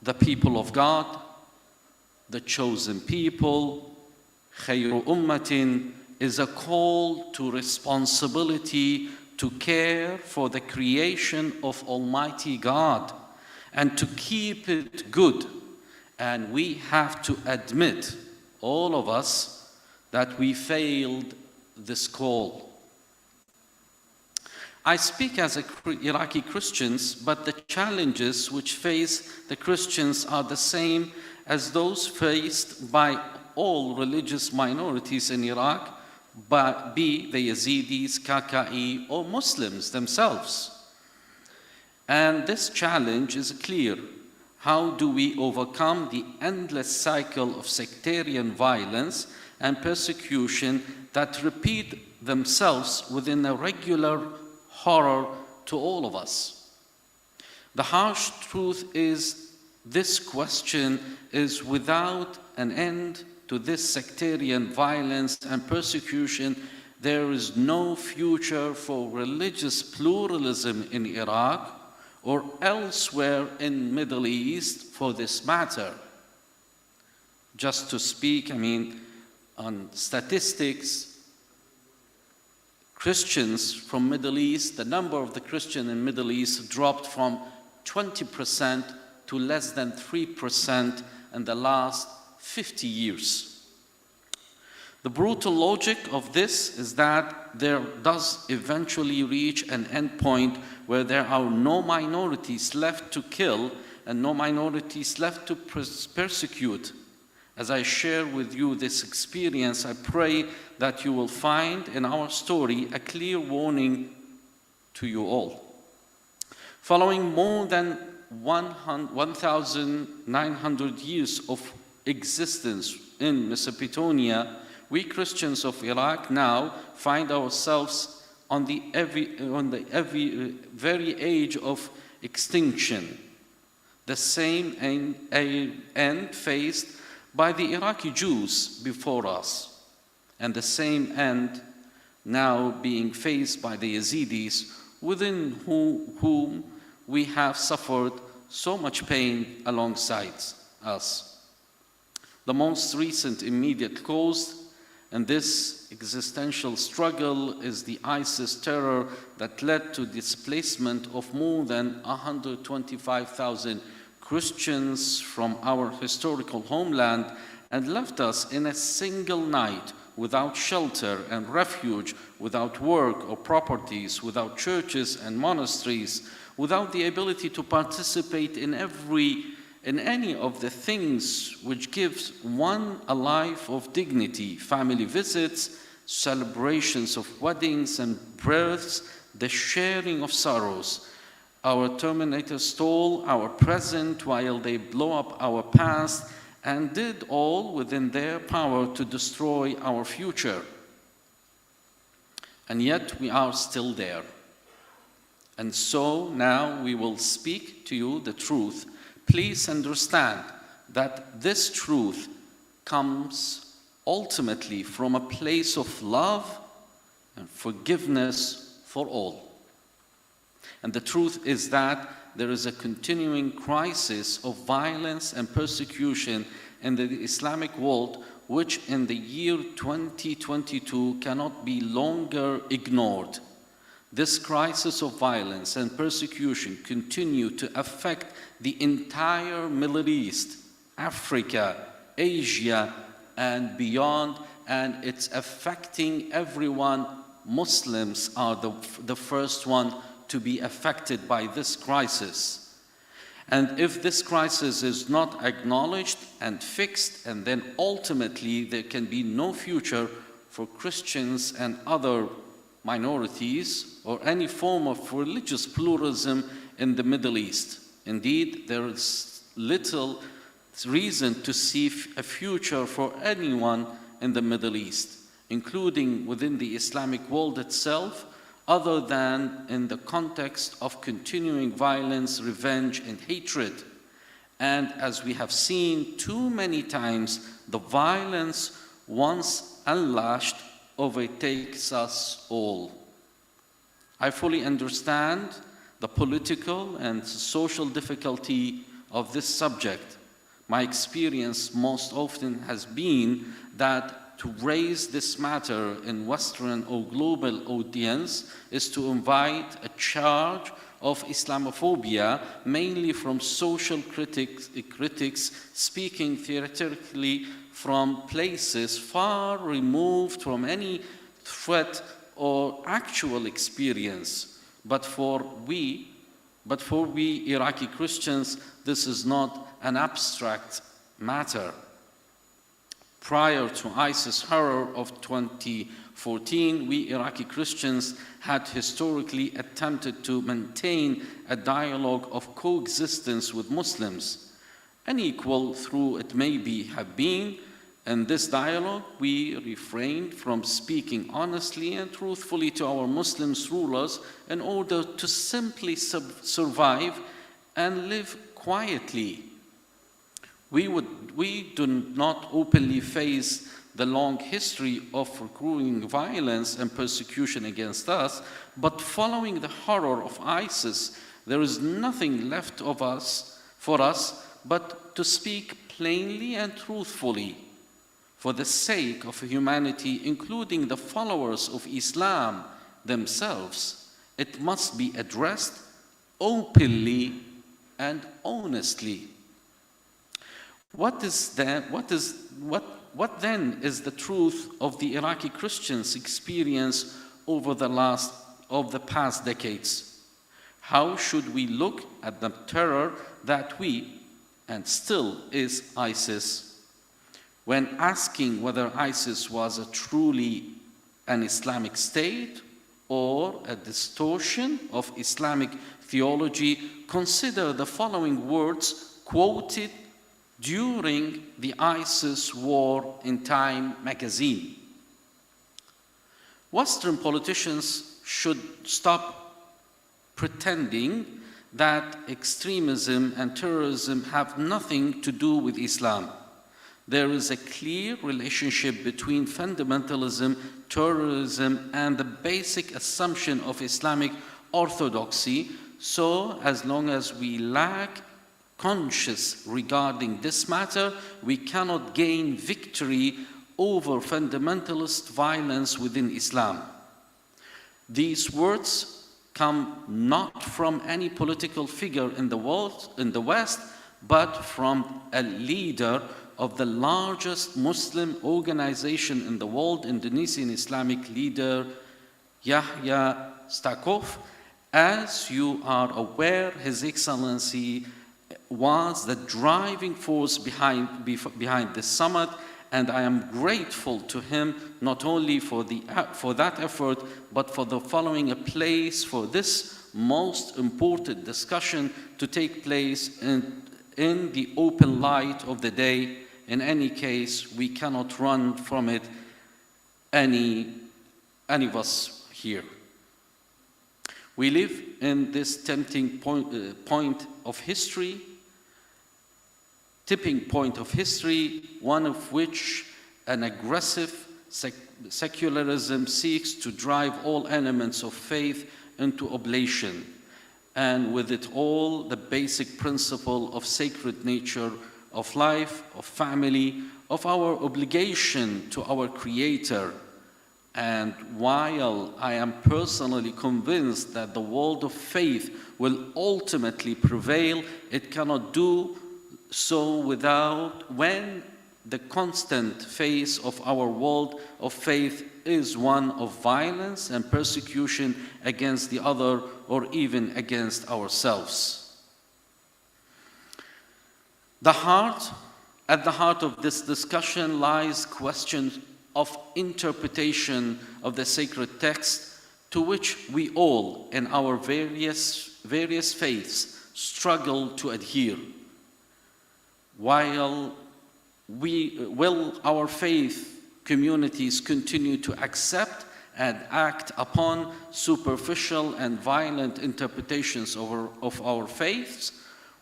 The people of God, the chosen people, khayru ummatin, is a call to responsibility to care for the creation of Almighty God and to keep it good. And we have to admit, all of us, that we failed this call. I speak as Iraqi Christians, but the challenges which face the Christians are the same as those faced by all religious minorities in Iraq, be they Yazidis, Kaka'i, or Muslims themselves. And this challenge is clear. How do we overcome the endless cycle of sectarian violence and persecution that repeat themselves within a regular horror to all of us? The harsh truth is this question is without an end to this sectarian violence and persecution, there is no future for religious pluralism in Iraq or elsewhere in Middle East for this matter. Just to speak, on statistics, Christians from Middle East, the number of the Christian in Middle East dropped from 20% to less than 3% in the last 50 years. The brutal logic of this is that there does eventually reach an end point where there are no minorities left to kill and no minorities left to persecute. As I share with you this experience, I pray that you will find in our story a clear warning to you all. Following more than 1,900 years of existence in Mesopotamia, we Christians of Iraq now find ourselves on the very edge of extinction, the same end faced by the Iraqi Jews before us, and the same end now being faced by the Yazidis, within whom we have suffered so much pain alongside us. The most recent immediate cause in this existential struggle is the ISIS terror that led to displacement of more than 125,000 Christians from our historical homeland and left us in a single night without shelter and refuge, without work or properties, without churches and monasteries, without the ability to participate in any of the things which gives one a life of dignity: family visits, celebrations of weddings and births, the sharing of sorrows. Our terminators stole our present while they blow up our past and did all within their power to destroy our future. And yet we are still there. And so now we will speak to you the truth. Please understand that this truth comes ultimately from a place of love and forgiveness for all. And the truth is that there is a continuing crisis of violence and persecution in the Islamic world, which in the year 2022 cannot be longer ignored. This crisis of violence and persecution continue to affect the entire Middle East, Africa, Asia, and beyond, and it's affecting everyone. Muslims are the first one to be affected by this crisis. And if this crisis is not acknowledged and fixed, and then ultimately there can be no future for Christians and other minorities or any form of religious pluralism in the Middle East. Indeed, there is little reason to see a future for anyone in the Middle East, including within the Islamic world itself, other than in the context of continuing violence, revenge, and hatred. And as we have seen too many times, the violence, once unlashed, overtakes us all. I fully understand the political and social difficulty of this subject. My experience most often has been that to raise this matter in Western or global audience is to invite a charge of Islamophobia, mainly from social critics speaking theoretically from places far removed from any threat or actual experience. But for we Iraqi Christians, this is not an abstract matter. Prior to ISIS horror of 2014, we Iraqi Christians had historically attempted to maintain a dialogue of coexistence with Muslims, unequal though it may have been. In this dialogue, we refrained from speaking honestly and truthfully to our Muslim rulers in order to simply survive and live quietly. We do not openly face the long history of recurring violence and persecution against us, but following the horror of ISIS, there is nothing left for us but to speak plainly and truthfully. For the sake of humanity, including the followers of Islam themselves, it must be addressed openly and honestly. What then is the truth of the Iraqi Christians' experience over the past decades? How should we look at the terror that and still is ISIS? When asking whether ISIS was truly an Islamic state or a distortion of Islamic theology, consider the following words quoted during the ISIS war in Time magazine. Western politicians should stop pretending that extremism and terrorism have nothing to do with Islam. There is a clear relationship between fundamentalism, terrorism, and the basic assumption of Islamic orthodoxy. So, as long as we lack conscience regarding this matter, we cannot gain victory over fundamentalist violence within Islam. These words come not from any political figure in the West, but from a leader of the largest Muslim organization in the world, Indonesian Islamic leader Yahya Stakuf. As you are aware, His Excellency was the driving force behind this summit, and I am grateful to him not only for that effort, but for the following a place for this most important discussion to take place in the open light of the day. In any case, we cannot run from it, any of us here. We live in this tipping point of history, one of which an aggressive secularism seeks to drive all elements of faith into oblation, and with it all the basic principle of sacred nature of life, of family, of our obligation to our Creator. And while I am personally convinced that the world of faith will ultimately prevail, it cannot do so the constant face of our world of faith is one of violence and persecution against the other or even against ourselves. At the heart of this discussion lies questions of interpretation of the sacred text to which we all in our various faiths struggle to adhere. Will our faith communities continue to accept and act upon superficial and violent interpretations of our faiths,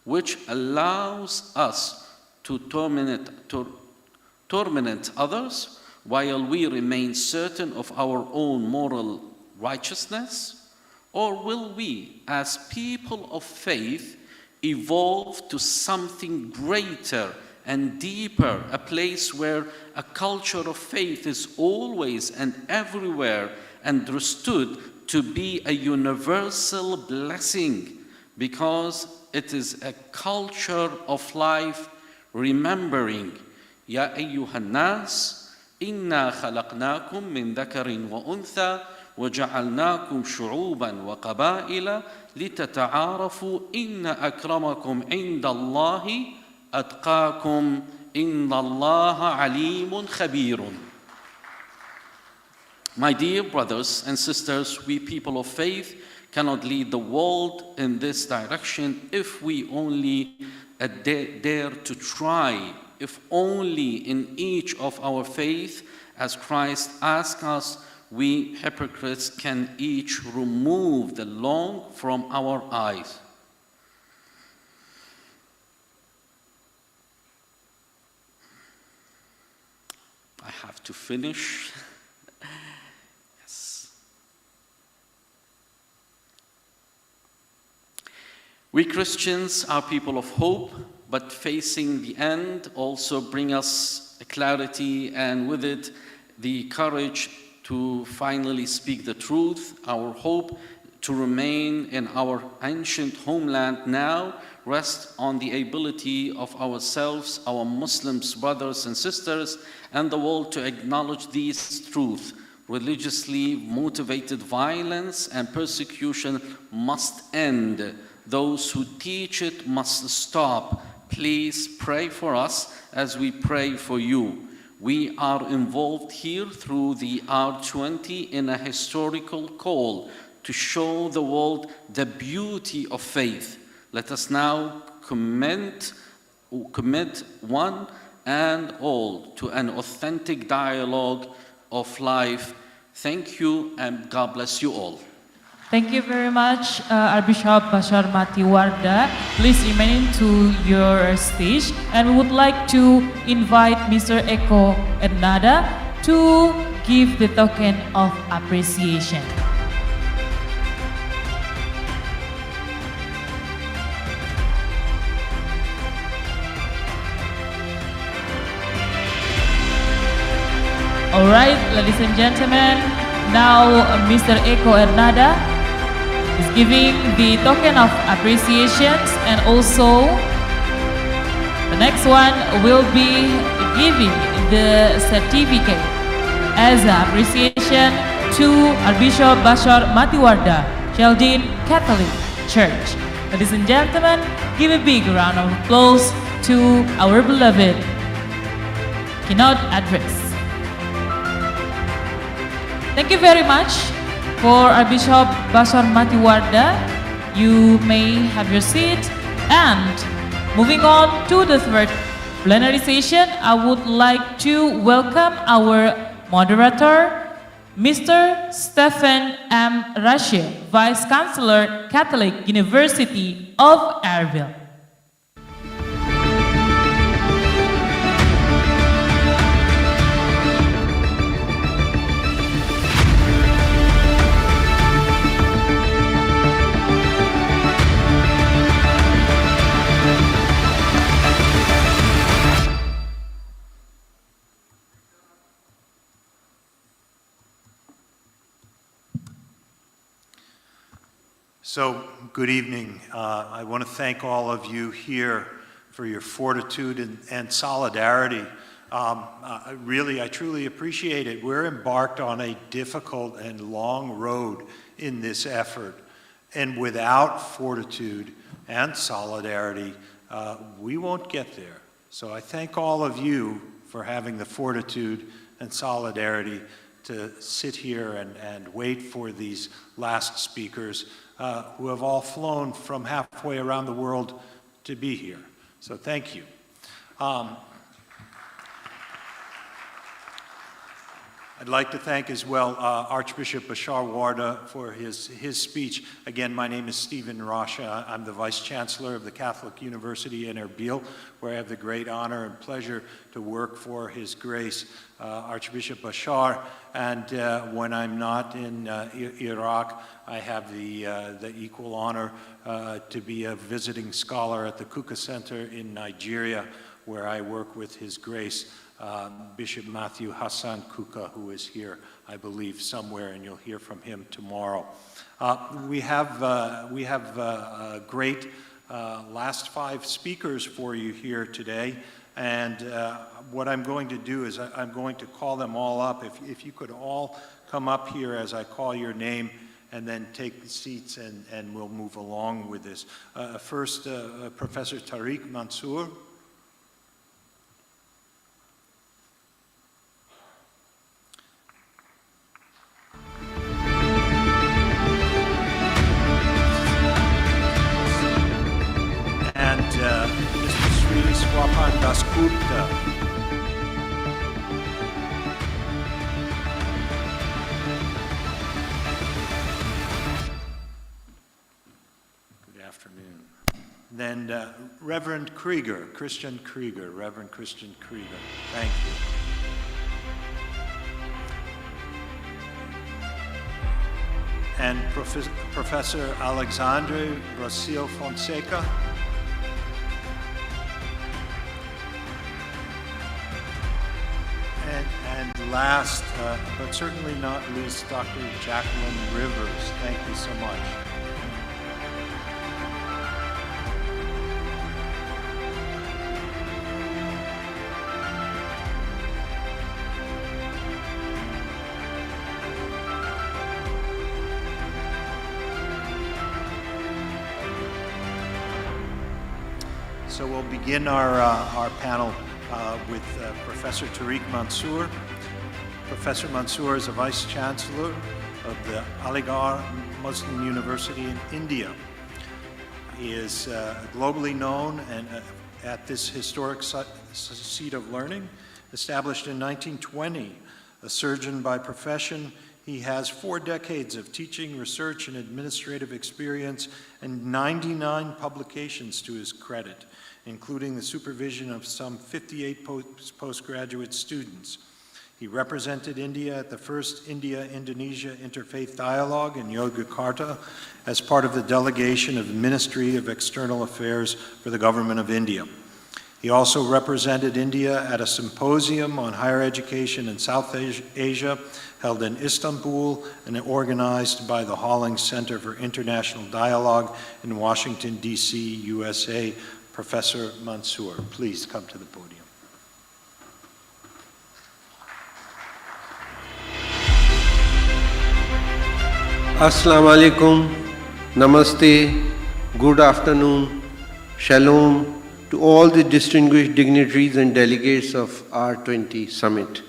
which allows us to torment others while we remain certain of our own moral righteousness? Or will we, as people of faith, evolve to something greater and deeper, a place where a culture of faith is always and everywhere understood to be a universal blessing, because it is a culture of life remembering, Ya ayyuhan nas, inna khalaqnakum min dhakarin wa untha, وَجَعَلْنَاكُمْ شُعُوبًا وَقَبَائِلَ لِتَتَعَارَفُوا إِنَّ أَكْرَمَكُمْ عِنْدَ اللَّهِ أَتْقَاكُمْ إِنَّ اللَّهَ عَلِيمٌ خَبِيرٌ. My dear brothers and sisters, we people of faith cannot lead the world in this direction if we only dare to try, if only in each of our faith, as Christ asked us, we hypocrites can each remove the log from our eyes. I have to finish. Yes. We Christians are people of hope, but facing the end also bring us a clarity, and with it the courage to finally speak the truth. Our hope to remain in our ancient homeland now rests on the ability of ourselves, our Muslim brothers and sisters, and the world to acknowledge these truths. Religiously motivated violence and persecution must end. Those who teach it must stop. Please pray for us as we pray for you. We are involved here through the R20 in a historical call to show the world the beauty of faith. Let us now commit one and all to an authentic dialogue of life. Thank you, and God bless you all. Thank you very much, Archbishop Bashar Matiwarda. Please remain to your stage, and we would like to invite Mr. Eko Ernada to give the token of appreciation. All right, ladies and gentlemen, now Mr. Eko Ernada is giving the token of appreciations, and also the next one will be giving the certificate as appreciation to Archbishop Bashar Matiwarda, Sheldon Catholic Church. Ladies and gentlemen, give a big round of applause to our beloved keynote address. Thank you very much for Archbishop Bashar Matiwarda. You may have your seat. And moving on to the third plenary session, I would like to welcome our moderator, Mr. Stephen M. Rasjid, Vice Chancellor, Catholic University of Erbil. So, good evening. I want to thank all of you here for your fortitude and solidarity I truly appreciate it. We're embarked on a difficult and long road in this effort. And without fortitude and solidarity, we won't get there. So I thank all of you for having the fortitude and solidarity to sit here and wait for these last speakers who have all flown from halfway around the world to be here. So thank you. I'd like to thank as well Archbishop Bashar Warda for his speech. Again, my name is Stephen Rasha. I'm the Vice Chancellor of the Catholic University in Erbil, where I have the great honor and pleasure to work for His Grace Archbishop Bashar. And when I'm not in Iraq, I have the equal honor to be a visiting scholar at the Kuka Center in Nigeria, where I work with His Grace Bishop Matthew Hassan Kuka, who is here, I believe, somewhere, and you'll hear from him tomorrow. We have great last 5 speakers for you here today, and what I'm going to do is I'm going to call them all up. If you could all come up here as I call your name, and then take the seats, and we'll move along with this. First, Professor Tariq Mansour. Good afternoon. Then Reverend Krieger, Christian Krieger, Reverend Christian Krieger. Thank you. And Professor Alexandre Brasil Fonseca. And last, but certainly not least, Dr. Jacqueline Rivers. Thank you so much. So we'll begin our panel with Professor Tariq Mansour. Professor Mansour is a Vice Chancellor of the Aligarh Muslim University in India. He is globally known and at this historic seat of learning. Established in 1920, a surgeon by profession, he has 4 decades of teaching, research, and administrative experience, and 99 publications to his credit, including the supervision of some 58 postgraduate students. He represented India at the first India-Indonesia Interfaith Dialogue in Yogyakarta as part of the delegation of the Ministry of External Affairs for the Government of India. He also represented India at a symposium on higher education in South Asia held in Istanbul and organized by the Halling Center for International Dialogue in Washington, D.C., USA. Professor Mansour, please come to the podium. Assalamu alaikum, namaste, good afternoon, shalom to all the distinguished dignitaries and delegates of R20 Summit.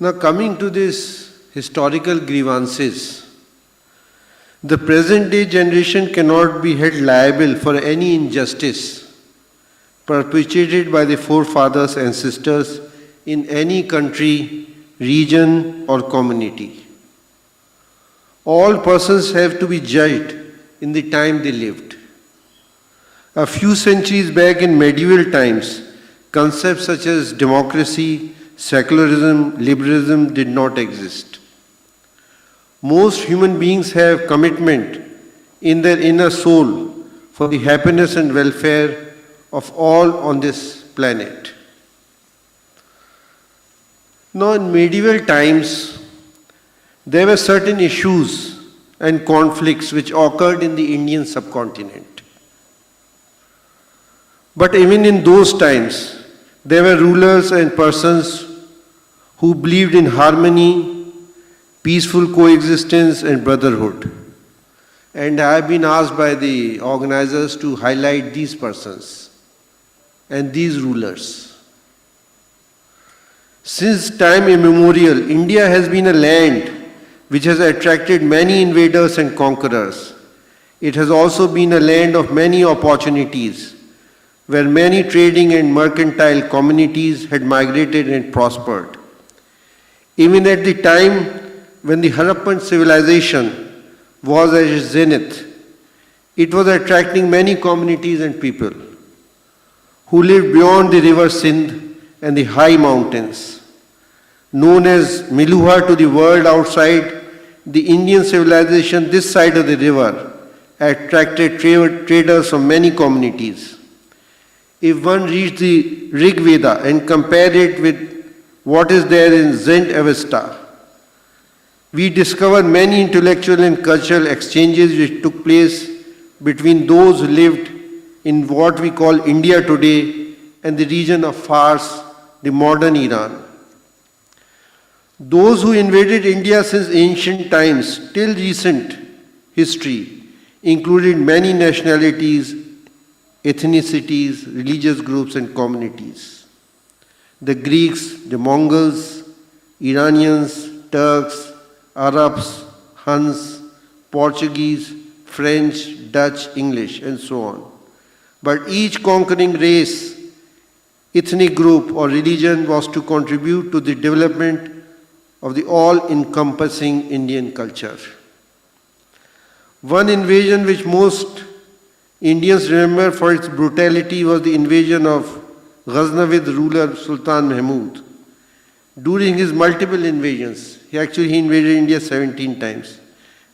Now coming to this historical grievances, the present-day generation cannot be held liable for any injustice perpetrated by the forefathers and ancestors in any country, region, or community. All persons have to be judged in the time they lived. A few centuries back in medieval times, concepts such as democracy, secularism, liberalism did not exist. Most human beings have commitment in their inner soul for the happiness and welfare of all on this planet. Now, in medieval times, there were certain issues and conflicts which occurred in the Indian subcontinent. But even in those times, There were rulers and persons who believed in harmony, peaceful coexistence and brotherhood. And I have been asked by the organizers to highlight these persons and these rulers. Since time immemorial, India has been a land which has attracted many invaders and conquerors. It has also been a land of many opportunities, where many trading and mercantile communities had migrated and prospered. Even at the time when the Harappan civilization was at its zenith, it was attracting many communities and people who lived beyond the river Sindh and the high mountains. Known as Miluha to the world outside, the Indian civilization this side of the river attracted traders from many communities. If one reads the Rig Veda and compare it with what is there in Zend Avesta, we discover many intellectual and cultural exchanges which took place between those who lived in what we call India today and the region of Fars, the modern Iran. Those who invaded India since ancient times till recent history included many nationalities, ethnicities, religious groups and communities. The Greeks, the Mongols, Iranians, Turks, Arabs, Huns, Portuguese, French, Dutch, English and so on. But each conquering race, ethnic group or religion was to contribute to the development of the all-encompassing Indian culture. One invasion which most Indians remember for its brutality was the invasion of Ghaznavid ruler Sultan Mahmud. During his multiple invasions, he invaded India 17 times.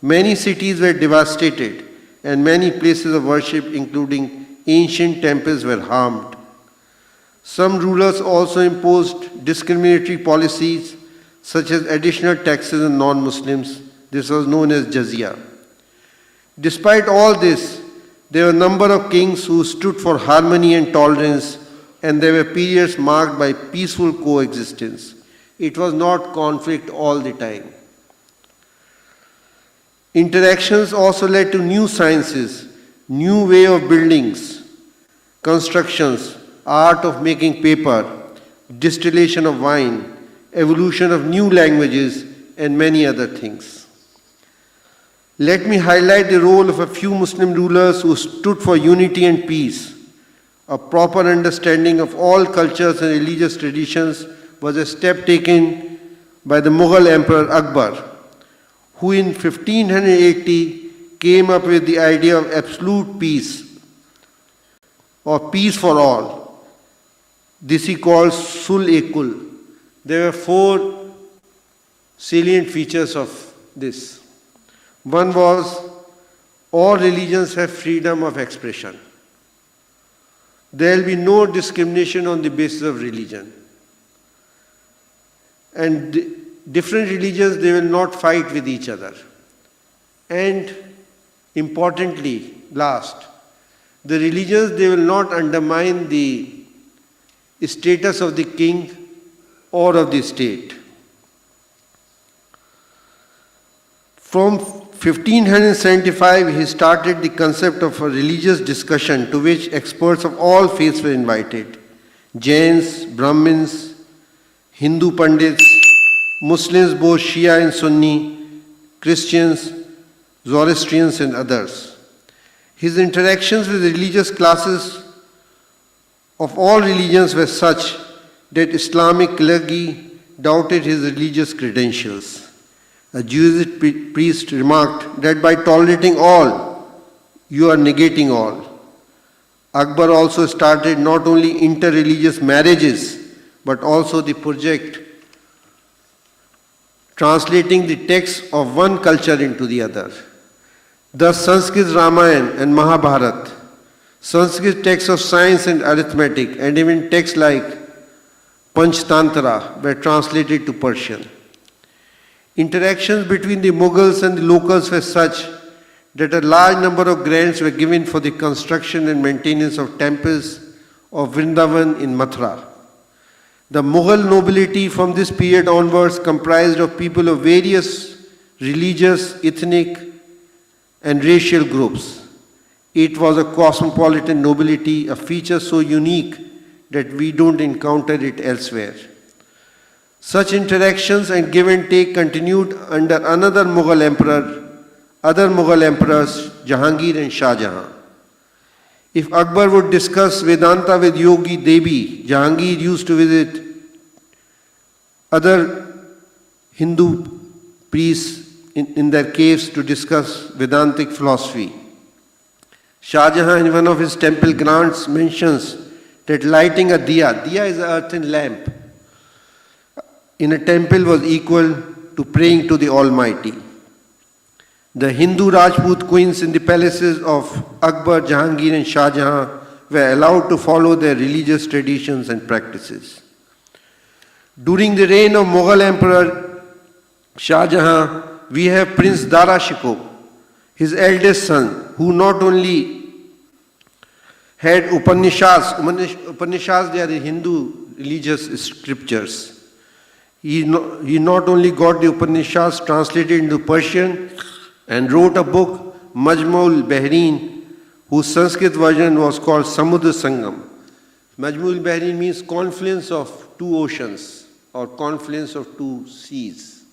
Many cities were devastated and many places of worship, including ancient temples, were harmed. Some rulers also imposed discriminatory policies such as additional taxes on non-Muslims. This was known as jizya. Despite all this, there were a number of kings who stood for harmony and tolerance, and there were periods marked by peaceful coexistence. It was not conflict all the time. Interactions also led to new sciences, new way of buildings, constructions, art of making paper, distillation of wine, evolution of new languages, and many other things. Let me highlight the role of a few Muslim rulers who stood for unity and peace. A proper understanding of all cultures and religious traditions was a step taken by the Mughal Emperor Akbar, who in 1580 came up with the idea of absolute peace, or peace for all. This he called Sul-e-Kul. There were 4 salient features of this. One was, all religions have freedom of expression. There will be no discrimination on the basis of religion. And different religions, they will not fight with each other. And importantly, last, the religions, they will not undermine the status of the king or of the state. From 1575, he started the concept of a religious discussion to which experts of all faiths were invited. Jains, Brahmins, Hindu Pandits, Muslims, both Shia and Sunni, Christians, Zoroastrians and others. His interactions with religious classes of all religions were such that Islamic clergy doubted his religious credentials. A Jewish priest remarked that by tolerating all, you are negating all. Akbar also started not only interreligious marriages, but also the project translating the text of one culture into the other. Thus, Sanskrit Ramayana and Mahabharata, Sanskrit texts of science and arithmetic, and even texts like Panchtantra were translated to Persian. Interactions between the Mughals and the locals were such that a large number of grants were given for the construction and maintenance of temples of Vrindavan in Mathura. The Mughal nobility from this period onwards comprised of people of various religious, ethnic, and racial groups. It was a cosmopolitan nobility, a feature so unique that we don't encounter it elsewhere. Such interactions and give and take continued under other Mughal emperors, Jahangir and Shah Jahan. If Akbar would discuss Vedanta with Yogi Devi, Jahangir used to visit other Hindu priests in their caves to discuss Vedantic philosophy. Shah Jahan in one of his temple grants mentions that lighting a diya is an earthen lamp, in a temple was equal to praying to the Almighty. The Hindu Rajput queens in the palaces of Akbar, Jahangir and Shah Jahan were allowed to follow their religious traditions and practices. During the reign of Mughal Emperor Shah Jahan, we have Prince Dara Shikoh, his eldest son, who not only had Upanishads, they are the Hindu religious scriptures. He not only got the Upanishads translated into Persian and wrote a book, Majmu'ul Bahreen, whose Sanskrit version was called Samudra Sangam. Majmu'ul Bahreen means confluence of two oceans or confluence of two seas.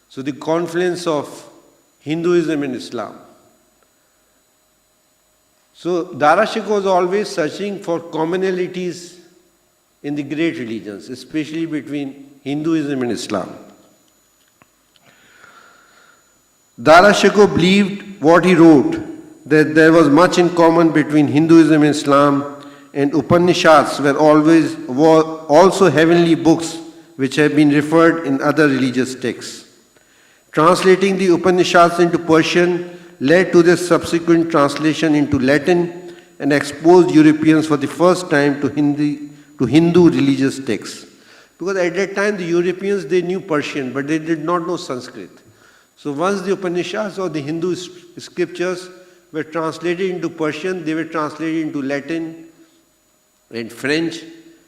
So the confluence of Hinduism and Islam. So Dara Shikoh was always searching for commonalities in the great religions, especially between Hinduism and Islam. Dara Shikoh believed what he wrote, that there was much in common between Hinduism and Islam, and Upanishads were also heavenly books which have been referred in other religious texts. Translating the Upanishads into Persian led to their subsequent translation into Latin and exposed Europeans for the first time to Hindu religious texts. Because at that time the Europeans, they knew Persian, but they did not know Sanskrit. So once the Upanishads or the Hindu scriptures were translated into Persian, they were translated into Latin and French,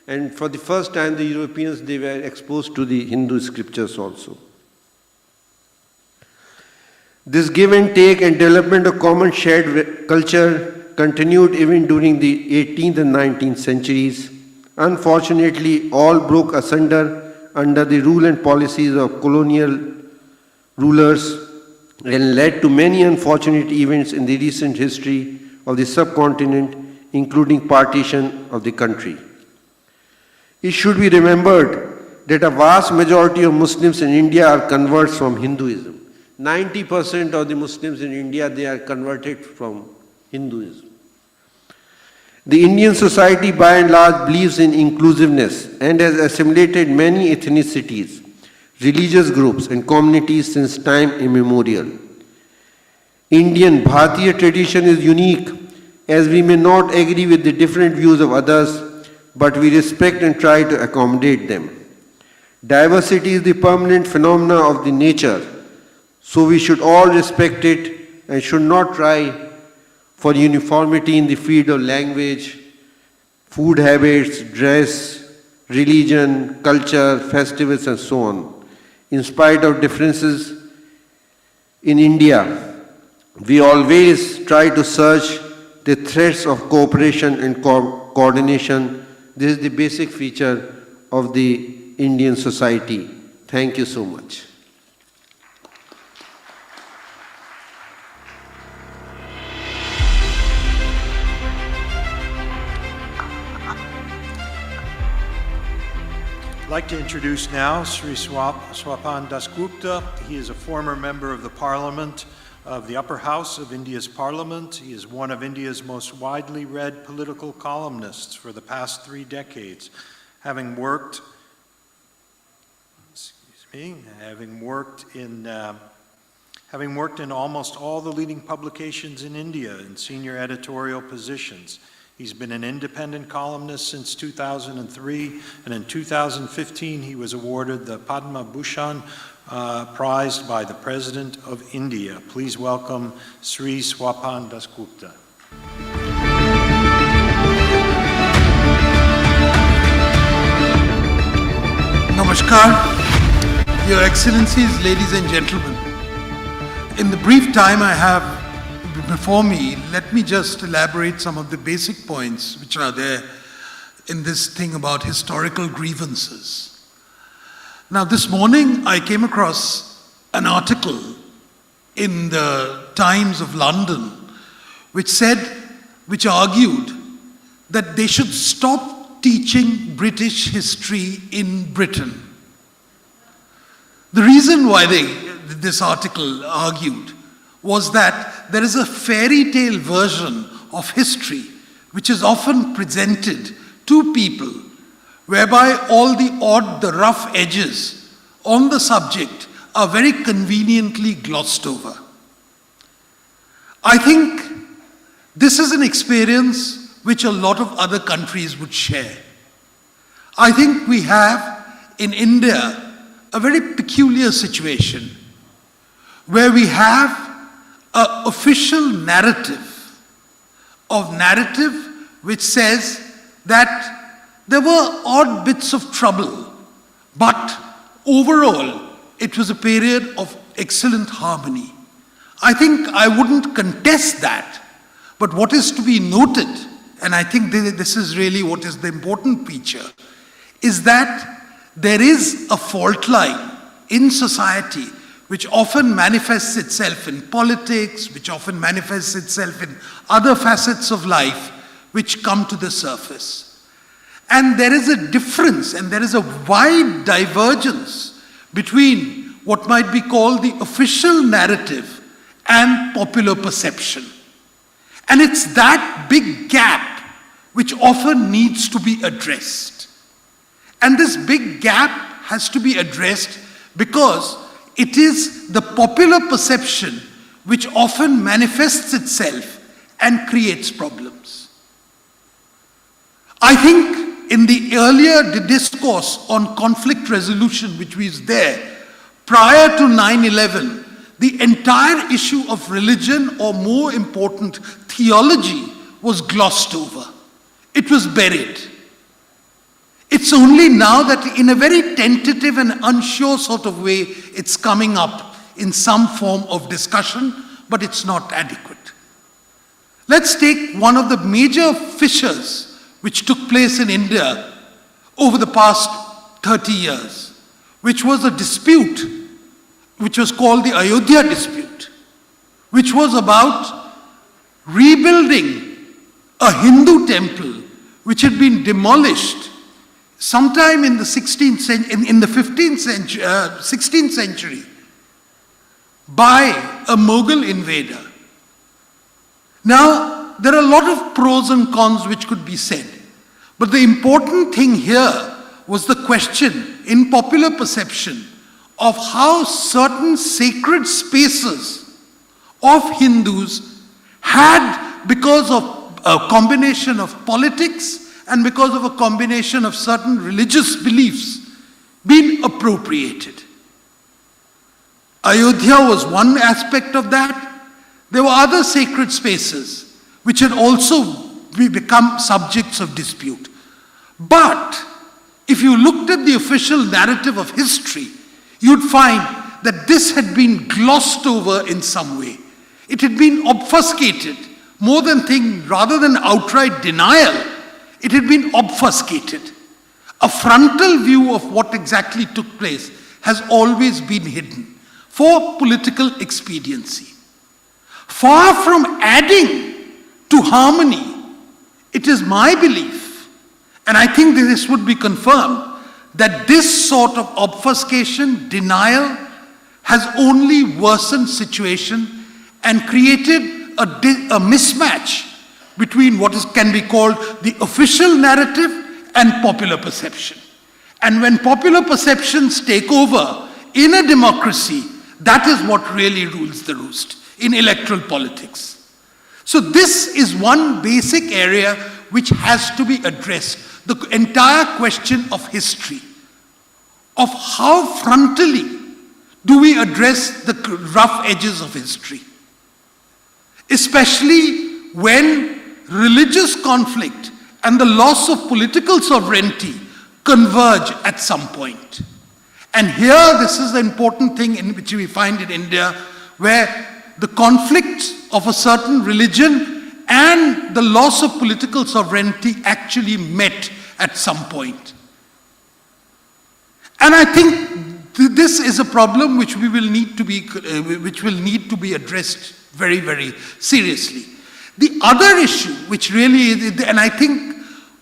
and for the first time the Europeans, they were exposed to the Hindu scriptures also. This give and take and development of common shared culture continued even during the 18th and 19th centuries. Unfortunately, all broke asunder under the rule and policies of colonial rulers and led to many unfortunate events in the recent history of the subcontinent, including partition of the country. It should be remembered that a vast majority of Muslims in India are converts from Hinduism. 90% of the Muslims in India, they are converted from Hinduism. The Indian society by and large believes in inclusiveness and has assimilated many ethnicities, religious groups and communities since time immemorial. Indian Bharatiya tradition is unique as we may not agree with the different views of others, but we respect and try to accommodate them. Diversity is the permanent phenomena of the nature, so we should all respect it and should not try for uniformity in the field of language, food habits, dress, religion, culture, festivals and so on. In spite of differences in India, we always try to search the threads of cooperation and coordination. This is the basic feature of the Indian society. Thank you so much. I'd like to introduce now Sri Swapan Dasgupta. He is a former member of the Parliament of the Upper House of India's Parliament. He is one of India's most widely read political columnists for the past 3 decades, having worked in almost all the leading publications in India in senior editorial positions. He's been an independent columnist since 2003, and in 2015 he was awarded the Padma Bhushan Prize by the President of India. Please welcome Sri Swapan Dasgupta. Namaskar, Your Excellencies, ladies and gentlemen. In the brief time I have before me, let me just elaborate some of the basic points which are there in this thing about historical grievances. Now, this morning I came across an article in the Times of London which argued that they should stop teaching British history in Britain. The reason why this article argued was that there is a fairy tale version of history which is often presented to people, whereby all the rough edges on the subject are very conveniently glossed over. I think this is an experience which a lot of other countries would share. I think we have in India a very peculiar situation where we have an official narrative which says that there were odd bits of trouble, but overall it was a period of excellent harmony. I think I wouldn't contest that, but what is to be noted, and I think this is really what is the important feature, is that there is a fault line in society which often manifests itself in politics, which often manifests itself in other facets of life which come to the surface. And there is a difference and there is a wide divergence between what might be called the official narrative and popular perception. And it's that big gap which often needs to be addressed. And this big gap has to be addressed because it is the popular perception which often manifests itself and creates problems. I think in the earlier discourse on conflict resolution which was there, prior to 9/11, the entire issue of religion, or more important, theology, was glossed over. It was buried. It's only now that in a very tentative and unsure sort of way, it's coming up in some form of discussion, but it's not adequate. Let's take one of the major fissures which took place in India over the past 30 years, which was a dispute which was called the Ayodhya dispute, which was about rebuilding a Hindu temple which had been demolished sometime in the 16th century by a Mughal invader. Now, there are a lot of pros and cons which could be said, but the important thing here was the question in popular perception of how certain sacred spaces of Hindus had, because of a combination of politics and because of a combination of certain religious beliefs, been appropriated. Ayodhya was one aspect of that. There were other sacred spaces which had also become subjects of dispute. But if you looked at the official narrative of history, you'd find that this had been glossed over in some way. It had been obfuscated, rather than outright denial, it had been obfuscated. A frontal view of what exactly took place has always been hidden for political expediency. Far from adding to harmony, it is my belief, and I think this would be confirmed, that this sort of obfuscation, denial, has only worsened situation and created a mismatch between what can be called the official narrative and popular perception. And when popular perceptions take over in a democracy, that is what really rules the roost in electoral politics. So this is one basic area which has to be addressed. The entire question of history, of how frontally do we address the rough edges of history, especially when religious conflict and the loss of political sovereignty converge at some point. And here, this is the important thing in which we find in India, where the conflict of a certain religion and the loss of political sovereignty actually met at some point. And I think this is a problem which will need to be addressed very, very seriously. The other issue, which really, and I think,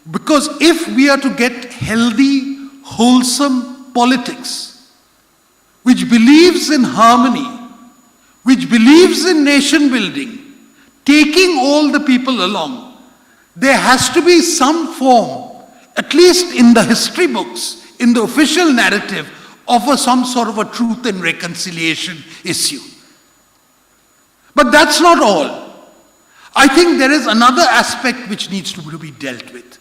because if we are to get healthy, wholesome politics, which believes in harmony, which believes in nation building, taking all the people along, there has to be some form, at least in the history books, in the official narrative, of some sort of a truth and reconciliation issue. But that's not all. I think there is another aspect which needs to be dealt with.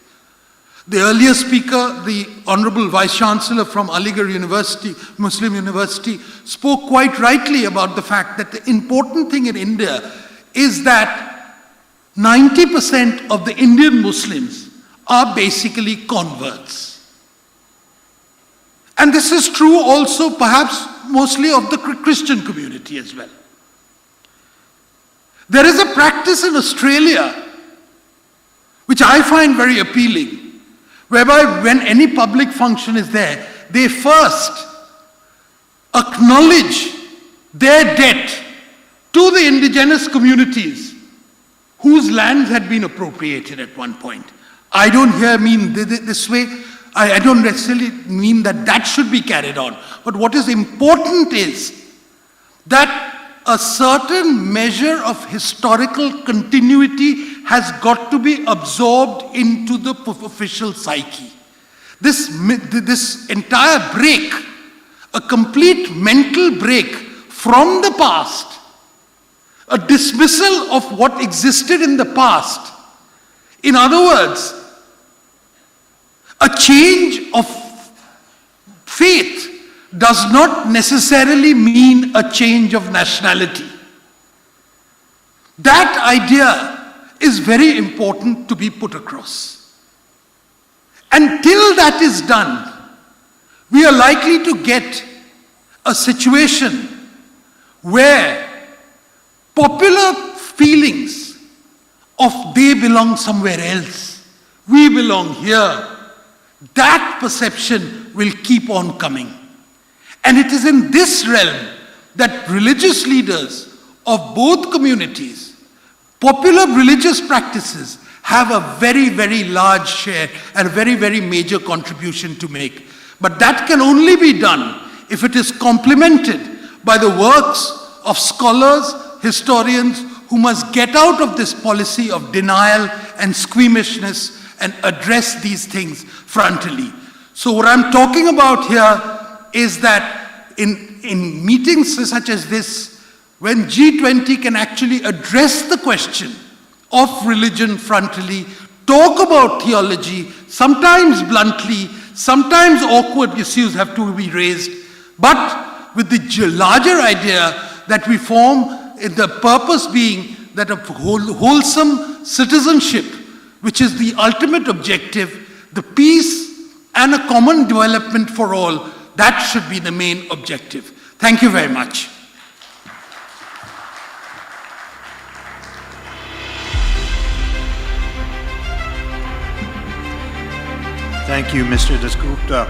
The earlier speaker, the Honorable Vice Chancellor from Aligarh University, Muslim University, spoke quite rightly about the fact that the important thing in India is that 90% of the Indian Muslims are basically converts. And this is true also perhaps mostly of the Christian community as well. There is a practice in Australia which I find very appealing, whereby when any public function is there, they first acknowledge their debt to the indigenous communities whose lands had been appropriated at one point. I don't here mean this way, I don't necessarily mean that that should be carried on. But what is important is that a certain measure of historical continuity has got to be absorbed into the official psyche. This entire break, a complete mental break from the past, a dismissal of what existed in the past. In other words, a change of faith does not necessarily mean a change of nationality. That idea is very important to be put across. Until that is done, we are likely to get a situation where popular feelings of they belong somewhere else, we belong here, that perception will keep on coming. And it is in this realm that religious leaders of both communities, popular religious practices, have a very, very large share and a very, very major contribution to make. But that can only be done if it is complemented by the works of scholars, historians, who must get out of this policy of denial and squeamishness and address these things frontally. So what I'm talking about here is that in meetings such as this, when G20 can actually address the question of religion frontally, talk about theology, sometimes bluntly, sometimes awkward issues have to be raised, but with the larger idea that we form, the purpose being that of wholesome citizenship, which is the ultimate objective, the peace and a common development for all, that should be the main objective. Thank you very much. Thank you, Mr. Dasgupta.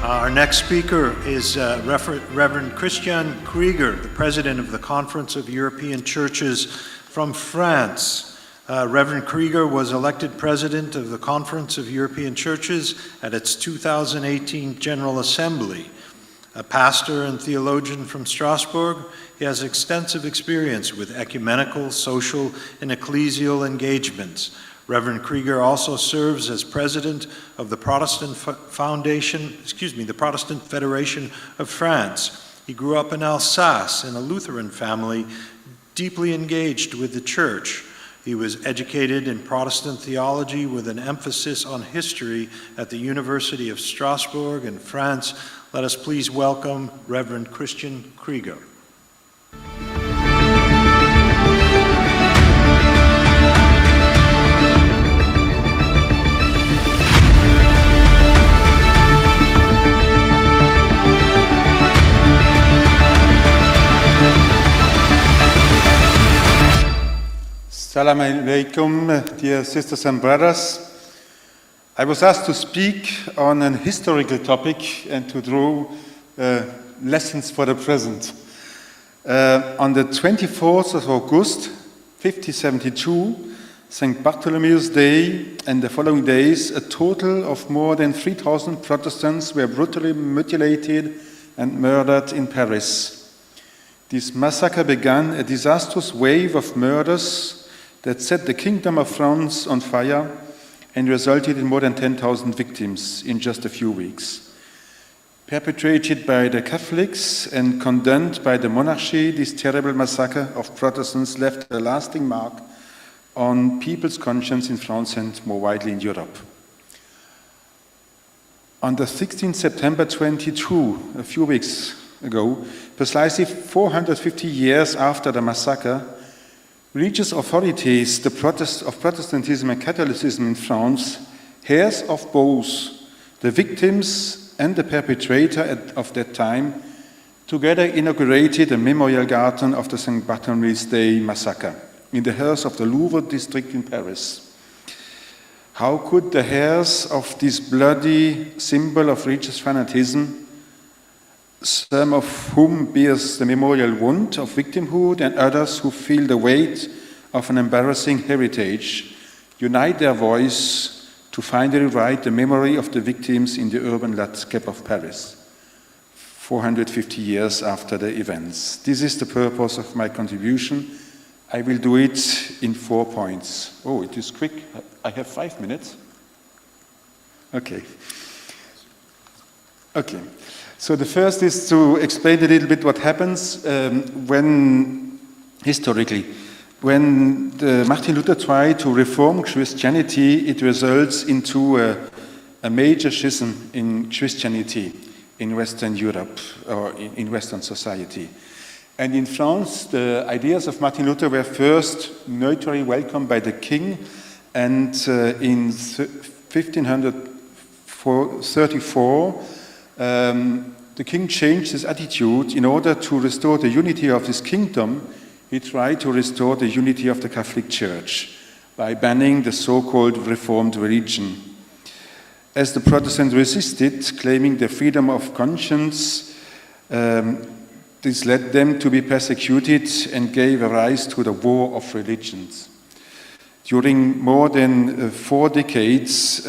Our next speaker is Reverend Christian Krieger, the President of the Conference of European Churches from France. Reverend Krieger was elected President of the Conference of European Churches at its 2018 General Assembly. A pastor and theologian from Strasbourg, he has extensive experience with ecumenical, social, and ecclesial engagements. Reverend Krieger also serves as president of the Protestant the Protestant Federation of France. He grew up in Alsace in a Lutheran family, deeply engaged with the church. He was educated in Protestant theology with an emphasis on history at the University of Strasbourg in France. Let us please welcome Reverend Christian Krieger. Assalamu alaikum, dear sisters and brothers. I was asked to speak on an historical topic and to draw lessons for the present. On the 24th of August, 1572, St. Bartholomew's Day and the following days, a total of more than 3,000 Protestants were brutally mutilated and murdered in Paris. This massacre began a disastrous wave of murders that set the Kingdom of France on fire and resulted in more than 10,000 victims in just a few weeks. Perpetrated by the Catholics and condemned by the monarchy, this terrible massacre of Protestants left a lasting mark on people's conscience in France and more widely in Europe. On the 16th September 22, a few weeks ago, precisely 450 years after the massacre, religious authorities of Protestantism and Catholicism in France, heirs of both the victims and the perpetrator of that time, together inaugurated a memorial garden of the St. Bartholomew's Day massacre in the heirs of the Louvre district in Paris. How could the heirs of this bloody symbol of religious fanatism, some of whom bears the memorial wound of victimhood and others who feel the weight of an embarrassing heritage, unite their voice to finally write the memory of the victims in the urban landscape of Paris, 450 years after the events? This is the purpose of my contribution. I will do it in 4 points. Oh, it is quick. I have 5 minutes. Okay. So the first is to explain a little bit what happens historically, when Martin Luther tried to reform Christianity, it results into a major schism in Christianity in Western Europe or in Western society. And in France, the ideas of Martin Luther were first neutrally welcomed by the king, and in 1534, the king changed his attitude. In order to restore the unity of his kingdom, he tried to restore the unity of the Catholic Church by banning the so-called Reformed religion. As the Protestants resisted, claiming the freedom of conscience, this led them to be persecuted and gave rise to the War of Religions. During more than 4 decades,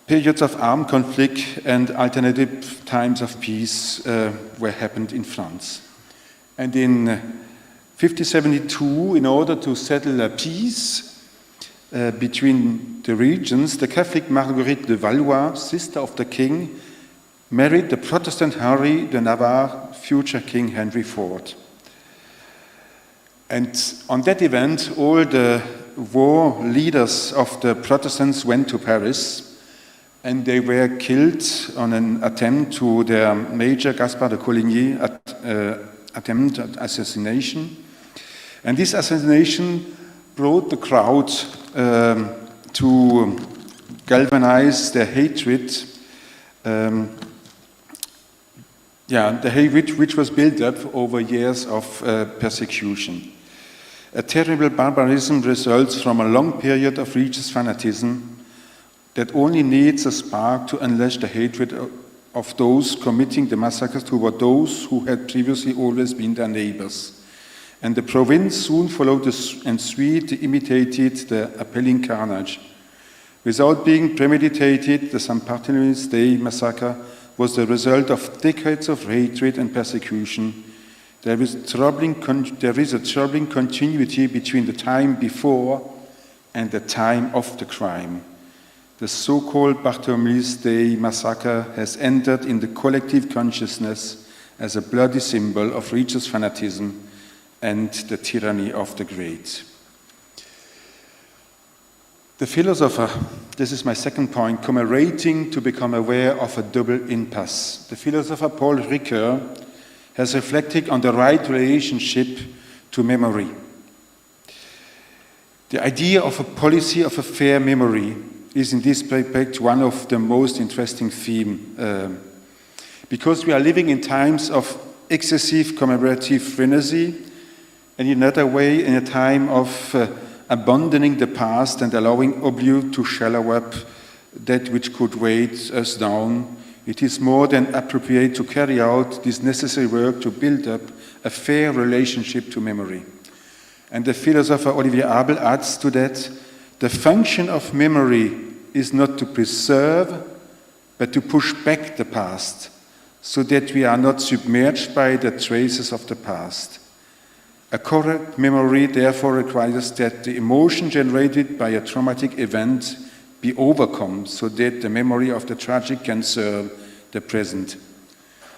periods of armed conflict and alternative times of peace were happened in France. And in 1572, in order to settle a peace between the regions, the Catholic Marguerite de Valois, sister of the king, married the Protestant Henry de Navarre, future King Henry IV. And on that event, all the war leaders of the Protestants went to Paris, and they were killed on an attempt to their major, Gaspard de Coligny, attempt at assassination. And this assassination brought the crowd to galvanize their hatred, the hatred which was built up over years of persecution. A terrible barbarism results from a long period of religious fanatism that only needs a spark to unleash the hatred of those committing the massacres toward those who had previously always been their neighbors. And the province soon followed and suite imitated the appalling carnage. Without being premeditated, the St. Bartholomew's Day massacre was the result of decades of hatred and persecution. There is a troubling continuity between the time before and the time of the crime. The so-called Bartholomew's Day massacre has entered in the collective consciousness as a bloody symbol of religious fanatism and the tyranny of the great. The philosopher, this is my second point, commemorating to become aware of a double impasse. The philosopher Paul Ricoeur has reflected on the right relationship to memory. The idea of a policy of a fair memory is in this respect one of the most interesting themes, because we are living in times of excessive commemorative frenzy, and in another way, in a time of abandoning the past and allowing oblivion to shallow up that which could weight us down, it is more than appropriate to carry out this necessary work to build up a fair relationship to memory. And the philosopher Olivier Abel adds to that, the function of memory is not to preserve, but to push back the past, so that we are not submerged by the traces of the past. A correct memory therefore requires that the emotion generated by a traumatic event be overcome, so that the memory of the tragic can serve the present.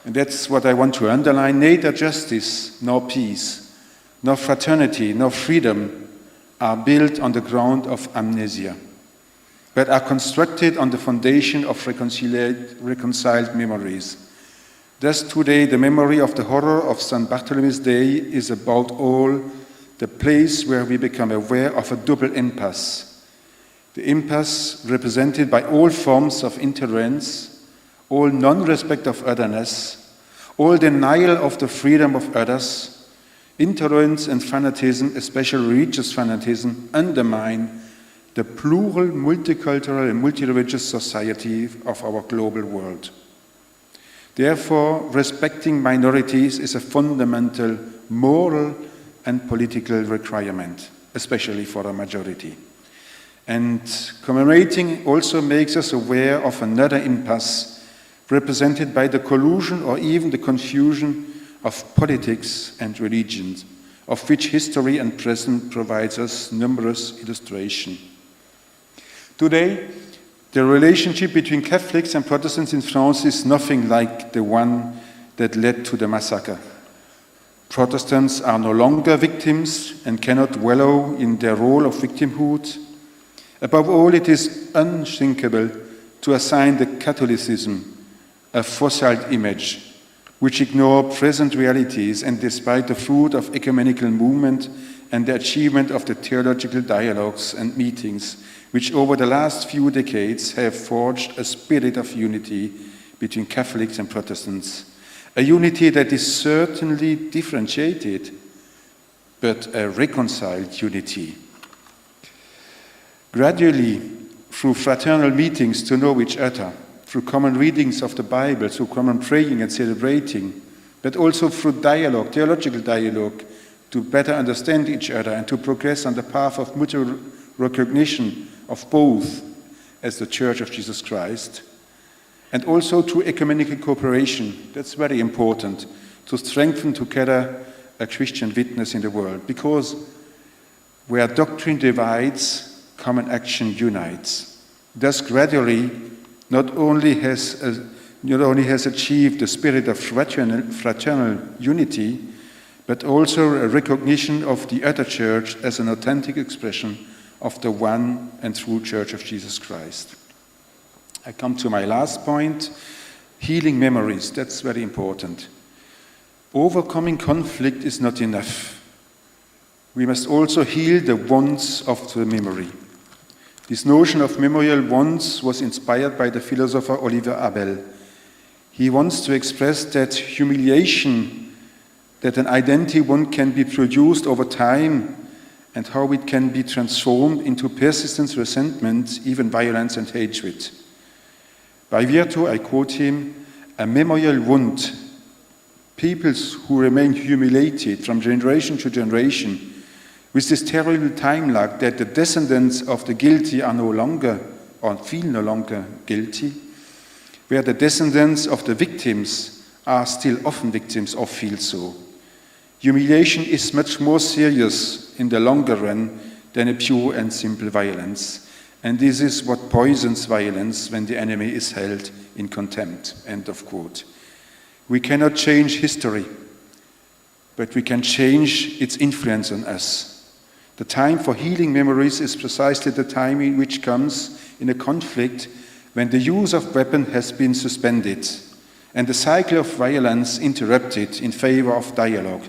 And that's what I want to underline. Neither justice, nor peace, nor fraternity, nor freedom are built on the ground of amnesia, but are constructed on the foundation of reconciled memories. Thus today, the memory of the horror of St. Bartholomew's Day is about all the place where we become aware of a double impasse. The impasse represented by all forms of intolerance, all non-respect of otherness, all denial of the freedom of others. Intolerance and fanatism, especially religious fanatism, undermine the plural, multicultural and multi-religious society of our global world. Therefore, respecting minorities is a fundamental moral and political requirement, especially for a majority. And commemorating also makes us aware of another impasse represented by the collusion or even the confusion of politics and religions, of which history and present provides us numerous illustrations. Today, the relationship between Catholics and Protestants in France is nothing like the one that led to the massacre. Protestants are no longer victims and cannot wallow in their role of victimhood. Above all, it is unthinkable to assign the Catholicism a fossil image which ignore present realities, and despite the fruit of ecumenical movement and the achievement of the theological dialogues and meetings which over the last few decades have forged a spirit of unity between Catholics and Protestants, a unity that is certainly differentiated, but a reconciled unity. Gradually, through fraternal meetings to know each other, through common readings of the Bible, through common praying and celebrating, but also through dialogue, theological dialogue, to better understand each other and to progress on the path of mutual recognition of both as the Church of Jesus Christ, and also through ecumenical cooperation. That's very important, to strengthen together a Christian witness in the world, because where doctrine divides, common action unites. Thus, gradually, not only has achieved the spirit of fraternal unity, but also a recognition of the other church as an authentic expression of the one and true Church of Jesus Christ. I come to my last point, healing memories. That's very important. Overcoming conflict is not enough. We must also heal the wounds of the memory. This notion of memorial wounds was inspired by the philosopher Olivier Abel. He wants to express that humiliation, that an identity wound can be produced over time, and how it can be transformed into persistent resentment, even violence and hatred. By Virtu, I quote him, a memorial wound, peoples who remain humiliated from generation to generation, with this terrible time lag that the descendants of the guilty are no longer, or feel no longer guilty, where the descendants of the victims are still often victims or feel so. Humiliation is much more serious in the longer run than a pure and simple violence. And this is what poisons violence when the enemy is held in contempt. End of quote. We cannot change history, but we can change its influence on us. The time for healing memories is precisely the time in which comes in a conflict when the use of weapons has been suspended and the cycle of violence interrupted in favor of dialogue,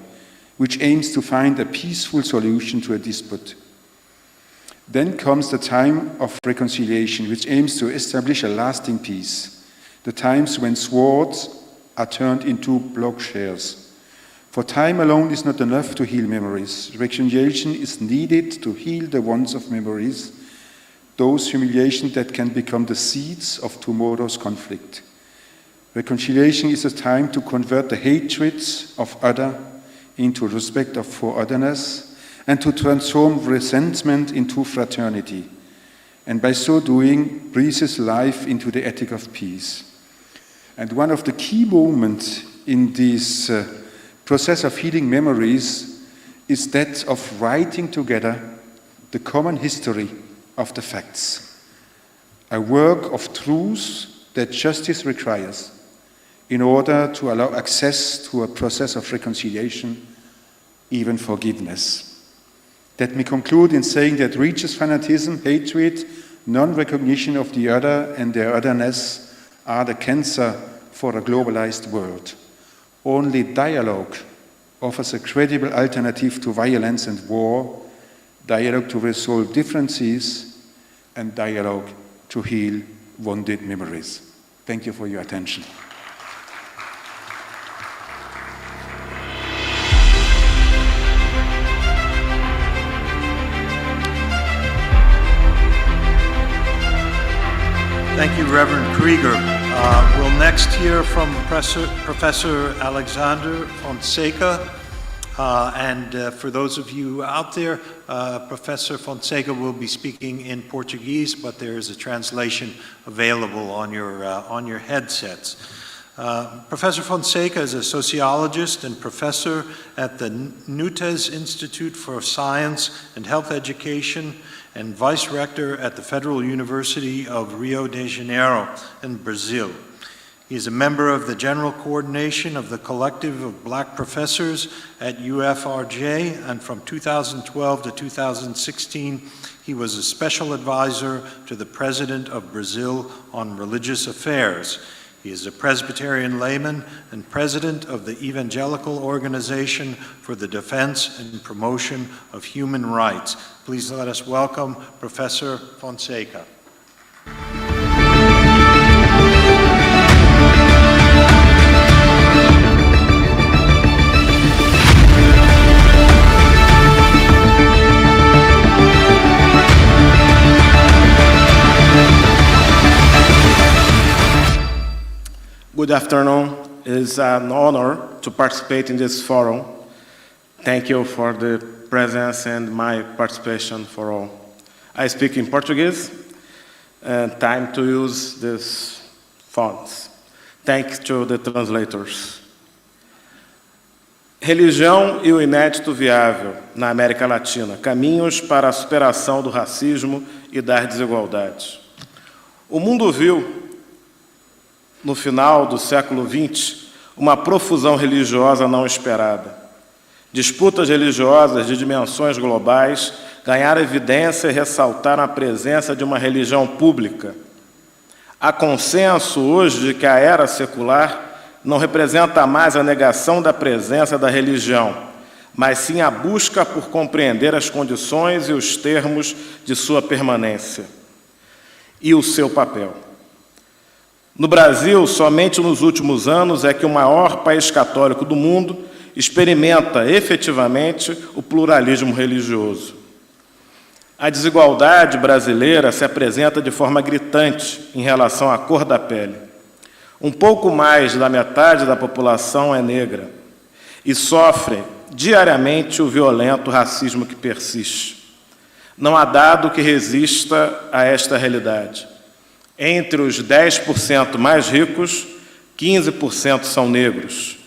which aims to find a peaceful solution to a dispute. Then comes the time of reconciliation, which aims to establish a lasting peace, the times when swords are turned into plowshares. For time alone is not enough to heal memories. Reconciliation is needed to heal the wounds of memories, those humiliations that can become the seeds of tomorrow's conflict. Reconciliation is a time to convert the hatreds of other into respect for otherness, and to transform resentment into fraternity, and by so doing, breathes life into the ethic of peace. And one of the key moments in this process of healing memories is that of writing together the common history of the facts, a work of truth that justice requires in order to allow access to a process of reconciliation, even forgiveness. Let me conclude in saying that religious fanatism, hatred, non-recognition of the other and their otherness are the cancer for a globalized world. Only dialogue offers a credible alternative to violence and war, dialogue to resolve differences, and dialogue to heal wounded memories. Thank you for your attention. Thank you, Reverend Krieger. We'll next hear from Professor Alexander Fonseca. For those of you out there, Professor Fonseca will be speaking in Portuguese, but there is a translation available on your headsets. Professor Fonseca is a sociologist and professor at the Nutes Institute for Science and Health Education and vice rector at the Federal University of Rio de Janeiro in Brazil. He is a member of the General Coordination of the Collective of Black Professors at UFRJ, and from 2012 to 2016, he was a special advisor to the President of Brazil on religious affairs. He is a Presbyterian layman and president of the Evangelical Organization for the Defense and Promotion of Human Rights. Please let us welcome Professor Fonseca. Good afternoon. It is an honor to participate in this forum. Thank you for the presence and my participation for all. I speak in Portuguese, and time to use these fonts. Thanks to the translators. Religião e o inédito viável na América Latina, caminhos para a superação do racismo e das desigualdades. O mundo viu, no final do século XX, uma profusão religiosa não esperada. Disputas religiosas de dimensões globais ganharam evidência e ressaltaram a presença de uma religião pública. Há consenso hoje de que a era secular não representa mais a negação da presença da religião, mas sim a busca por compreender as condições e os termos de sua permanência e o seu papel. No Brasil, somente nos últimos anos é que o maior país católico do mundo experimenta efetivamente o pluralismo religioso. A desigualdade brasileira se apresenta de forma gritante em relação à cor da pele. Um pouco mais da metade da população é negra e sofre diariamente o violento racismo que persiste. Não há dado que resista a esta realidade. Entre os 10% mais ricos, 15% são negros.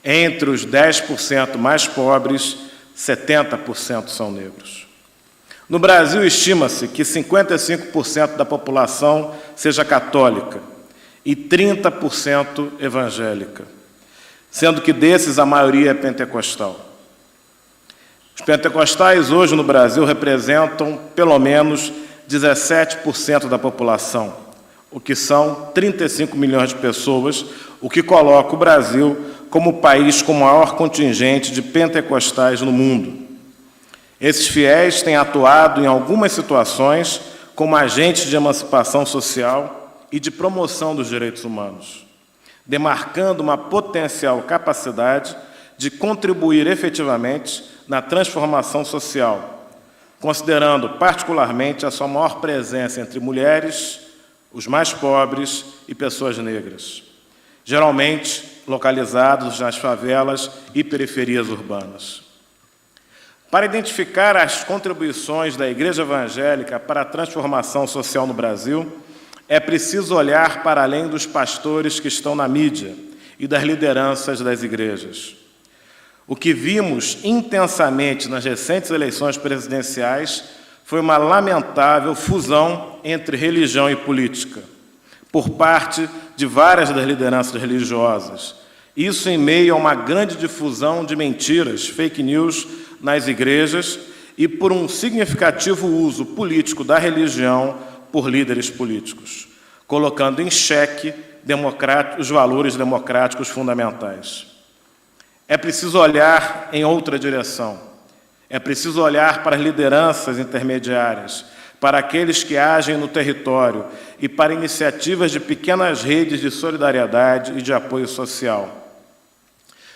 Entre os 10% mais pobres, 70% são negros. No Brasil, estima-se que 55% da população seja católica e 30% evangélica, sendo que desses a maioria é pentecostal. Os pentecostais hoje no Brasil representam pelo menos 17% da população, o que são 35 milhões de pessoas, o que coloca o Brasil como o país com o maior contingente de pentecostais no mundo. Esses fiéis têm atuado em algumas situações como agentes de emancipação social e de promoção dos direitos humanos, demarcando uma potencial capacidade de contribuir efetivamente na transformação social, considerando particularmente a sua maior presença entre mulheres, os mais pobres e pessoas negras, geralmente localizados nas favelas e periferias urbanas. Para identificar as contribuições da Igreja Evangélica para a transformação social no Brasil, é preciso olhar para além dos pastores que estão na mídia e das lideranças das igrejas. O que vimos intensamente nas recentes eleições presidenciais foi uma lamentável fusão entre religião e política, por parte de várias das lideranças religiosas. Isso em meio a uma grande difusão de mentiras, fake news, nas igrejas e por um significativo uso político da religião por líderes políticos, colocando em xeque os valores democráticos fundamentais. É preciso olhar em outra direção. É preciso olhar para as lideranças intermediárias, para aqueles que agem no território e para iniciativas de pequenas redes de solidariedade e de apoio social.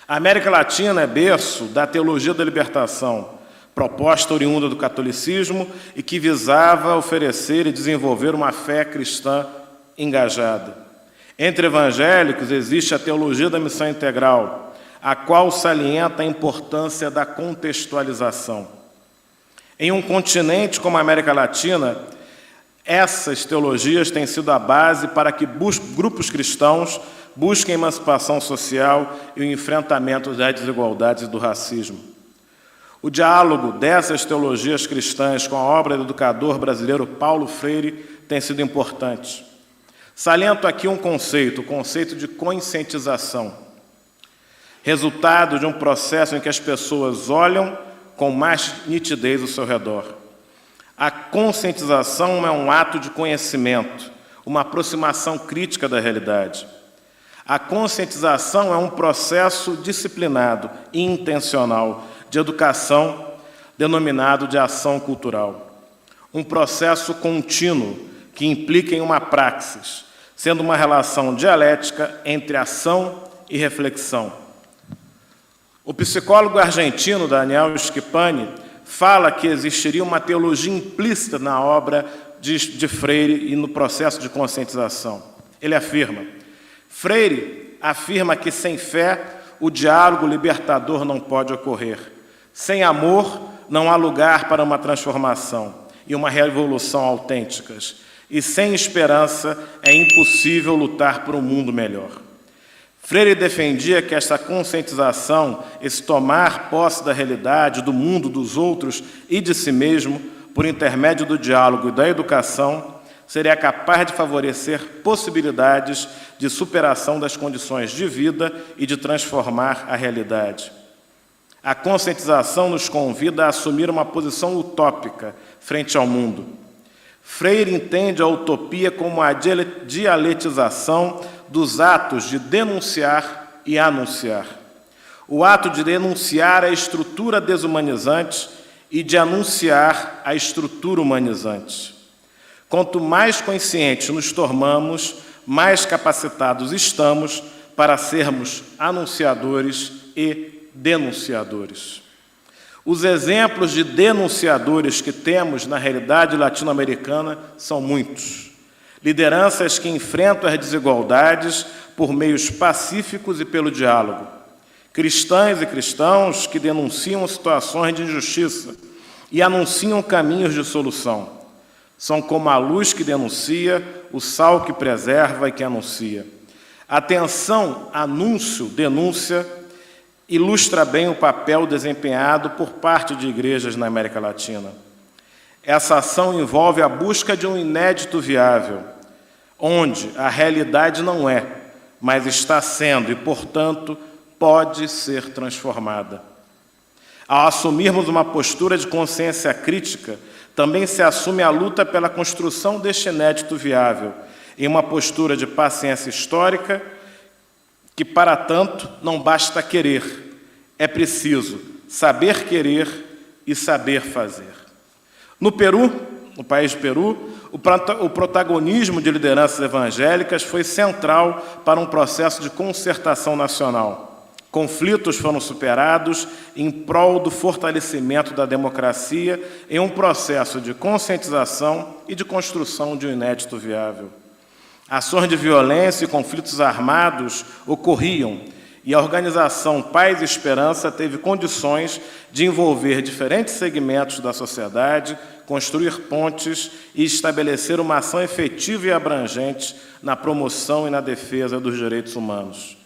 A América Latina é berço da teologia da libertação, proposta oriunda do catolicismo e que visava oferecer e desenvolver uma fé cristã engajada. Entre evangélicos existe a teologia da missão integral, a qual salienta a importância da contextualização. Em um continente como a América Latina, essas teologias têm sido a base para que grupos cristãos busquem a emancipação social e o enfrentamento das desigualdades e do racismo. O diálogo dessas teologias cristãs com a obra do educador brasileiro Paulo Freire tem sido importante. Saliento aqui um conceito, o conceito de conscientização, resultado de um processo em que as pessoas olham com mais nitidez ao seu redor. A conscientização é um ato de conhecimento, uma aproximação crítica da realidade. A conscientização é um processo disciplinado e intencional de educação, denominado de ação cultural. Um processo contínuo que implica em uma praxis, sendo uma relação dialética entre ação e reflexão. O psicólogo argentino Daniel Schipani fala que existiria uma teologia implícita na obra de Freire e no processo de conscientização. Ele afirma: Freire afirma que sem fé o diálogo libertador não pode ocorrer. Sem amor não há lugar para uma transformação e uma revolução autênticas. E sem esperança é impossível lutar por um mundo melhor. Freire defendia que essa conscientização, esse tomar posse da realidade, do mundo, dos outros e de si mesmo, por intermédio do diálogo e da educação, seria capaz de favorecer possibilidades de superação das condições de vida e de transformar a realidade. A conscientização nos convida a assumir uma posição utópica frente ao mundo. Freire entende a utopia como a dialetização dos atos de denunciar e anunciar. O ato de denunciar a estrutura desumanizante e de anunciar a estrutura humanizante. Quanto mais conscientes nos tornamos, mais capacitados estamos para sermos anunciadores e denunciadores. Os exemplos de denunciadores que temos na realidade latino-americana são muitos. Lideranças que enfrentam as desigualdades por meios pacíficos e pelo diálogo. Cristãs e cristãos que denunciam situações de injustiça e anunciam caminhos de solução. São como a luz que denuncia, o sal que preserva e que anuncia. A tensão anúncio, denúncia, ilustra bem o papel desempenhado por parte de igrejas na América Latina. Essa ação envolve a busca de um inédito viável, onde a realidade não é, mas está sendo e, portanto, pode ser transformada. Ao assumirmos uma postura de consciência crítica, também se assume a luta pela construção deste inédito viável, em uma postura de paciência histórica, que, para tanto, não basta querer, é preciso saber querer e saber fazer. No Peru, no país do Peru, o protagonismo de lideranças evangélicas foi central para um processo de concertação nacional. Conflitos foram superados em prol do fortalecimento da democracia em um processo de conscientização e de construção de um inédito viável. Ações de violência e conflitos armados ocorriam e a organização Paz e Esperança teve condições de envolver diferentes segmentos da sociedade, construir pontes e estabelecer uma ação efetiva e abrangente na promoção e na defesa dos direitos humanos.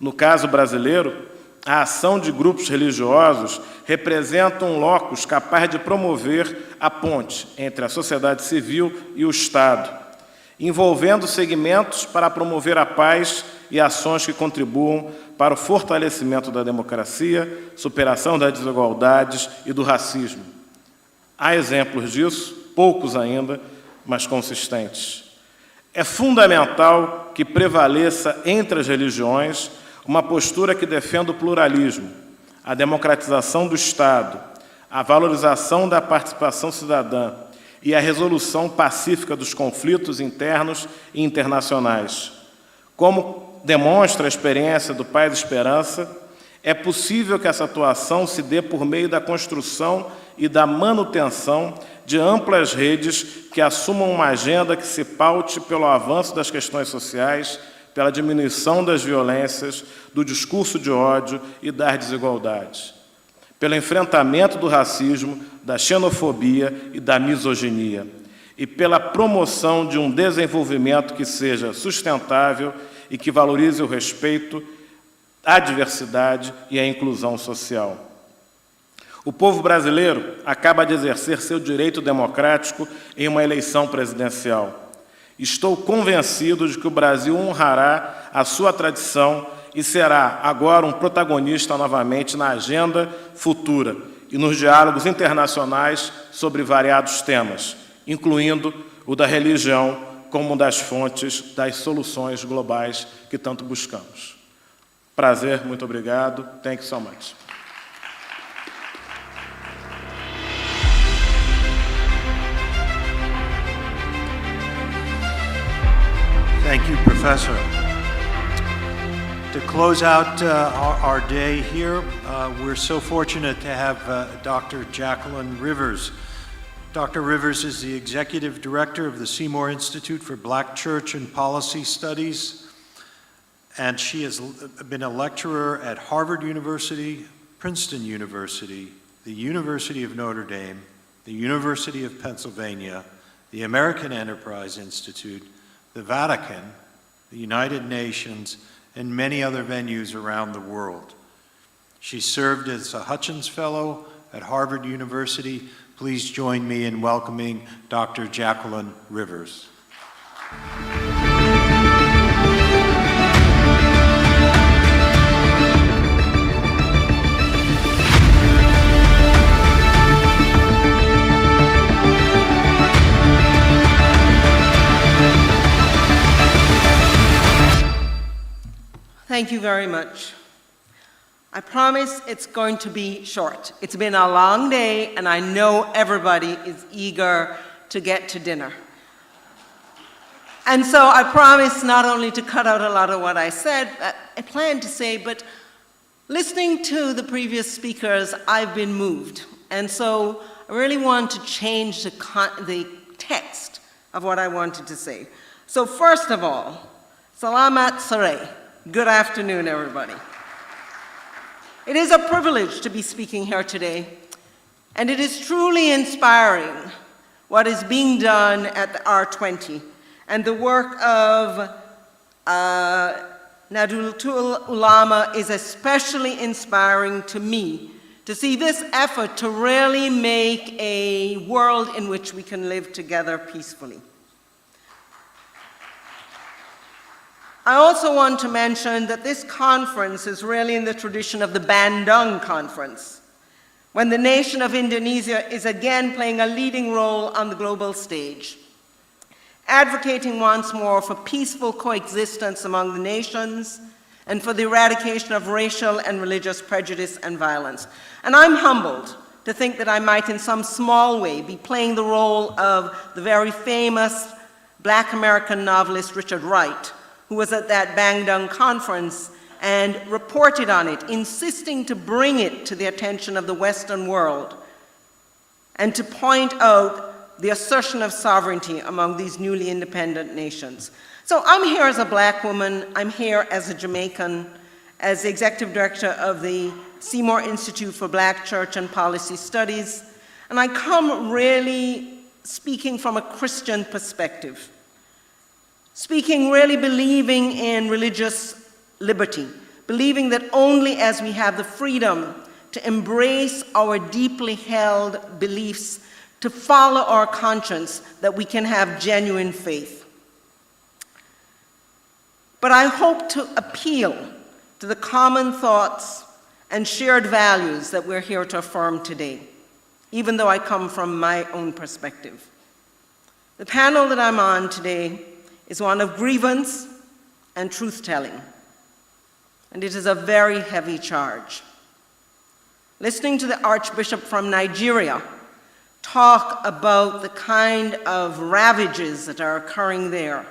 No caso brasileiro, a ação de grupos religiosos representa um locus capaz de promover a ponte entre a sociedade civil e o Estado, envolvendo segmentos para promover a paz e ações que contribuam para o fortalecimento da democracia, superação das desigualdades e do racismo. Há exemplos disso, poucos ainda, mas consistentes. É fundamental que prevaleça entre as religiões uma postura que defenda o pluralismo, a democratização do Estado, a valorização da participação cidadã e a resolução pacífica dos conflitos internos e internacionais. Como demonstra a experiência do Paz e Esperança, é possível que essa atuação se dê por meio da construção e da manutenção de amplas redes que assumam uma agenda que se paute pelo avanço das questões sociais, pela diminuição das violências, do discurso de ódio e das desigualdades, pelo enfrentamento do racismo, da xenofobia e da misoginia, e pela promoção de um desenvolvimento que seja sustentável e que valorize o respeito à diversidade e à inclusão social. O povo brasileiro acaba de exercer seu direito democrático em uma eleição presidencial. Estou convencido de que o Brasil honrará a sua tradição e será agora um protagonista novamente na agenda futura e nos diálogos internacionais sobre variados temas, incluindo o da religião como uma das fontes das soluções globais que tanto buscamos. Prazer, muito obrigado. Thank you so much. Thank you, Professor. To close out our day here, we're so fortunate to have Dr. Jacqueline Rivers. Dr. Rivers is the Executive Director of the Seymour Institute for Black Church and Policy Studies, and she has been a lecturer at Harvard University, Princeton University, the University of Notre Dame, the University of Pennsylvania, the American Enterprise Institute, the Vatican, the United Nations, and many other venues around the world. She served as a Hutchins Fellow at Harvard University. Please join me in welcoming Dr. Jacqueline Rivers. Thank you very much. I promise it's going to be short. It's been a long day, and I know everybody is eager to get to dinner. And so I promise not only to cut out a lot of what I said, I planned to say, but listening to the previous speakers, I've been moved. And so I really want to change the text of what I wanted to say. So first of all, Salamat Sareh. Good afternoon, everybody. It is a privilege to be speaking here today, and it is truly inspiring what is being done at the R20, and the work of Nahdlatul Ulama is especially inspiring to me to see this effort to really make a world in which we can live together peacefully. I also want to mention that this conference is really in the tradition of the Bandung Conference, when the nation of Indonesia is again playing a leading role on the global stage, advocating once more for peaceful coexistence among the nations and for the eradication of racial and religious prejudice and violence. And I'm humbled to think that I might in some small way be playing the role of the very famous Black American novelist Richard Wright, who was at that Bandung conference and reported on it, insisting to bring it to the attention of the Western world and to point out the assertion of sovereignty among these newly independent nations. So I'm here as a black woman, I'm here as a Jamaican, as the executive director of the Seymour Institute for Black Church and Policy Studies, and I come really speaking from a Christian perspective, speaking really believing in religious liberty, believing that only as we have the freedom to embrace our deeply held beliefs, to follow our conscience, that we can have genuine faith. But I hope to appeal to the common thoughts and shared values that we're here to affirm today, even though I come from my own perspective. The panel that I'm on today is one of grievance and truth-telling, and it is a very heavy charge. Listening to the Archbishop from Nigeria talk about the kind of ravages that are occurring there,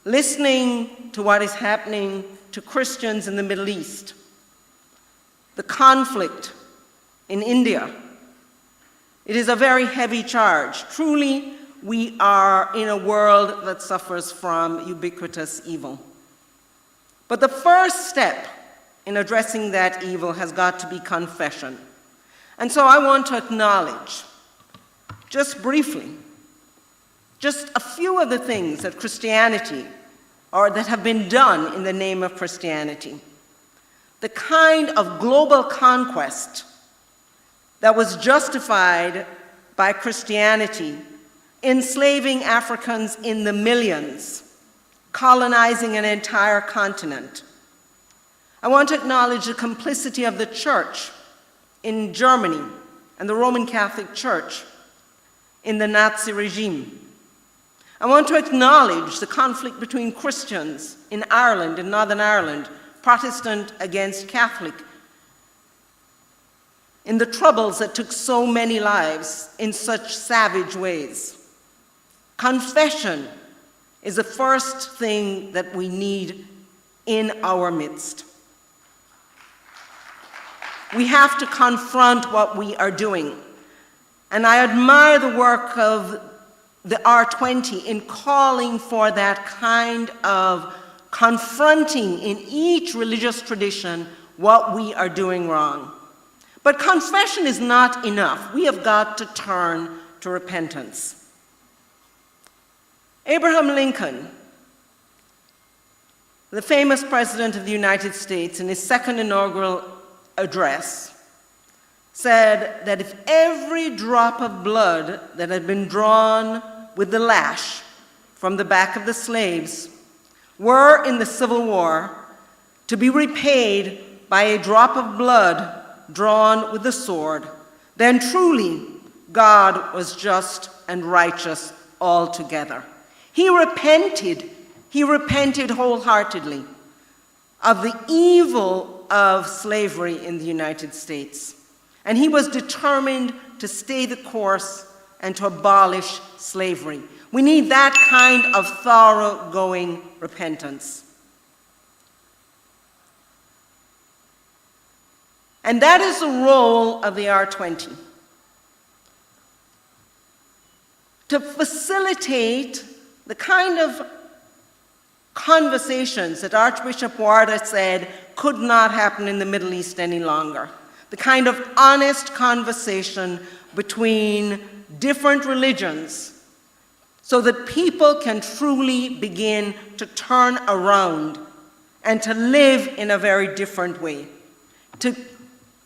listening to what is happening to Christians in the Middle East, the conflict in India, it is a very heavy charge. Truly, we are in a world that suffers from ubiquitous evil. But the first step in addressing that evil has got to be confession. And so I want to acknowledge, just briefly, just a few of the things that Christianity, or that have been done in the name of Christianity. The kind of global conquest that was justified by Christianity, enslaving Africans in the millions, colonizing an entire continent. I want to acknowledge the complicity of the church in Germany and the Roman Catholic Church in the Nazi regime. I want to acknowledge the conflict between Christians in Ireland, in Northern Ireland, Protestant against Catholic, in the troubles that took so many lives in such savage ways. Confession is the first thing that we need in our midst. We have to confront what we are doing. And I admire the work of the R20 in calling for that kind of confronting in each religious tradition what we are doing wrong. But confession is not enough. We have got to turn to repentance. Abraham Lincoln, the famous president of the United States, in his second inaugural address, said that if every drop of blood that had been drawn with the lash from the back of the slaves were in the Civil War to be repaid by a drop of blood drawn with the sword, then truly God was just and righteous altogether. He repented wholeheartedly of the evil of slavery in the United States. And he was determined to stay the course and to abolish slavery. We need that kind of thoroughgoing repentance. And that is the role of the R20. To facilitate the kind of conversations that Archbishop Warda said could not happen in the Middle East any longer. The kind of honest conversation between different religions so that people can truly begin to turn around and to live in a very different way. To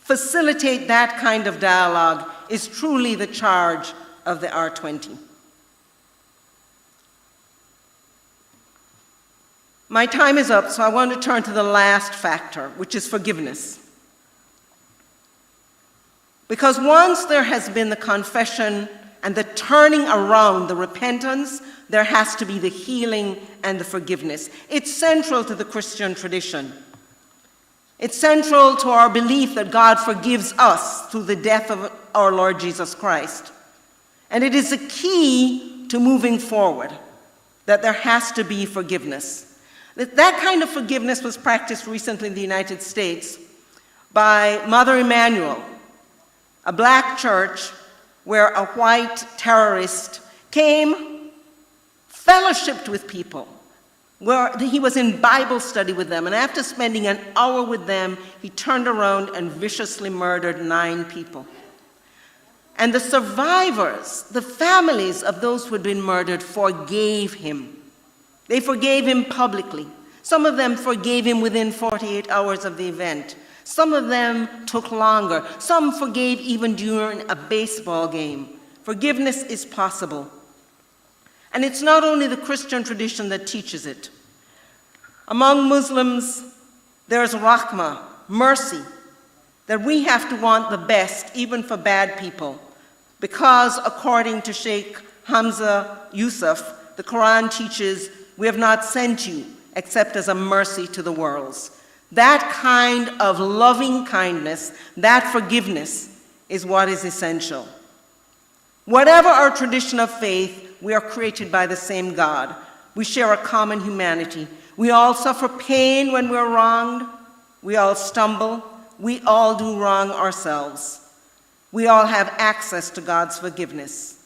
facilitate that kind of dialogue is truly the charge of the R20. My time is up, so I want to turn to the last factor, which is forgiveness. Because once there has been the confession and the turning around, the repentance, there has to be the healing and the forgiveness. It's central to the Christian tradition. It's central to our belief that God forgives us through the death of our Lord Jesus Christ. And it is a key to moving forward, that there has to be forgiveness. That kind of forgiveness was practiced recently in the United States by Mother Emanuel, a black church where a white terrorist came, fellowshipped with people, where he was in Bible study with them, and after spending an hour with them, he turned around and viciously murdered 9 people. And the survivors, the families of those who had been murdered, forgave him. They forgave him publicly. Some of them forgave him within 48 hours of the event. Some of them took longer. Some forgave even during a baseball game. Forgiveness is possible. And it's not only the Christian tradition that teaches it. Among Muslims, there's rahmah, mercy, that we have to want the best, even for bad people. Because according to Sheikh Hamza Yusuf, the Quran teaches, we have not sent you except as a mercy to the worlds. That kind of loving kindness, that forgiveness, is what is essential. Whatever our tradition of faith, we are created by the same God. We share a common humanity. We all suffer pain when we're wronged. We all stumble. We all do wrong ourselves. We all have access to God's forgiveness.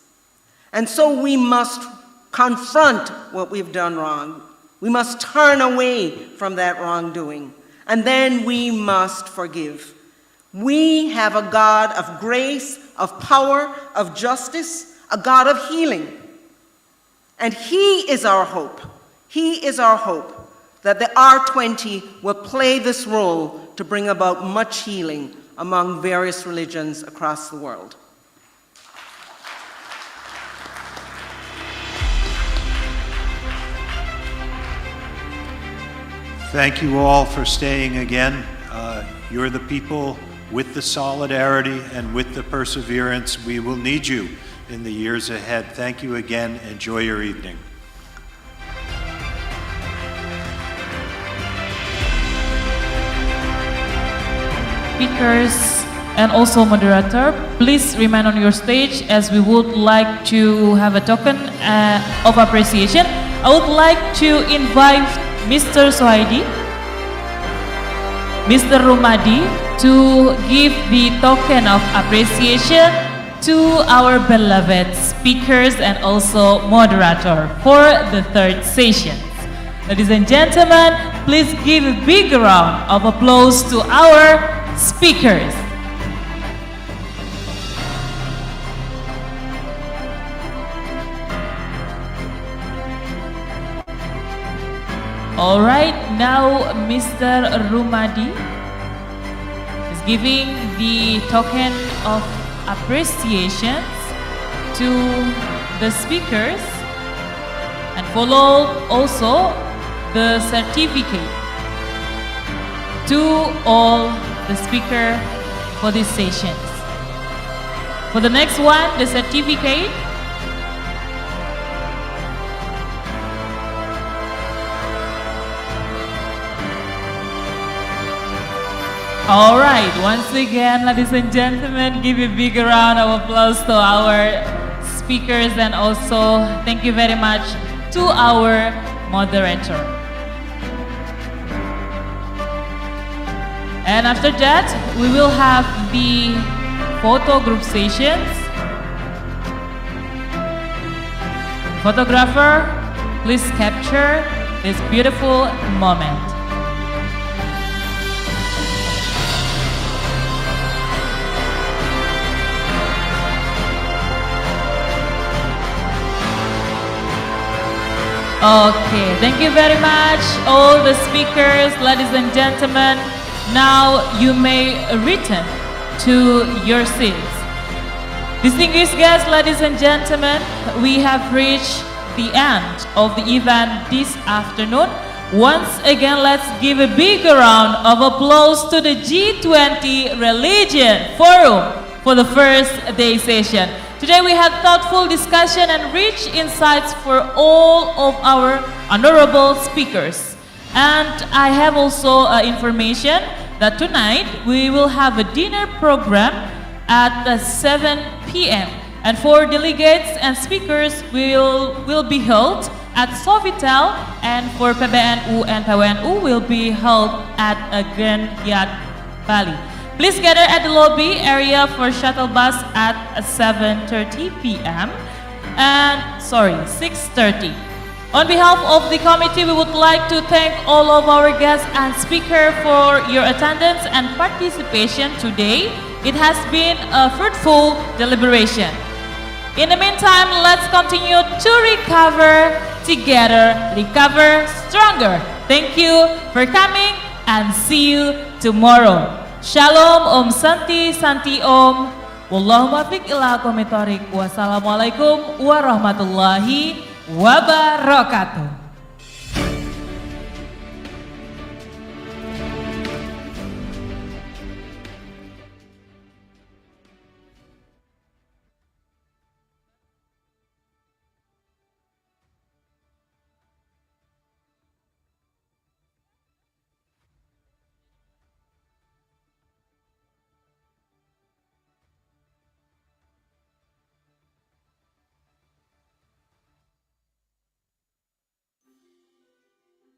And so we must confront what we've done wrong. We must turn away from that wrongdoing. And then we must forgive. We have a God of grace, of power, of justice, a God of healing. And He is our hope. He is our hope that the R20 will play this role to bring about much healing among various religions across the world. Thank you all for staying again. You're the people with the solidarity and with the perseverance. We will need you in the years ahead. Thank you again. Enjoy your evening. Speakers and also moderator, please remain on your stage as we would like to have a token of appreciation. I would like to invite Mr. Sohaidi, Mr. Rumadi to give the token of appreciation to our beloved speakers and also moderator for the third session. Ladies and gentlemen, please give a big round of applause to our speakers. All right, now Mr. Rumadi is giving the token of appreciation to the speakers and followed also the certificate to all the speakers for these sessions. For the next one, the certificate. All right, once again, ladies and gentlemen, give a big round of applause to our speakers and also thank you very much to our moderator. And after that, we will have the photo group sessions. Photographer, please capture this beautiful moment. Okay, thank you very much, all the speakers, ladies and gentlemen. Now you may return to your seats. Distinguished guests, ladies and gentlemen, we have reached the end of the event this afternoon. Once again, let's give a big round of applause to the G20 Religion Forum for the first day session. Today we had thoughtful discussion and rich insights for all of our honorable speakers. And I have also information that tonight we will have a dinner program at 7 p.m. And for delegates and speakers will be held at Sofitel, and for PBNU and PWNU will be held at a Grand Yacht Bali. Please gather at the lobby area for shuttle bus at 7:30 p.m. and 6:30. On behalf of the committee, we would like to thank all of our guests and speakers for your attendance and participation today. It has been a fruitful deliberation. In the meantime, let's continue to recover together, recover stronger. Thank you for coming and see you tomorrow. Shalom, Om Shanthi, Shanthi Om. Wallahu muwaffiq ila aqwamit thoriq. Wassalamualaikum warahmatullahi wabarakatuh.